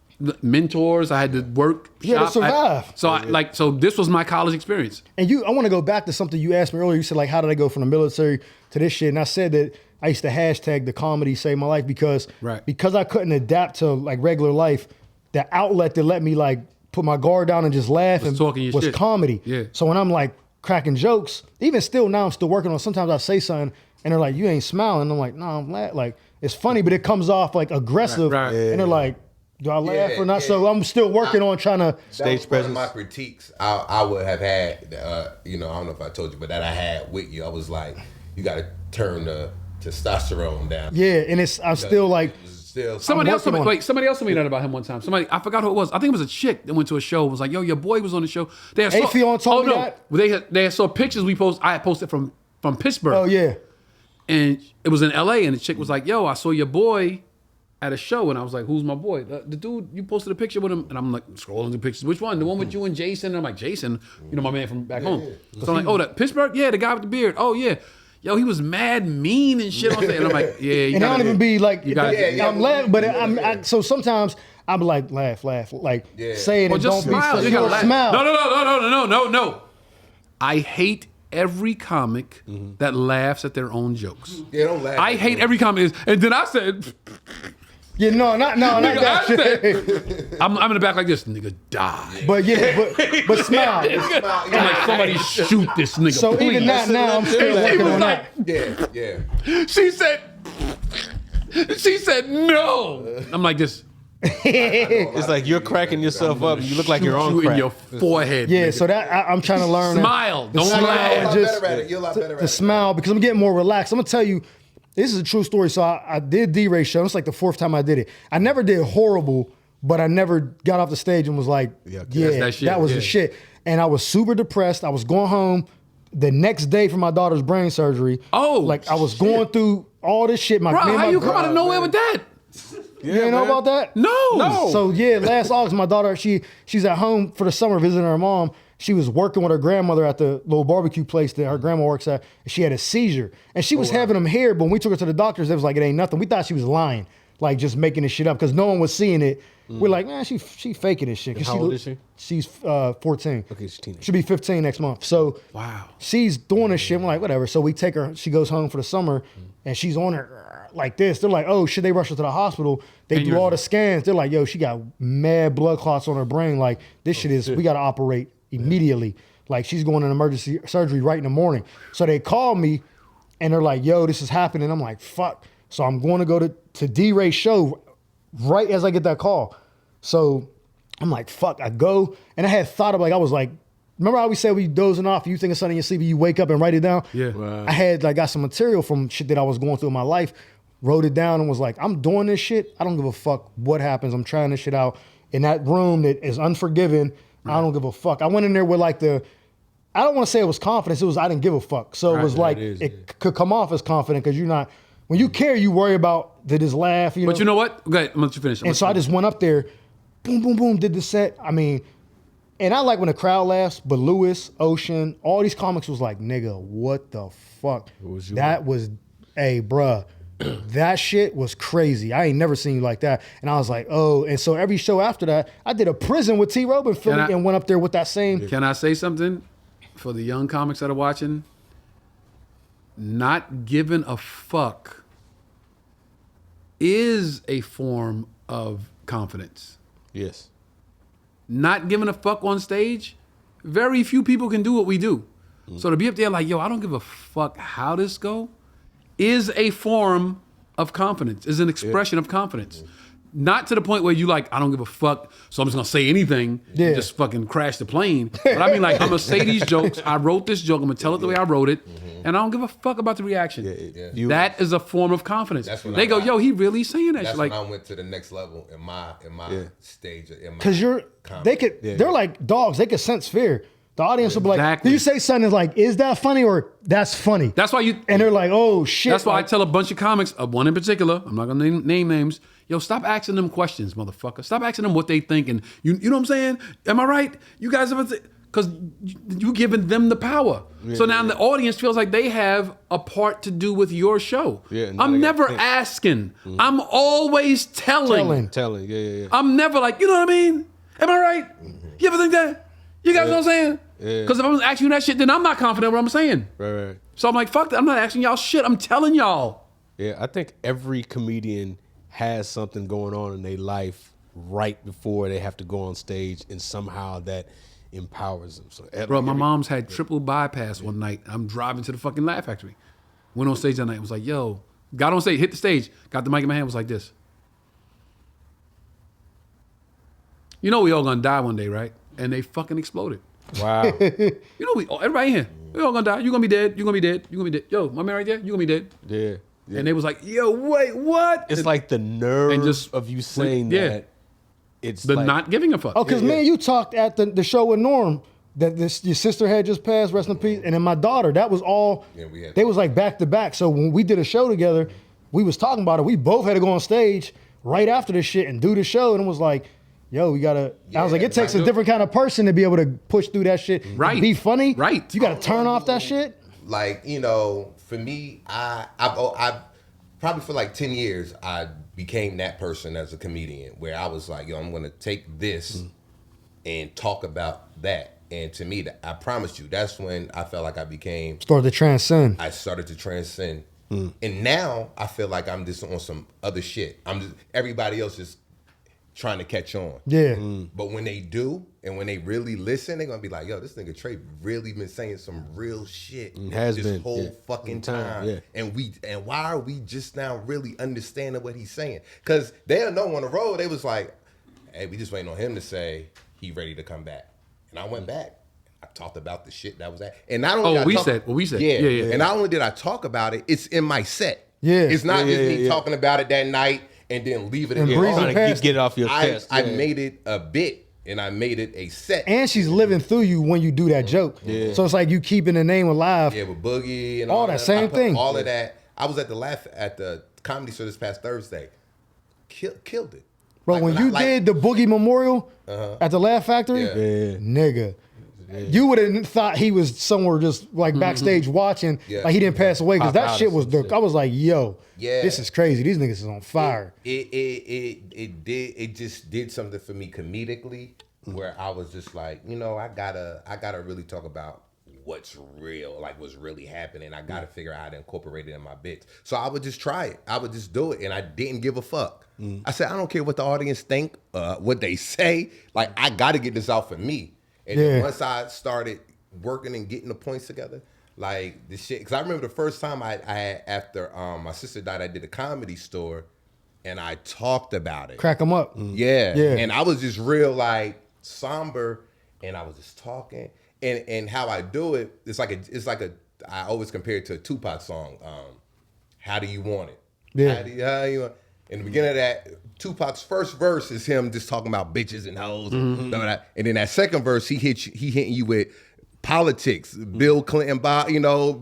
mentors. I had to work. You had to shop. survive. So this was my college experience. and I want to go back to something you asked me earlier. You said like, how did I go from the military to this shit? And I said that I used to hashtag the comedy saved my life because I couldn't adapt to like regular life. The outlet that let me like put my guard down and just laugh Was talking your was shit. comedy. Yeah. So when I'm like cracking jokes, even still now I'm still working on. Sometimes I say something and they're like, "You ain't smiling." I'm like, "No, I'm like it's funny, but it comes off like aggressive." Right. And they're like, "Do I laugh or not?" yeah. So I'm still working on trying to. That Stage was one presence. of my critiques I would have had, I don't know if I told you, but that I had with you. I was like, you got to turn the testosterone down. Yeah, and I'm still like. Somebody else working told on me, somebody else told me that about him one time. I forgot who it was. I think it was a chick that went to a show. Was like, yo, your boy was on the show. Afion told me that? They saw pictures I had posted from Pittsburgh. Oh yeah. And it was in LA, and the chick was like, yo, I saw your boy at a show. And I was like, who's my boy? The dude, you posted a picture with him. And I'm like, scrolling through pictures. Which one? The one with you and Jason? And I'm like, Jason, my man from back home. So I'm like, oh, that Pittsburgh? Yeah, the guy with the beard. Oh, yeah. Yo, he was mad mean and shit on stage. And I'm like, yeah. And I don't even be like, gotta- I'm laughing, but so sometimes I'm like, laugh, like say it Or and just don't smile. be You so gotta laugh. smile. No. I hate every comic that laughs at their own jokes. Yeah, don't laugh. I hate every comic. And then I said, Yeah, not nigga, that I shit. said, I'm in the back like this, nigga, die. But but smile. I'm like, somebody shoot this nigga, So please. even that now, I'm still She working was on like, that. Yeah. she said, She said no. I'm like this. It's like you're cracking yourself up. You look like you're on You crack. in your forehead. Yeah, nigga. so that I'm trying to learn. Smile. Don't smile laugh. and just You're a lot better at to it. smile because I'm getting more relaxed. I'm gonna tell you, this is a true story. So I did D-Ray show. It's like the 4th time I did it. I never did horrible, but I never got off the stage and was like, yeah, that shit. that was Yeah. the shit. And I was super depressed. I was going home the next day for my daughter's brain surgery. Oh, like I was going through all this shit. Bro, how you come out of nowhere with that? You didn't know about that? No. So yeah, last August, my daughter, she's at home for the summer visiting her mom. She was working with her grandmother at the little barbecue place that her grandma works at. And she had a seizure. And she was having them here, but when we took her to the doctors, it was like, it ain't nothing. We thought she was lying, like just making this shit up because no one was seeing it. We're like, man, she faking this shit. 'Cause How old is she? She's 14. Okay, she's a teenager. She'll be 15 next month. So Wow. she's doing this shit. We're like, whatever. So we take her, she goes home for the summer and she's on her like this. They're like, oh, should they rush her to the hospital? They do all the scans. They're like, yo, she got mad blood clots on her brain. Like this shit is, we got to operate immediately. Like she's going in emergency surgery right in the morning. So they call me and they're like, yo, this is happening. I'm like, fuck. So I'm going to go to D-Ray's show right as I get that call. So I'm like, fuck, I go. And I had thought of like, I was like, remember how we said we dozing off, you think of something in your sleep, you wake up and write it down? Yeah. Wow. I had like got some material from shit that I was going through in my life, wrote it down and was like, I'm doing this shit. I don't give a fuck what happens. I'm trying this shit out. In that room that is unforgiving, I don't give a fuck. I went in there with like I don't want to say it was confidence. It was, I didn't give a fuck. So it was like, it could come off as confident because you're not, when you care, you worry about, did this laugh? You know? But you know what? Okay, I'm gonna let you finish. And so I just went up there, boom, boom, boom, did the set. I mean, and I like when the crowd laughs, but Lewis, Ocean, all these comics was like, nigga, what the fuck? That was, hey, bruh, that shit was crazy. I ain't never seen you like that. And I was like, oh, and so every show after that, I did a prison with T-Rob in Philly and went up there with that same. Can I say something for the young comics that are watching? Not giving a fuck is a form of confidence. Yes. Not giving a fuck on stage, very few people can do what we do. So to be up there like, yo, I don't give a fuck how this go, is a form of confidence, is an expression of confidence. Not to the point where you like, I don't give a fuck, so I'm just gonna say anything and just fucking crash the plane. But I mean like, I'm gonna say these jokes, I wrote this joke, I'm gonna tell it the way I wrote it, and I don't give a fuck about the reaction. That is a form of confidence. They go, yo, he really saying that shit. That's Like, when I went to the next level in my stage. Because they're like dogs, they could sense fear. The audience will be like, do you say something like, is that funny or that's funny? That's why you... And they're like, oh, shit. That's why I tell a bunch of comics, one in particular, I'm not going to name names, yo, stop asking them questions, motherfucker. Stop asking them what they think. And you know what I'm saying? Am I right? You guys ever... Because you giving them the power. So now the audience feels like they have a part to do with your show. I'm never asking. I'm always telling. I'm never like, you know what I mean? Am I right? You ever think that? You guys know what I'm saying? Because if I'm asking you that shit, then I'm not confident in what I'm saying. Right. So I'm like, fuck that. I'm not asking y'all shit. I'm telling y'all. Yeah, I think every comedian has something going on in their life right before they have to go on stage, and somehow that empowers them. So, bro, my mom's had triple bypass one night. I'm driving to the fucking Laugh Factory. Went on stage that night. Was like, yo, got on stage, hit the stage, got the mic in my hand, was like this. You know we all gonna die one day, right? And they fucking exploded. Wow. You know everybody here, we all gonna die. You gonna be dead. You gonna be dead. You gonna be dead. Yo, my man right there. You gonna be dead. Yeah. And they was like, yo, wait, what? It's like the nerve and just of you saying that. It's the like, not giving a fuck. Oh, because man, you talked at the show with Norm that your sister had just passed, rest in peace, and then my daughter. That was all. They was like back to back. So when we did a show together, we was talking about it. We both had to go on stage right after this shit and do the show, and it was like, yo, we gotta. I was like, it takes a different kind of person to be able to push through that shit. Right. And be funny. Right. You gotta turn off that shit. Like, for me, I've probably for like 10 years, I became that person as a comedian where I was like, yo, I'm gonna take this and talk about that. And to me, I promise you, that's when I felt like I started to transcend. I started to transcend. And now I feel like I'm just on some other shit. Everybody else is trying to catch on. Yeah. But when they do, and when they really listen, they're gonna be like, yo, this nigga Trey really been saying some real shit this whole fucking time. Yeah. And why are we just now really understanding what he's saying? Because they'll know on the road, they was like, hey, we just waiting on him to say he ready to come back. And I went back. I talked about the shit that was at. And not only we said. Yeah. And not only did I talk about it, it's in my set. Yeah. It's not just me talking about it that night and then leave it in breezing Trying to past get it off your chest. I made it a bit and I made it a set. And she's living through you when you do that joke. Yeah. So it's like you keeping the name alive. Yeah, with Boogie and all all that same thing. All of that. I was at the comedy show this past Thursday. Killed it. Bro, when you did the Boogie Memorial at the Laugh Factory, nigga, you would have thought he was somewhere just like backstage watching, like he didn't pass away, because that shit was I was like, yo, this is crazy. These niggas is on fire. It just did something for me comedically, where I was just like, I gotta really talk about what's real, like what's really happening. I gotta figure out how to incorporate it in my bits. So I would just try it. I would just do it, and I didn't give a fuck. I said, I don't care what the audience think, what they say. Like, I gotta get this out for me. And then once I started working and getting the points together, like this shit, because I remember the first time I had, after my sister died, I did a Comedy Store, and I talked about it. Crack them up. Yeah. And I was just real like somber, and I was just talking. And how I do it, it's like I always compare it to a Tupac song. How do you want it? Yeah. How you want? In the beginning of that, Tupac's first verse is him just talking about bitches and hoes, and then that second verse he hitting you with politics, Bill Clinton, Bob,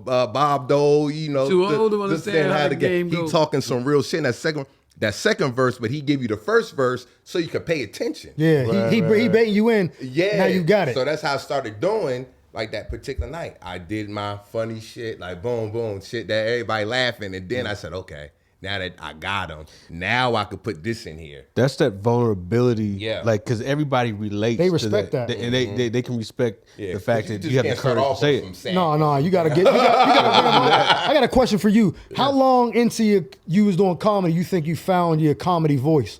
Bob Dole, Too old to understand how the game goes. He talking some real shit in that second verse, but he give you the first verse so you could pay attention. Yeah, he baiting you in. Yeah, now you got it. So that's how I started doing. Like that particular night, I did my funny shit, like boom, boom, shit that everybody laughing, and then I said, okay. Now that I got them, now I could put this in here. That's that vulnerability, like, because everybody relates. They respect that. And they can respect the fact that you have the courage to say it. No, you gotta get. I got a question for you. How long into you was doing comedy you think you found your comedy voice?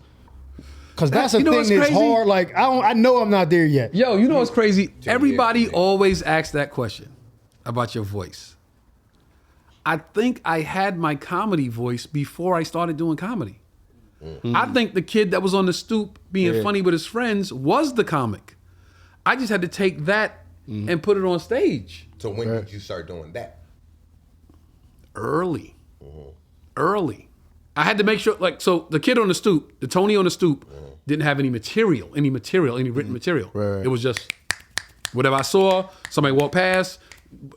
Because that's a thing that's hard. Like I know I'm not there yet. Yo, you know what's crazy? Everybody always asks that question about your voice. I think I had my comedy voice before I started doing comedy. I think the kid that was on the stoop being funny with his friends was the comic. I just had to take that and put it on stage. So when did you start doing that? Early. I had to make sure, like, so the kid on the stoop, the Tony on the stoop, didn't have any written material. Right. It was just whatever I saw, somebody walked past,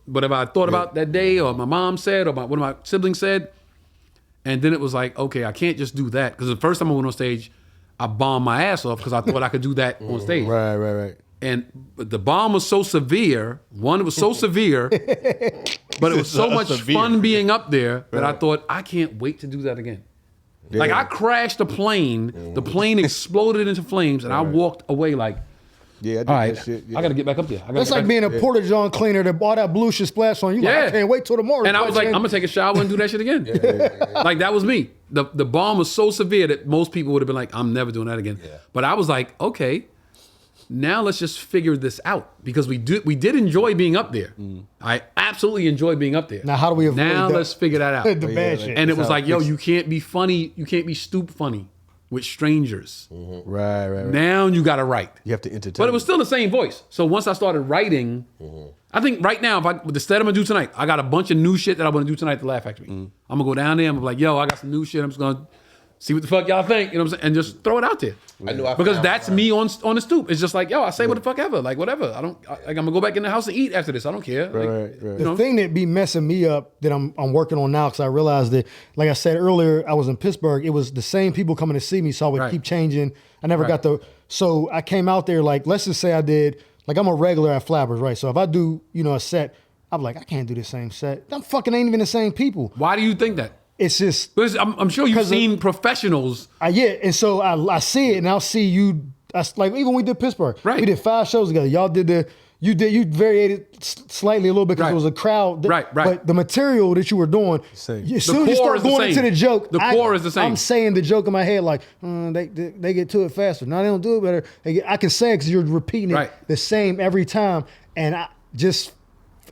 whatever I thought about that day, or my mom said, or one of my siblings said. And then it was like, okay, I can't just do that. Because the first time I went on stage, I bombed my ass off because I thought I could do that on stage. Right. And the bomb was so severe. One, it was so severe, but it was so much fun being up there that I thought, I can't wait to do that again. Yeah. Like, I crashed a plane. The plane exploded into flames, and I walked away like, I did all right, that shit. Yeah. I got to get back up there. That's like being a Porta John cleaner that all that blue shit splashed on you. Like, I can't wait till tomorrow. And I was like, I'm gonna take a shower and do that shit again. Like, that was me. The bomb was so severe that most people would have been like, I'm never doing that again. Yeah. But I was like, okay, now let's just figure this out, because we did enjoy being up there. I absolutely enjoyed being up there. Now how do we avoid that? Let's figure that out. The bad shit. And it was like, yo, you can't be funny. You can't be stoop funny with strangers. Right. Now you got to write. You have to entertain. But it was still the same voice. So once I started writing, I think right now, with the set I'm gonna do tonight, I got a bunch of new shit that I want to do tonight at the Laugh Factory. I'm gonna go down there. I'm gonna be like, yo, I got some new shit. I'm just gonna see what the fuck y'all think. You know what I'm saying? And just throw it out there. Because that's me on the stoop. It's just like, yo, I say what the fuck ever. Like, whatever. I'm gonna go back in the house and eat after this. I don't care. Right. The thing that be messing me up that I'm working on now, because I realized that, like I said earlier, I was in Pittsburgh. It was the same people coming to see me, so I would keep changing. I never got so I came out there, like, let's just say I did, like, I'm a regular at Flabbers, right? So if I do, a set, I'm like, I can't do the same set. That fucking ain't even the same people. Why do you think that? It's just, I'm sure you've seen professionals. And so I see it, and I'll see you. Like, even when we did Pittsburgh, we did 5 shows together. Y'all did You variated slightly a little bit because it was a crowd. Right. But the material that you were doing, as soon as you start going into the joke, the core is the same. I'm saying the joke in my head like, they get to it faster. No, they don't do it better. I can say it because you're repeating it the same every time. And it just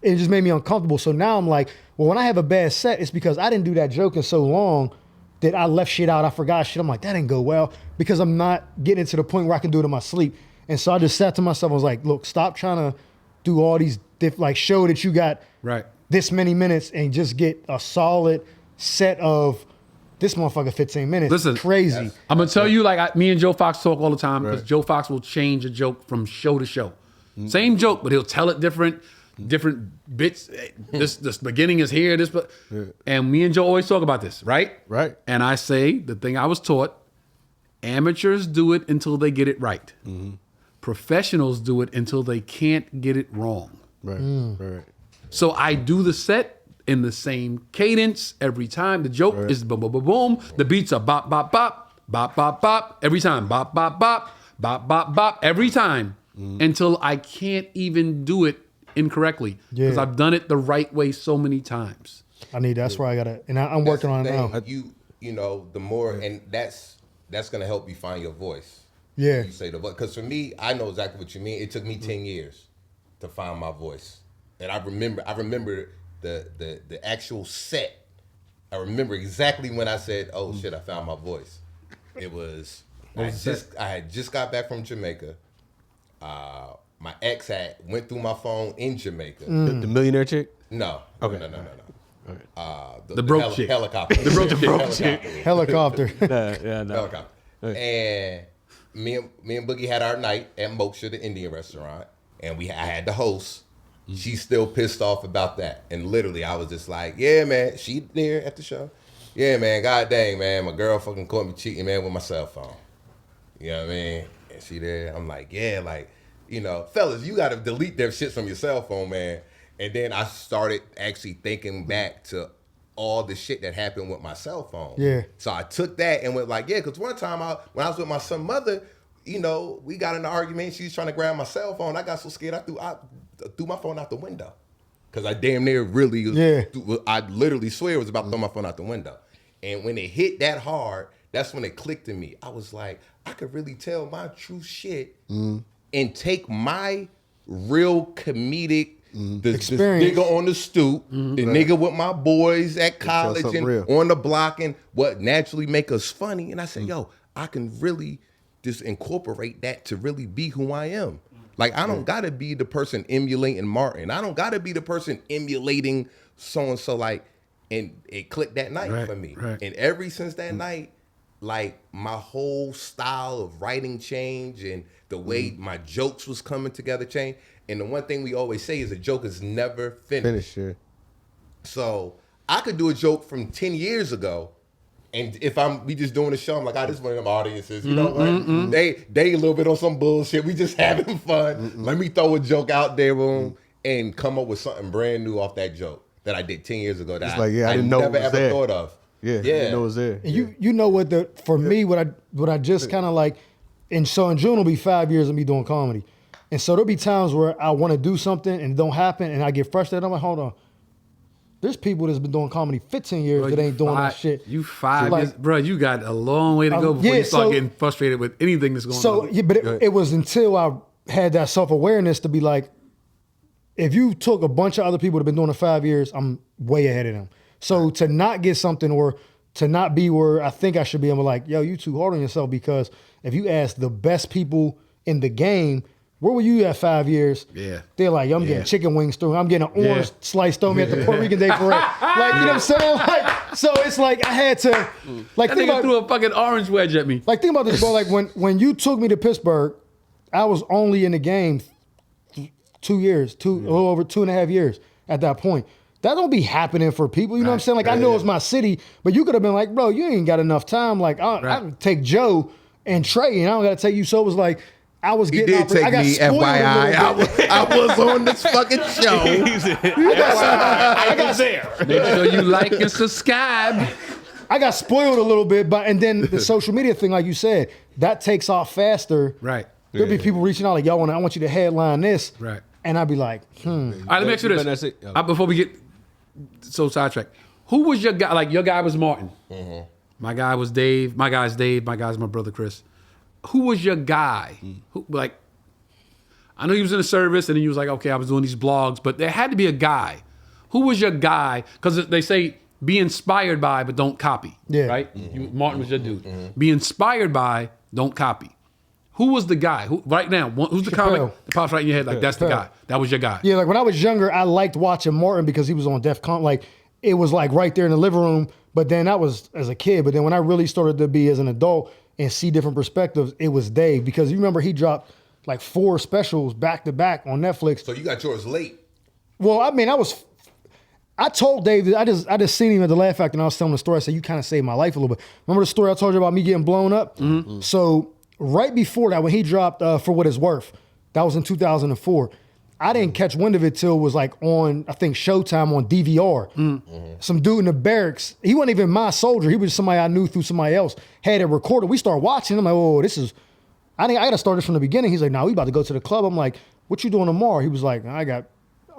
made me uncomfortable. So now I'm like, well, when I have a bad set, it's because I didn't do that joke in so long that I left shit out. I forgot shit. I'm like, that didn't go well because I'm not getting to the point where I can do it in my sleep. And so I just sat to myself, I was like, look, stop trying to do all these, show that you got this many minutes and just get a solid set of this motherfucker 15 minutes. Listen, crazy. I'm going to tell you, me and Joe Fox talk all the time because Joe Fox will change a joke from show to show. Same joke, but he'll tell it different bits. This beginning is here, and me and Joe always talk about this, right? Right. And I say, the thing I was taught, amateurs do it until they get it right. Professionals do it until they can't get it wrong. Right. So I do the set in the same cadence every time. The joke is boom, boom, boom, boom. The beats are bop, bop, bop, bop, bop, bop, every time. Bop, bop, bop, bop, bop, bop, every time. Until I can't even do it incorrectly. Because I've done it the right way so many times. That's where I gotta, and I'm working on it now. You know, the more, and that's gonna help you find your voice. Yeah. You say the voice. Because for me, I know exactly what you mean. It took me 10 years to find my voice. And I remember the actual set. I remember exactly when I said, oh shit, I found my voice. It was, I had just got back from Jamaica. My ex went through my phone in Jamaica. The millionaire chick? No. Okay. No. Okay. The broke chick. Helicopter. The broke chick. Helicopter. Helicopter. And me and Boogie had our night at Moksha, the Indian restaurant, and I had the host. She's still pissed off about that. And literally, I was just like, yeah, man, she there at the show. Yeah, man, god dang, man, my girl fucking caught me cheating, man, with my cell phone. You know what I mean? And she there. I'm like, yeah, fellas, you got to delete their shit from your cell phone, man. And then I started actually thinking back to all the shit that happened with my cell phone. Yeah. So I took that and went like, yeah, because one time when I was with my son's mother, we got in an argument. She was trying to grab my cell phone. I got so scared, I threw my phone out the window. Because I damn near I literally swear it was about to throw my phone out the window. And when it hit that hard, that's when it clicked in me. I was like, I could really tell my true shit and take my real comedic, this nigga on the stoop, the nigga with my boys at college and on the block and what naturally make us funny. And I said, yo, I can really just incorporate that to really be who I am. Like, I don't gotta be the person emulating Martin. I don't gotta be the person emulating so-and-so, and it clicked that night for me. Right. And ever since that night, my whole style of writing changed and the way my jokes was coming together changed. And the one thing we always say is a joke is never finished. So I could do a joke from 10 years ago, and if we just doing a show, I'm like, this is one of them audiences, you know what? They a little bit on some bullshit. We just having fun. Let me throw a joke out there, and come up with something brand new off that joke that I did 10 years ago that I didn't know never it was ever there. thought of. Yeah, didn't know it was there. And you know what for me, what I just kind of like, and so in June will be 5 years of me doing comedy. And so there'll be times where I want to do something and it don't happen and I get frustrated. I'm like, hold on. There's people that's been doing comedy 15 years that ain't doing that shit. You 5 years, bro, you got a long way to go before you start getting frustrated with anything that's going on. So, yeah, but it was until I had that self-awareness to be like, if you took a bunch of other people that have been doing it 5 years, I'm way ahead of them. So to not get something or to not be where I think I should be, I'm like, yo, you too hard on yourself, because if you ask the best people in the game, where were you at 5 years? Yeah. They're like, yo, I'm getting chicken wings through me. I'm getting an orange slice through me at the Puerto Rican Day Parade. Like, you know what I'm saying? So it's like I had to, that nigga threw a fucking orange wedge at me. Like, think about this, bro. Like, when you took me to Pittsburgh, I was only in the game 2 years, a little over 2.5 years at that point. That don't be happening for people. You know what I'm saying? Like, I know it's my city, but you could have been like, bro, you ain't got enough time. Like, I can take Joe and Trey, and I don't got to take you. So it was like, I was getting. He did take me, FYI. I was on this fucking show. I got there. Make sure you like and subscribe. I got spoiled a little bit, and then the social media thing, like you said, that takes off faster. Right. There'll be people reaching out like, I want you to headline this. Right. and I'd be like, All right, let me ask you That's this. it. Oh. Before we get so sidetracked, who was your guy? Like, your guy was Martin. My guy was Dave. My guy's Dave. My guy's my brother Chris. Who was your guy? Who, like, I know he was in the service, and then he was like, okay, I was doing these blogs, but there had to be a guy. Who was your guy? Because they say be inspired by, but don't copy. Yeah. Right? Martin was your dude. Be inspired by, don't copy. Who was the guy? Who right now? Who's the comic that pops right in your head? Like, that's the guy. That was your guy. yeah, like when I was younger, I liked watching Martin because he was on Def Con. Like, it was like right there in the living room. But then that was as a kid. But then when I really started to be as an adult and see different perspectives, it was Dave. Because you remember he dropped like 4 specials back to back on Netflix. So you got yours late. Well, I mean, I told Dave that I just seen him at the Laugh Factory and I was telling the story. I said, you kind of saved my life a little bit. Remember the story I told you about me getting blown up? So right before that, when he dropped For What It's Worth, that was in 2004. I didn't catch wind of it till it was like on, I think, Showtime on DVR. Some dude in the barracks, he wasn't even my soldier. He was somebody I knew through somebody else, had it recorded. We started watching. I'm like, oh, this is, I think I got to start this from the beginning. He's like, nah, we about to go to the club. I'm like, what you doing tomorrow? He was like, I'm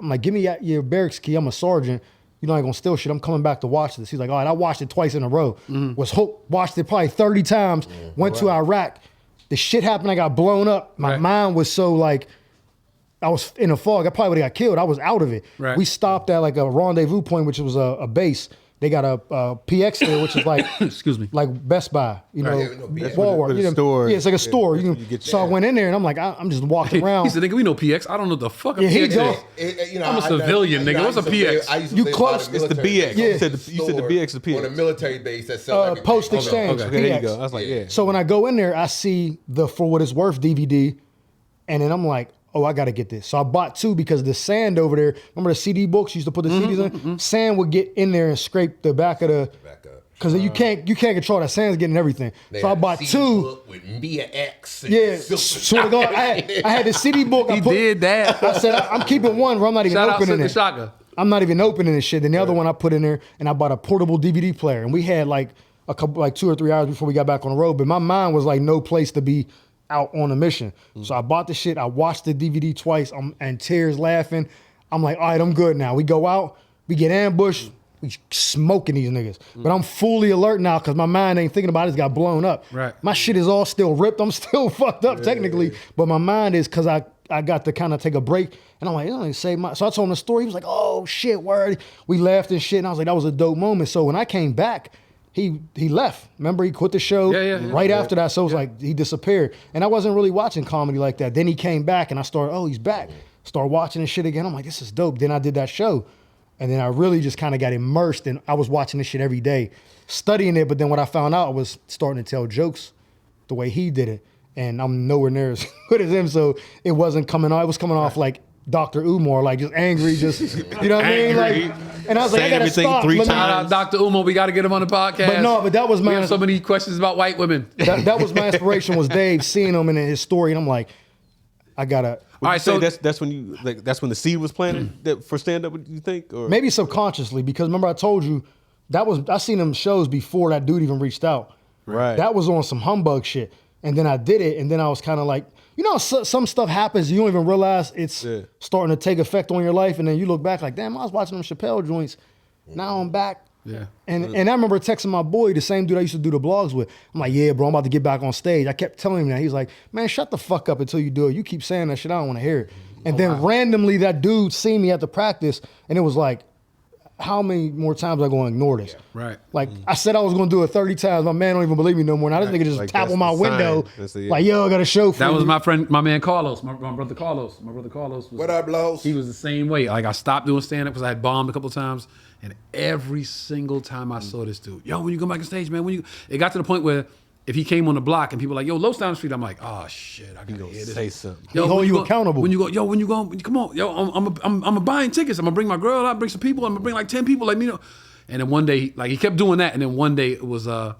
like, give me your barracks key. I'm a sergeant. You're not gonna steal shit. I'm coming back to watch this. He's like, all right, I watched it twice in a row. Was hooked, watched it probably 30 times, went to Iraq. The shit happened, I got blown up. My mind was so like, I was in a fog. I probably would have got killed. I was out of it. Right. We stopped at like a rendezvous point, which was a base. They got a PX there, which is like, Excuse me. like Best Buy, you know, yeah, no, PX. Walmart. With a You know, store. Yeah, it's like a store. You You get so I went in there and I'm like, I'm just walking around. He said, nigga, we know PX. I don't know what the fuck a Yeah, he PX don't. is. You know, I'm a civilian, nigga. What's a PX? You close. It's the BX. Yeah. You said the BX, the PX. On a military base that sells everything. Post exchange. Okay, there you PX. go. I was like, yeah. So when I go in there, I see the For What It's Worth DVD, and then I'm like, oh, I got to get this. So I bought 2 because the sand over there, remember the CD books you used to put the CDs in? Sand would get in there and scrape the back of the, Back up. because you can't control that. Sand's getting everything. They So I had a bought CD 2. book with Mia X. And Yeah, Silver swear to God, I had the CD book. He did that. I said, I'm keeping one where I'm not even Shout out opening Silk it. Shaka. I'm not even opening this shit. Then the other one I put in there, and I bought a portable DVD player. And we had like a couple, like 2 or 3 hours before we got back on the road. But my mind was like no place to be out on a mission. So I bought the shit. I watched the DVD twice. And tears laughing. I'm like, all right, I'm good now. We go out, we get ambushed, we smoking these niggas. But I'm fully alert now because my mind ain't thinking about it. It's got blown up. Right. My shit is all still ripped. I'm still fucked up technically. But my mind is because I got to kind of take a break. And I'm like, it only saved my. So I told him the story. He was like, oh shit, word. We laughed and shit. And I was like, that was a dope moment. So when I came back, he left. Remember, he quit the show right after that. So it was like he disappeared. And I wasn't really watching comedy like that. Then he came back and I started, oh, he's back. Started watching this shit again. I'm like, this is dope. Then I did that show. And then I really just kind of got immersed and I was watching this shit every day, studying it. But then what I found out, I was starting to tell jokes the way he did it. And I'm nowhere near as good as him. So it wasn't coming off. It was coming off like Dr. Umar, like just angry, just, you know what I mean? Like, and I was like, I gotta everything stop. 3 Let me- Shout out Dr. Umar. We got to get him on the podcast. But no, but that was We my have so many questions about white women. that was my inspiration was Dave seeing him and his story, and I'm like, I gotta All right, so so- that's when you like that's when the seed was planted for stand up. You think, or maybe subconsciously because remember I told you I seen them shows before that dude even reached out. Right. That was on some humbug shit, and then I did it, and then I was kind of like, you know, some stuff happens you don't even realize it's starting to take effect on your life, and then you look back like, damn, I was watching them Chappelle joints. Now I'm back. Yeah. And I remember texting my boy, the same dude I used to do the blogs with. I'm like, yeah, bro, I'm about to get back on stage. I kept telling him that. He's like, man, shut the fuck up until you do it. You keep saying that shit, I don't want to hear it. And then randomly that dude seen me at the practice, and it was like, how many more times am I going to ignore this? Right. Like, I said I was going to do it 30 times. My man don't even believe me no more. Now this nigga just Like, tap that's on my the sign. window. That's the- Like, yo, I got a show for That you. was my friend, my man Carlos, my brother Carlos. My brother Carlos was. What up, Los? He was the same way. Like I stopped doing stand up because I had bombed a couple of times, and every single time I saw this dude, yo, when you go back on stage, man, it got to the point where if he came on the block and people were like, yo, Los down the street, I'm like, oh shit, I gotta hear this. say something. Yo, He hold when you go- accountable. When you go, yo, when you go, come on, yo, I'm buying tickets. I'm gonna bring my girl out, bring some people. I'm gonna bring like 10 people, like me. You know. And then one day, like he kept doing that, and then one day it was the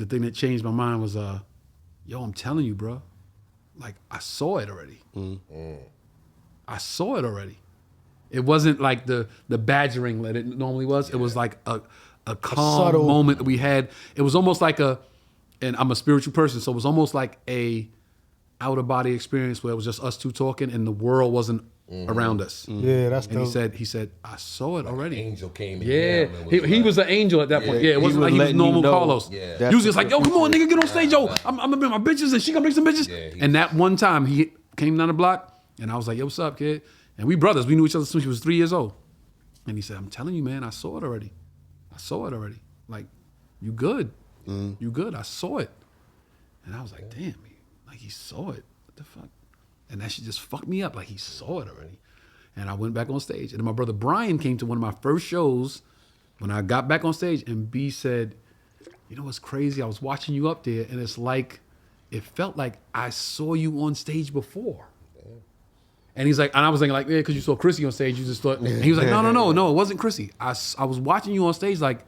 thing that changed my mind was yo, I'm telling you, bro, like I saw it already. I saw it already. It wasn't like the badgering that it normally was. It was like a calm subtle moment that we had. It was almost like and I'm a spiritual person, so it was almost like a out of body experience where it was just us two talking and the world wasn't around us. Yeah, that's And dope. he said, I saw it already. Angel came in. Yeah, and he was an angel at that point. Yeah, it wasn't like he was letting you normal know Carlos. Yeah. He was just like, yo, come on, nigga, get on stage, yo. I'm gonna bring my bitches and she gonna bring some bitches. Yeah, and that one time he came down the block and I was like, yo, what's up, kid? And we brothers, we knew each other since he was 3 years old. And he said, I'm telling you, man, I saw it already. Like, you good. You good. I saw it. And I was like, damn, he saw it. What the fuck? And that shit just fucked me up. Like, he saw it already. And I went back on stage. And then my brother Brian came to one of my first shows when I got back on stage. And B said, you know what's crazy? I was watching you up there. And it's like, it felt like I saw you on stage before. And he's like, and I was thinking like, yeah, because you saw Chrissy on stage, you just thought. And he was like, no, it wasn't Chrissy. I was watching you on stage like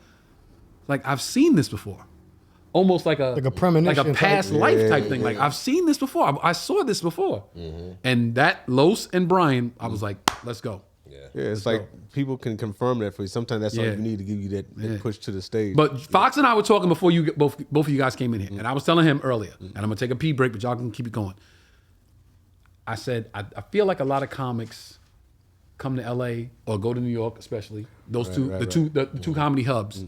I've seen this before. Almost like a premonition, like a past type. life type thing. Like I've seen this before. I saw this before. And that Los and Brian, I was like, let's go. Yeah, it's like people can confirm that for you. Sometimes that's all you need to give you that push to the stage. But Fox and I were talking before both of you guys came in here, and I was telling him earlier, and I'm gonna take a pee break, but y'all can keep it going. I said I feel like a lot of comics come to LA or go to New York, especially those the two comedy hubs,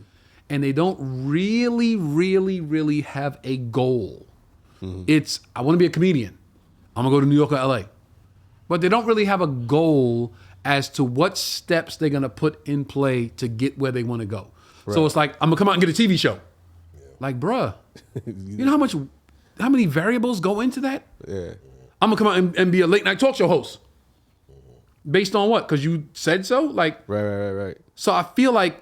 and they don't really have a goal. It's I want to be a comedian. I'm gonna go to New York or LA, but they don't really have a goal as to what steps they're gonna put in play to get where they want to go. So it's like I'm gonna come out and get a TV show. Like, bruh, you know how many variables go into that? Yeah. I'm gonna come out and be a late night talk show host. Based on what? Because you said so? Like, Right. so I feel like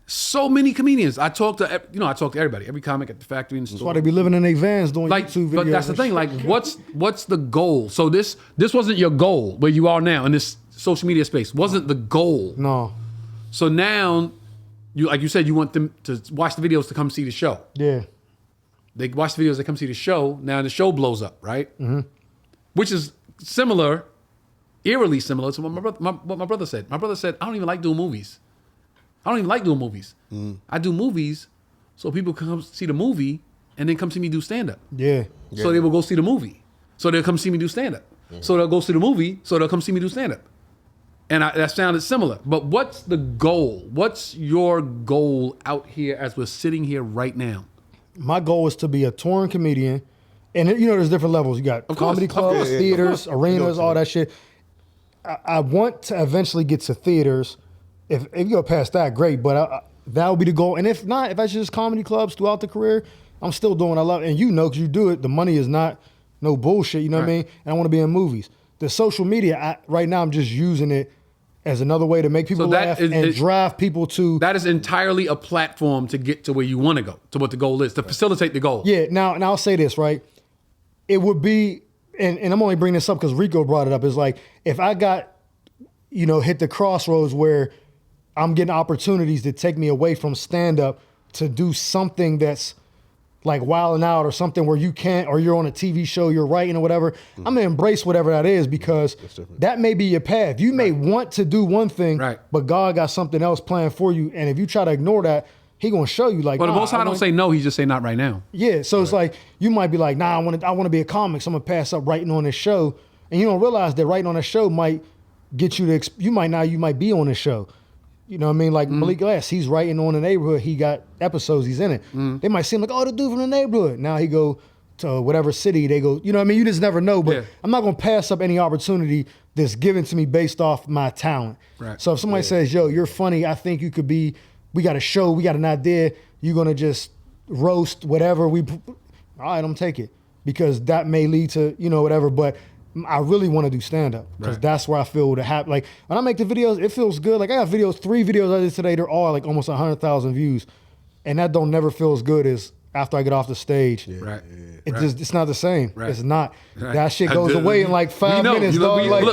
so many comedians. I talk to everybody, every comic at the factory and That's store. why they be living in their vans doing Like, YouTube videos. but that's the and thing. shit. Like, what's the goal? So this wasn't your goal where you are now in this social media space. Wasn't the goal? No. So now, you like you said, you want them to watch the videos to come see the show. Yeah. They watch the videos, they come see the show. Now the show blows up, right? Which is similar, eerily similar to what my brother said. My brother said, I don't even like doing movies. I do movies so people can come see the movie and then come see me do stand-up. Yeah. So they will go see the movie. So they'll come see me do stand-up. So they'll go see the movie, so they'll come see me do stand-up. And that sounded similar. But what's the goal? What's your goal out here as we're sitting here right now? My goal is to be a touring comedian. And there's different levels. You got comedy clubs, theaters, arenas, all that shit. I want to eventually get to theaters. If you go past that, great. But that would be the goal. And if not, if that's just comedy clubs throughout the career, I'm still doing what I love. And because you do it, the money is not no bullshit, you know what I mean? And I want to be in movies. The social media, right now, I'm just using it as another way to make people laugh and drive people to... That is entirely a platform to get to where you want to go, to what the goal is, to facilitate the goal. Yeah, now I'll say this, right? It would be, and I'm only bringing this up because Rico brought it up, is like, if I got, hit the crossroads where I'm getting opportunities to take me away from stand-up to do something that's like wilding out or something where you can't, or you're on a TV show, you're writing or whatever, I'm gonna embrace whatever that is because that may be your path. You may want to do one thing, but God got something else planned for you. And if you try to ignore that, He gonna show you like. But the Most High don't say no. He just say not right now. Yeah, so it's like you might be like, nah, I want to be a comic, so I'm gonna pass up writing on this show, and you don't realize that writing on a show might get you to. You might be on this show. You know what I mean? Like Malik Glass, he's writing on The Neighborhood. He got episodes. He's in it. They might seem like, oh, the dude from The Neighborhood. Now he go to whatever city they go. You know what I mean? You just never know. But I'm not gonna pass up any opportunity that's given to me based off my talent. Right. So if somebody says, yo, you're funny, I think you could be. We got a show. We got an idea. You're gonna just roast whatever we. All right, I'm gonna take it because that may lead to whatever. But I really want to do stand up because that's where I feel to have. Like when I make the videos, it feels good. Like I got 3 videos I did today. They're all like almost 100,000 views, and that don't never feel as good as after I get off the stage. Right. It's not the same. Right. It's not. Right. That shit goes away in like 5 minutes.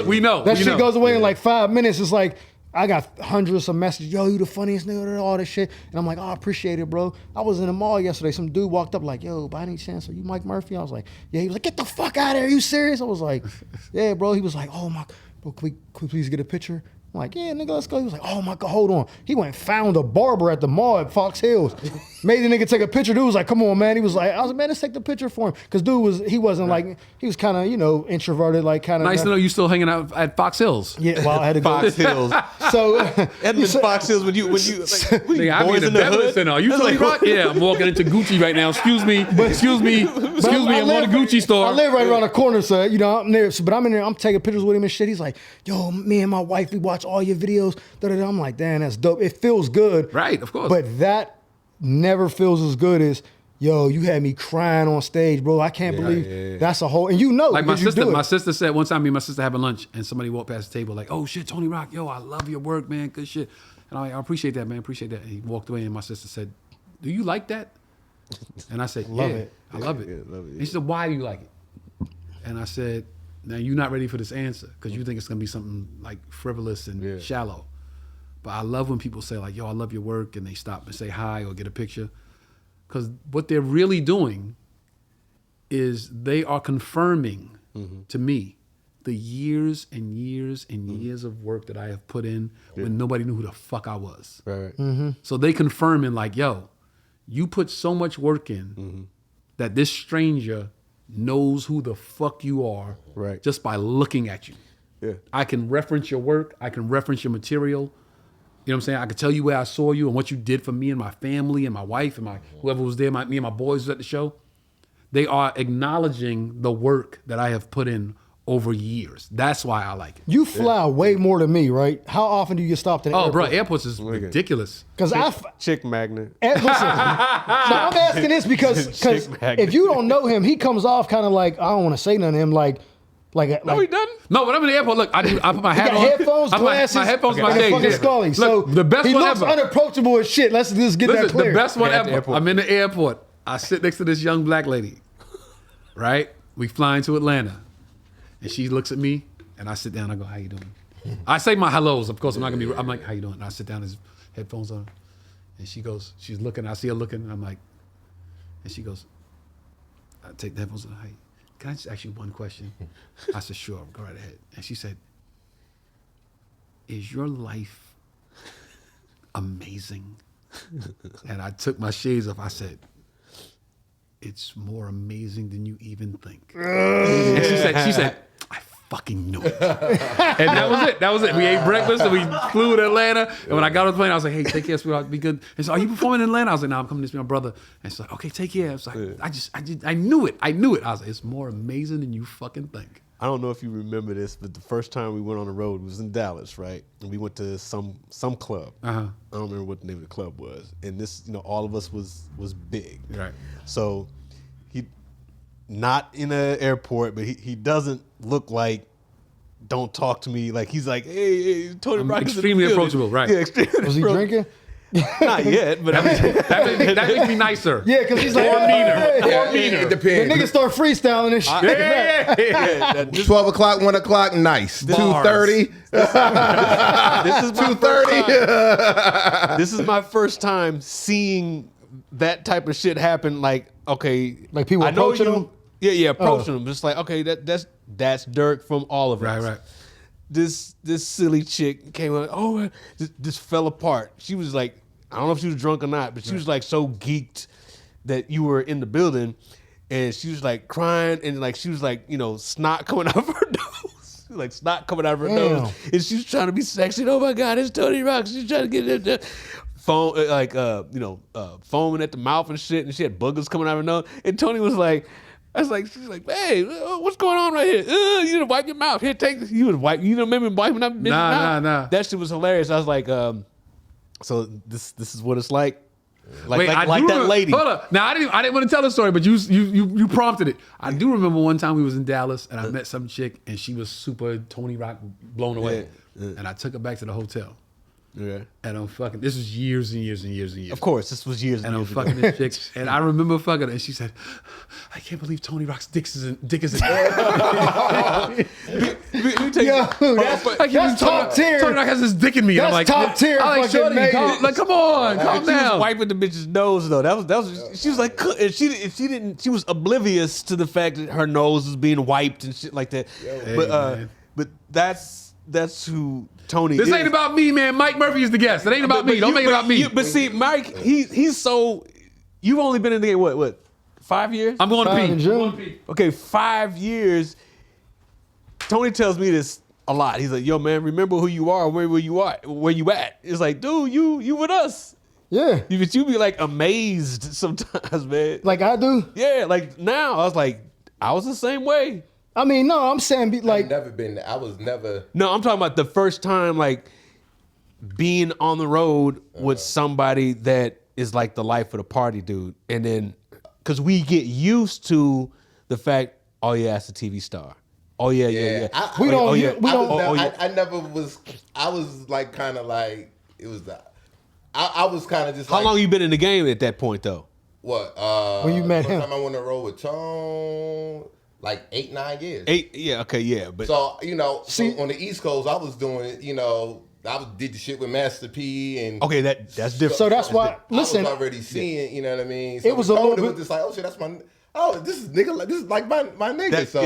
We know. That shit goes away in like 5 minutes. It's like. I got hundreds of messages. Yo, you the funniest nigga, all this shit. And I'm like, oh, I appreciate it, bro. I was in the mall yesterday. Some dude walked up like, yo, by any chance, are you Mike Murphy? I was like, yeah. He was like, get the fuck out of here. Are you serious? I was like, yeah, bro. He was like, oh my, bro, can we please get a picture? I'm I'm like, yeah, nigga, let's go. He was like, oh my God, hold on. He went and found a barber at the mall at Fox Hills. Made the nigga take a picture. Dude was like, come on, man. He was like, I was like, man, let's take the picture for him. Because he wasn't like, he was kind of, introverted, like kind of. Nice to know you still hanging out at Fox Hills. Yeah, well, I had to go. Fox Hills. So, Edmund Fox Hills, when you like, Nigga, I'm boys in the Beverly Center. Are you Tony Rock? Yeah, I'm walking into Gucci right now. Excuse me. I'm on the Gucci store. I live right around the corner, so I'm there. But I'm in there. I'm taking pictures with him and shit. He's like, "Yo, me and my wife, we watch all your videos." Da-da-da. I'm like, "Damn, that's dope." It feels good, Right, of course. But that never feels as good as, "Yo, you had me crying on stage, bro. I can't believe that's a whole." And like my because sister, my sister said one time, me and my sister having lunch, and somebody walked past the table like, "Oh shit, Tony Rock, yo, I love your work, man. Good shit." And I'm like, "I appreciate that, man. Appreciate that." And he walked away, and my sister said, "Do you like that?" And I said, "Yeah, Love it. I love it." Yeah, love it, And she said, "Why do you like it?" And I said, "Now you're not ready for this answer because you think it's gonna be something like frivolous and shallow. But I love when people say like, 'Yo, I love your work,' and they stop and say hi or get a picture, because what they're really doing is they are confirming to me the years and years and years of work that I have put in when nobody knew who the fuck I was. Right. So they confirming like, yo, you put so much work in that this stranger knows who the fuck you are just by looking at you. Yeah. I can reference your work. I can reference your material. You know what I'm saying? I can tell you where I saw you and what you did for me and my family and my wife and whoever was there, me and my boys was at the show. They are acknowledging the work that I have put in over years. That's why I like it. You fly way more than me, right? How often do you get stopped at the Oh, airport? bro, airports is ridiculous. Because Chick magnet. Listen, no, I'm asking this because Chick magnet. if you don't know him, he comes off kind of like, I don't want to say nothing to him, like No, he doesn't. No, when I'm in the airport, look, I put my he hat got on. headphones, I put glasses, my headphones, like my a shades. fucking Scully. So Look, the best he one looks ever. unapproachable as shit. Let's just get that Listen, clear. the best one At the ever. airport. I'm in the airport. I sit next to this young black lady. Right? We fly into Atlanta. And she looks at me and I sit down. I go, how you doing? I say my hellos. Of course, I'm not going to be, I'm like, how you doing? And I sit down, his headphones on. And she goes, she's looking. I see her looking. And I'm like, and she goes, I take the headphones on. Hey, can I just ask you one question? I said, sure, go right ahead. And she said, is your life amazing? And I took my shades off. I said, it's more amazing than you even think. And she said, I fucking knew it. And that was it. We ate breakfast and we flew to Atlanta. And when I got on the plane, I was like, hey, take care, sweetheart, be good. And so, are you performing in Atlanta? I was like, no, I'm coming to see my brother. And she's like, okay, take care. I was like, I knew it. I knew it. I was like, it's more amazing than you fucking think. I don't know if you remember this, but the first time we went on the road was in Dallas, right? And we went to some club. I don't remember what the name of the club was. And this, all of us was big. Right. So he not in an airport, but he doesn't look like don't talk to me. Like he's like, hey Tony Rock is extremely in the building. approachable, right. Yeah, extremely Was he drinking? Not yet, but I mean, That makes me nicer. Yeah, because he's like, Or meaner. Yeah, it The depends. niggas start freestyling and shit. yeah, this 12 o'clock, 1 o'clock, nice. 2:30. is my 2:30. this is my first time seeing that type of shit happen. Like, okay, Like people I know approaching you. him? Yeah, approaching him. Just like, okay, that's Dirk from all of us. Right. This silly chick came up. Oh, this fell apart. She was like, I don't know if she was drunk or not, but she was like so geeked that you were in the building, and she was like crying and like she was like snot coming out of her nose, like snot coming out of her nose, and she was trying to be sexy. Oh my God, it's Tony Rock. She's trying to get it. Foam, foaming at the mouth and shit, and she had boogers coming out of her nose. And Tony was like, she's like, hey, what's going on right here? You need to wipe your mouth. Here, take this. You would wipe. You don't remember wiping up? Nah. That shit was hilarious. I was like, so this is what it's like. Like Wait, like that lady. Hold up. Now I didn't want to tell the story, but you prompted it. I do remember one time we was in Dallas and I met some chick and she was super Tony Rock blown away, and I took her back to the hotel. Yeah. And I'm fucking. This was years and years and years and years. Of course, this was years And I'm years fucking ago. this chick, and I remember fucking her, and she said, "I can't believe Tony Rock's dick is in." Let me tell you- Yo, that's top tier. Tony Rock has his dick in me. And I'm like, That's top tier I'm like, fucking shorty, made calm, it. like, come on, calm She was down. wiping the bitch's nose though. That was. She was like, and she was oblivious to the fact that her nose was being wiped and shit like that. man. But that's that's who Tony This is. ain't about me, man. Mike Murphy is the guest. It ain't about me. Don't make it about me. But see, Mike, he's so. You've only been in the game what 5 years? I'm going to 5 in pee. June. Okay, 5 years. Tony tells me this a lot. He's like, "Yo, man, remember who you are, where you at." It's like, dude, you with us. Yeah. You be like amazed sometimes, man. Like I do. Yeah, like now I was like, I was the same way. I mean, no, I'm saying I've never been. I was never. No, I'm talking about the first time, like being on the road with somebody that is like the life of the party, dude. And then, because we get used to the fact, oh yeah, that's a TV star. Oh yeah. We don't. I never was. I was like kind of like it was that. I was kind of just. How long you been in the game at that point, though? What? When you met him? Time I went on the road with Tone, like 8-9 years. 8, yeah, okay, yeah, but So so on the East Coast, I was doing, did the shit with Master P and. okay, that's different. So that's why. Listen, I was already seeing, you know what I mean. So It was a little bit- was just like, oh shit, that's my. Oh, this is nigga. This is like my nigga. So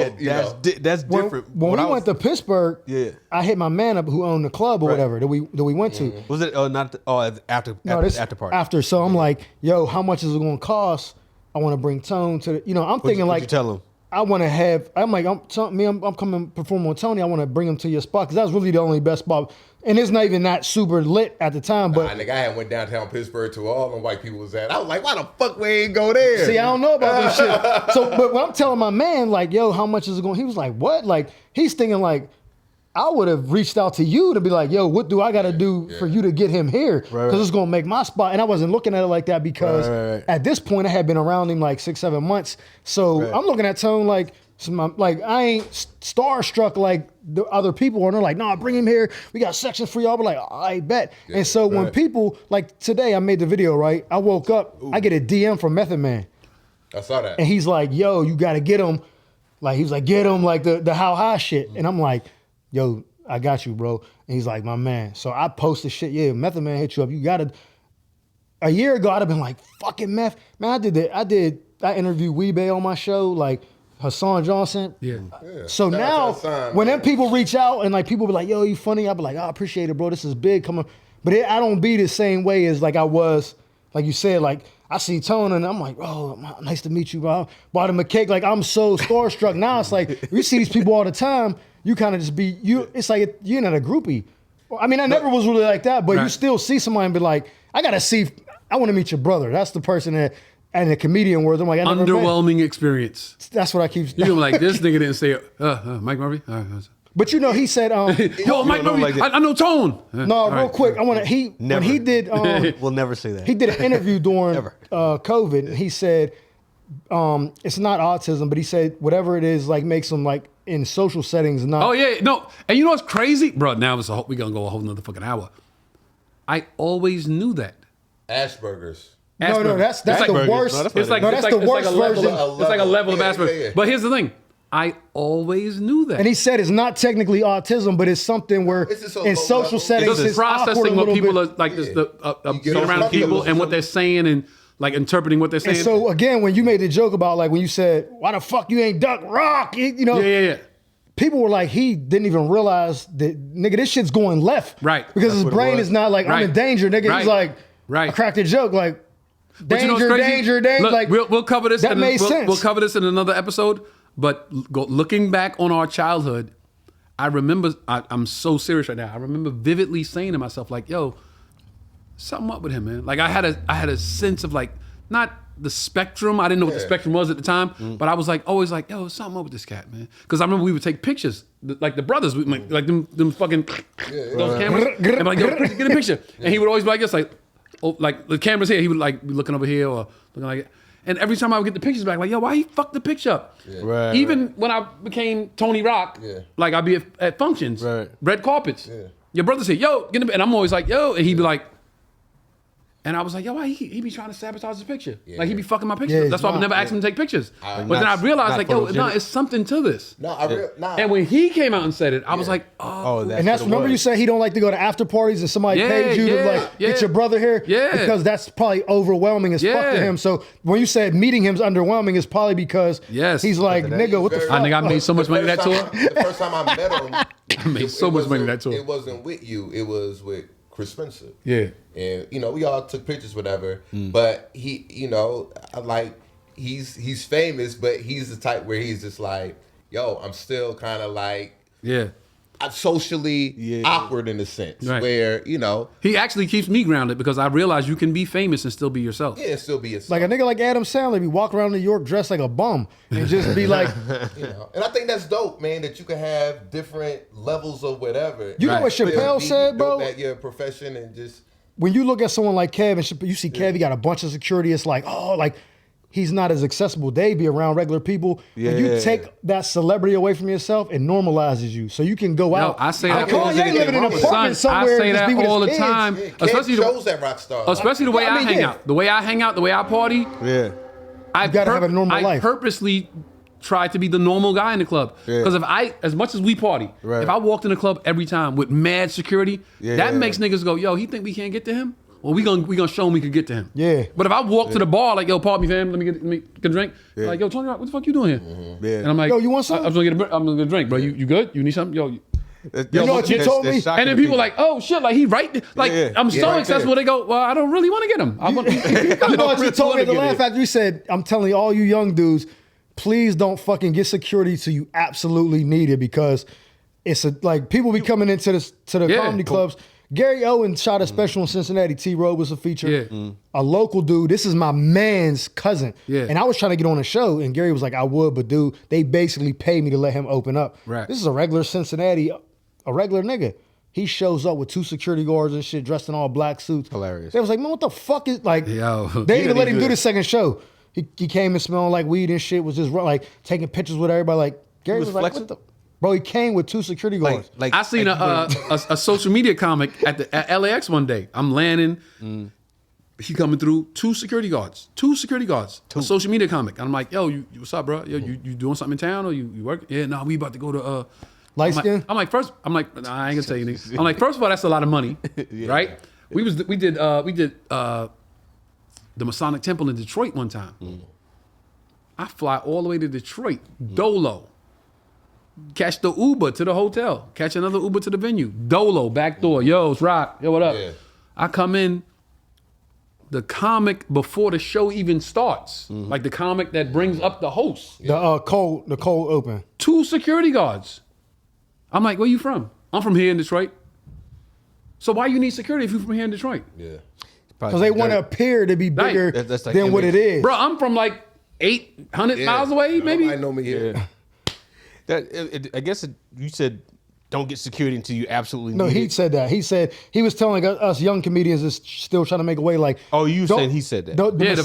that's when, different. when we went to Pittsburgh, Yeah. I hit my man up who owned the club or whatever that we went to. was it after No, this after party? after. So I'm like, yo, how much is it going to cost? I want to bring Tone to the. I'm thinking What'd like. you tell him? I want to have. I'm like, I'm coming perform on Tony. I want to bring him to your spot because that was really the only best spot, and it's not even that super lit at the time. But I had went downtown Pittsburgh to all them white people was at. I was like, why the fuck we ain't go there? see, I don't know about this shit. So, but when I'm telling my man, like, yo, how much is it going? He was like, what? Like, he's thinking like, I would have reached out to you to be like, yo, what do I got to do for you to get him here? Because it's going to make my spot. And I wasn't looking at it like that because at this point I had been around him like 6-7 months. So I'm looking at Tone like I ain't starstruck like the other people. And they're like, nah, bring him here. We got sections for y'all. But like, I bet. And so when people, like today I made the video, right? I woke up, I get a DM from Method Man. I saw that. And he's like, yo, you got to get him. Like, he was like, get him like the how high shit. And I'm like, yo, I got you, bro. And he's like, my man. So I posted shit. Yeah, Method Man hit you up. You got to. A year ago, I'd have been like, fucking meth. Man, I interviewed Weebay on my show, like Hassan Johnson. Yeah. So Shout out now, to Hassan, when man. them people reach out and like people be like, yo, you funny? I'll be like, I appreciate it, bro. This is big coming. But I don't be the same way as like I was, like you said, like I see Tone and I'm like, oh, nice to meet you, bro. Bought him a cake. Like I'm so starstruck now. It's like, you see these people all the time. You kind of just be, it's like you're not a groupie. I mean, I never was really like that, but you still see somebody and be like, I want to meet your brother. That's the person that, and the comedian world, I'm like, I never met. Underwhelming experience. That's what I keep. You're like, this nigga didn't say, Mike Murphy? But he said, Yo, Mike Murphy, like that. I know Tone. no, real quick, I want to, when he did, We'll never say that. he did an interview during COVID, and he said, it's not autism, but he said whatever it is, like makes him like in social settings, not. Oh, yeah, no. And you know what's crazy? Bro, now we're going to go a whole nother fucking hour. I always knew that. Asperger's. No, that's the Asperger's. worst. No, that's It's like, No, it's that's like, the it's like worst a level, version. it's like a level of Yeah, Asperger's. yeah. But here's the thing. I always knew that. And he said it's not technically autism, but it's something where It's just a in low social level. settings, It's it's awkward a processing what little people bit. are like, Yeah. being around some people people- and what they're saying and like interpreting what they're saying. And so again, when you made the joke about like when you said, "Why the fuck you ain't duck rock?" yeah. People were like, he didn't even realize that, nigga, this shit's going left. Right. Because That's his what it brain was. is not like, I'm in Right. danger, nigga. Right. He's like, Right. I cracked a joke, like, But you know what's danger. crazy? Look, Like, we'll cover this. that made sense. We'll cover this in another episode. But looking back on our childhood, I remember. I'm so serious right now. I remember vividly saying to myself, like, "Yo, something up with him, man." Like I had a sense of like not the spectrum. I didn't know what the spectrum was at the time, but I was like always like, "Yo, something up with this cat, man." Because I remember we would take pictures, like the brothers, like them fucking those cameras, and I'm like, "Yo, get a picture," and he would always be like this, like. Oh, like the camera's here, he would like be looking over here or looking like it. And every time I would get the pictures back, like, yo, why he fucked the picture up? Right, Even when I became Tony Rock, like I'd be at functions, red carpets. Your brother said, yo, get in the, and I'm always like, yo, and he'd be like, and I was like, yo, why he be trying to sabotage the picture? Like he be fucking my picture. Yeah, That's why I would he's never not. ask him to take pictures. But not- then I realized not like, yo, no, photogenic. it's something to this. Nah. And when he came out and said it, I was like, oh, and that's, remember you said he don't like to go to after parties and somebody Yeah, paid you to yeah, like yeah. get your brother here? Yeah. Because that's probably overwhelming as fuck Yeah. to him. So when you said meeting him's underwhelming, it's probably because Yes. he's like, nigga, what the Very- fuck? I think I made so much money that tour. The first time I met him, I made so much money that tour. It wasn't with you. It was with Chris Spencer. Yeah. And we all took pictures, whatever. But he, he's famous, but he's the type where he's just like, yo, I'm still kind of like, I'm socially awkward in a sense, where he actually keeps me grounded because I realize you can be famous and still be yourself. Yeah, still be yourself. Like a nigga like Adam Sandler be walking around New York dressed like a bum and just be like, And I think that's dope, man. That you can have different levels of whatever. You know what Chappelle said, bro? At your profession and just when you look at someone like Kev and you see Kev, he got a bunch of security. It's like, oh, like he's not as accessible. They be around regular people. And you take that celebrity away from yourself, it normalizes you. So you can go out. I say that. Kanye living in an apartment somewhere. I say that all the time. Especially shows that rock star. Especially the way I hang out. The way I hang out, the way I party. Yeah. You gotta have a normal life. I purposely try to be the normal guy in the club. Because as much as we party, if I walked in the club every time with mad security, that makes niggas go, yo, he think we can't get to him? Well, we gonna show him we could get to him. Yeah. But if I walk to the bar like, yo, pardon me, fam, let me get a drink. Like, yo, Tony Rock, what the fuck you doing here? Yeah. And I'm like, yo, you want something? I'm gonna get a drink, bro. You good? You need something? Yo. You know what you told me? And then people like, oh shit, like he I'm so accessible. They go, well, I don't really want to get him. You know what you told me at the Laugh Factory? You said, I'm telling you, all you young dudes, please don't fucking get security till you absolutely need it because it's like people be coming into the comedy clubs. Gary Owen shot a special in Cincinnati. T-Row was a feature. A local dude. This is my man's cousin. And I was trying to get on a show, and Gary was like, I would, but dude, they basically paid me to let him open up. Right. This is a regular Cincinnati, a regular nigga. He shows up with 2 security guards and shit, dressed in all black suits. Hilarious. They was like, man, what the fuck is, like, Yo. they didn't even let him do the second show. He came and smelling like weed and shit, was just like taking pictures with everybody. Like, Gary was like, what the... Bro, he came with 2 security guards. I seen a social media comic at LAX one day. I'm landing. He coming through 2 security guards. 2 security guards. A social media comic. And I'm like, yo, what's up, bro? Yo, you doing something in town or you work? Yeah, nah, we about to go to light skin. I'm like, nah, I ain't gonna tell you anything. I'm like, first of all, that's a lot of money, right? We did the Masonic Temple in Detroit one time. I fly all the way to Detroit, Dolo. Catch the Uber to the hotel. Catch another Uber to the venue. Dolo, back door. Yo, it's Rock. Yo, what up? I come in, the comic before the show even starts. Like the comic that brings up the host. The cold open. 2 security guards. I'm like, where you from? I'm from here in Detroit. So why you need security if you're from here in Detroit? Yeah. Because they want to appear to be bigger That's like than what it is. Bro, I'm from like 800 miles away, maybe. I know me here. I guess you said don't get security until you absolutely need No, he it. said that. He said he was telling us young comedians is still trying to make a way. Like, Oh, you don't- said he said that. Don't make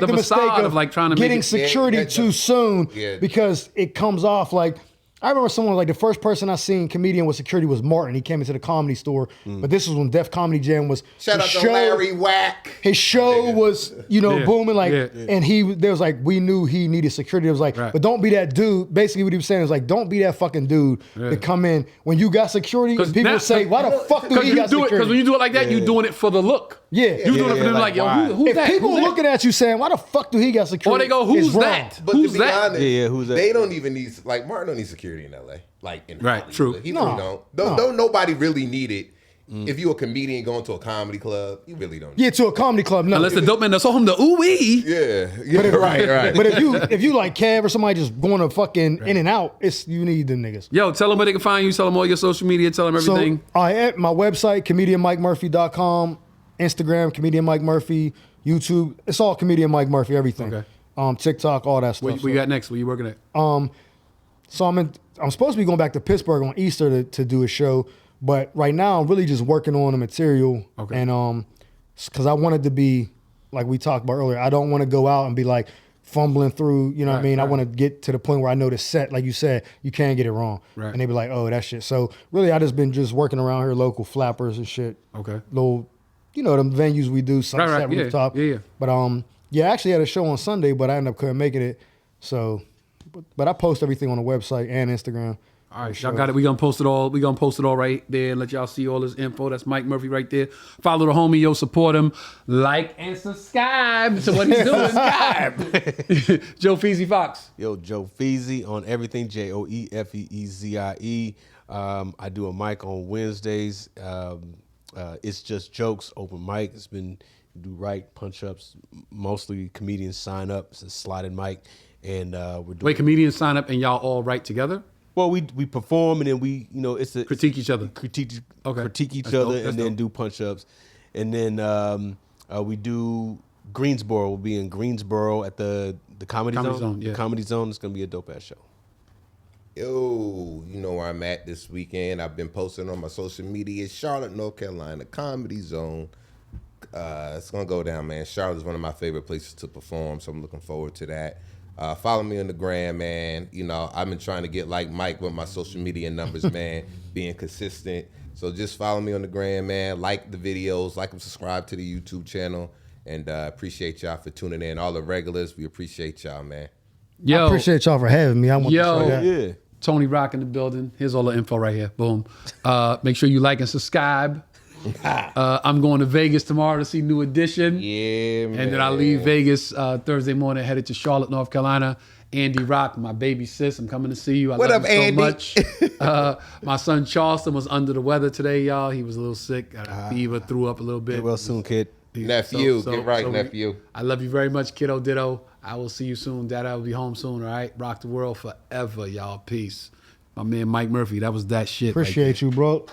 the mistake facade of of, like, trying to make getting it- security too soon because it comes off like. I remember someone like the first person I seen comedian with security was Martin. He came into the Comedy Store, but this was when Def Comedy Jam was. Shout out to Larry Wack. His show was, booming like, and there was like, we knew he needed security. It was like, but don't be that dude. Basically, what he was saying is like, don't be that fucking dude to come in when you got security. And people say, why the fuck do he got security? Because when you do it like that, you're doing it for the look. Yeah. You doing it for them like, yo, who's If that? people Who's that? looking at you saying, why the fuck do he got security? Or they go, who's it's wrong. that? But Who's to be that? honest, who's that? They don't even need, like, Martin don't need security in LA. Like, in Hollywood. True. He really don't. Don't nobody really need it. If you're a comedian going to a comedy club, you really don't need Yeah, to a comedy club, no. Unless the dope man that saw him the ooh-wee. right. But if you like Kev or somebody just going to fucking in and out, you need them niggas. Yo, tell them where they can find you. Tell them all your social media. Tell them everything. So at my website, comedianmikemurphy.com, Instagram, comedian Mike Murphy, YouTube, it's all comedian Mike Murphy, everything. Okay. TikTok, all that stuff. What you got next? What you working at? So I'm supposed to be going back to Pittsburgh on Easter to do a show, but right now I'm really just working on the material. Okay. And because I wanted to be like we talked about earlier, I don't want to go out and be like fumbling through. You know what I mean? I want to get to the point where I know the set, like you said, you can't get it wrong. Right. And they be like, oh, that shit. So really, I just been working around here, local flappers and shit. Okay. Little, them venues we do, Sunset Yeah. Rooftop. Yeah. But I actually had a show on Sunday, but I ended up couldn't making it. So. But I post everything on the website and Instagram. All right, y'all got it. We gonna post it all. We gonna post it all right there and let y'all see all this info. That's Mike Murphy right there. Follow the homie, yo, support him, like and subscribe to what he's doing. Joe Feezy Fox. Yo, Joe Feezy on everything. JoeFeezie. I do a mic on Wednesdays. It's just jokes, open mic. It's been do right punch ups. Mostly comedians sign up. It's a slotted mic, and we're doing. Wait, comedians sign up and y'all all write together? Well, we perform and then we it's a Critique each other. critique each That's other dope. That's and then dope. do punch ups, and then we do Greensboro. We'll be in Greensboro at the Comedy Zone. Yeah. Comedy Zone. It's gonna be a dope ass show. Yo, you know where I'm at this weekend. I've been posting on my social media. Charlotte, North Carolina, Comedy Zone. It's gonna go down, man. Charlotte is one of my favorite places to perform, so I'm looking forward to that. Follow me on the gram, man. You know, I've been trying to get like Mike with my social media numbers, man, being consistent. So just follow me on the gram, man. Like the videos, like and subscribe to the YouTube channel, and appreciate y'all for tuning in. All the regulars, we appreciate y'all, man. Yo, I appreciate y'all for having me. I want to say that. Yeah. Tony Rock in the building. Here's all the info right here. Boom. Make sure you like and subscribe. I'm going to Vegas tomorrow to see New Edition. Yeah, man. And then I leave Vegas Thursday morning, headed to Charlotte, North Carolina. Andy Rock, my baby sis, I'm coming to see you. I What love up, you so Andy? much. My son Charleston was under the weather today, y'all. He was a little sick, got a fever, threw up a little bit. Get well soon, kid. Nephew, get right, nephew. I love you very much, kiddo ditto. I will see you soon. Dad, I will be home soon, all right? Rock the world forever, y'all. Peace. My man Mike Murphy, that was that shit. Appreciate you, bro.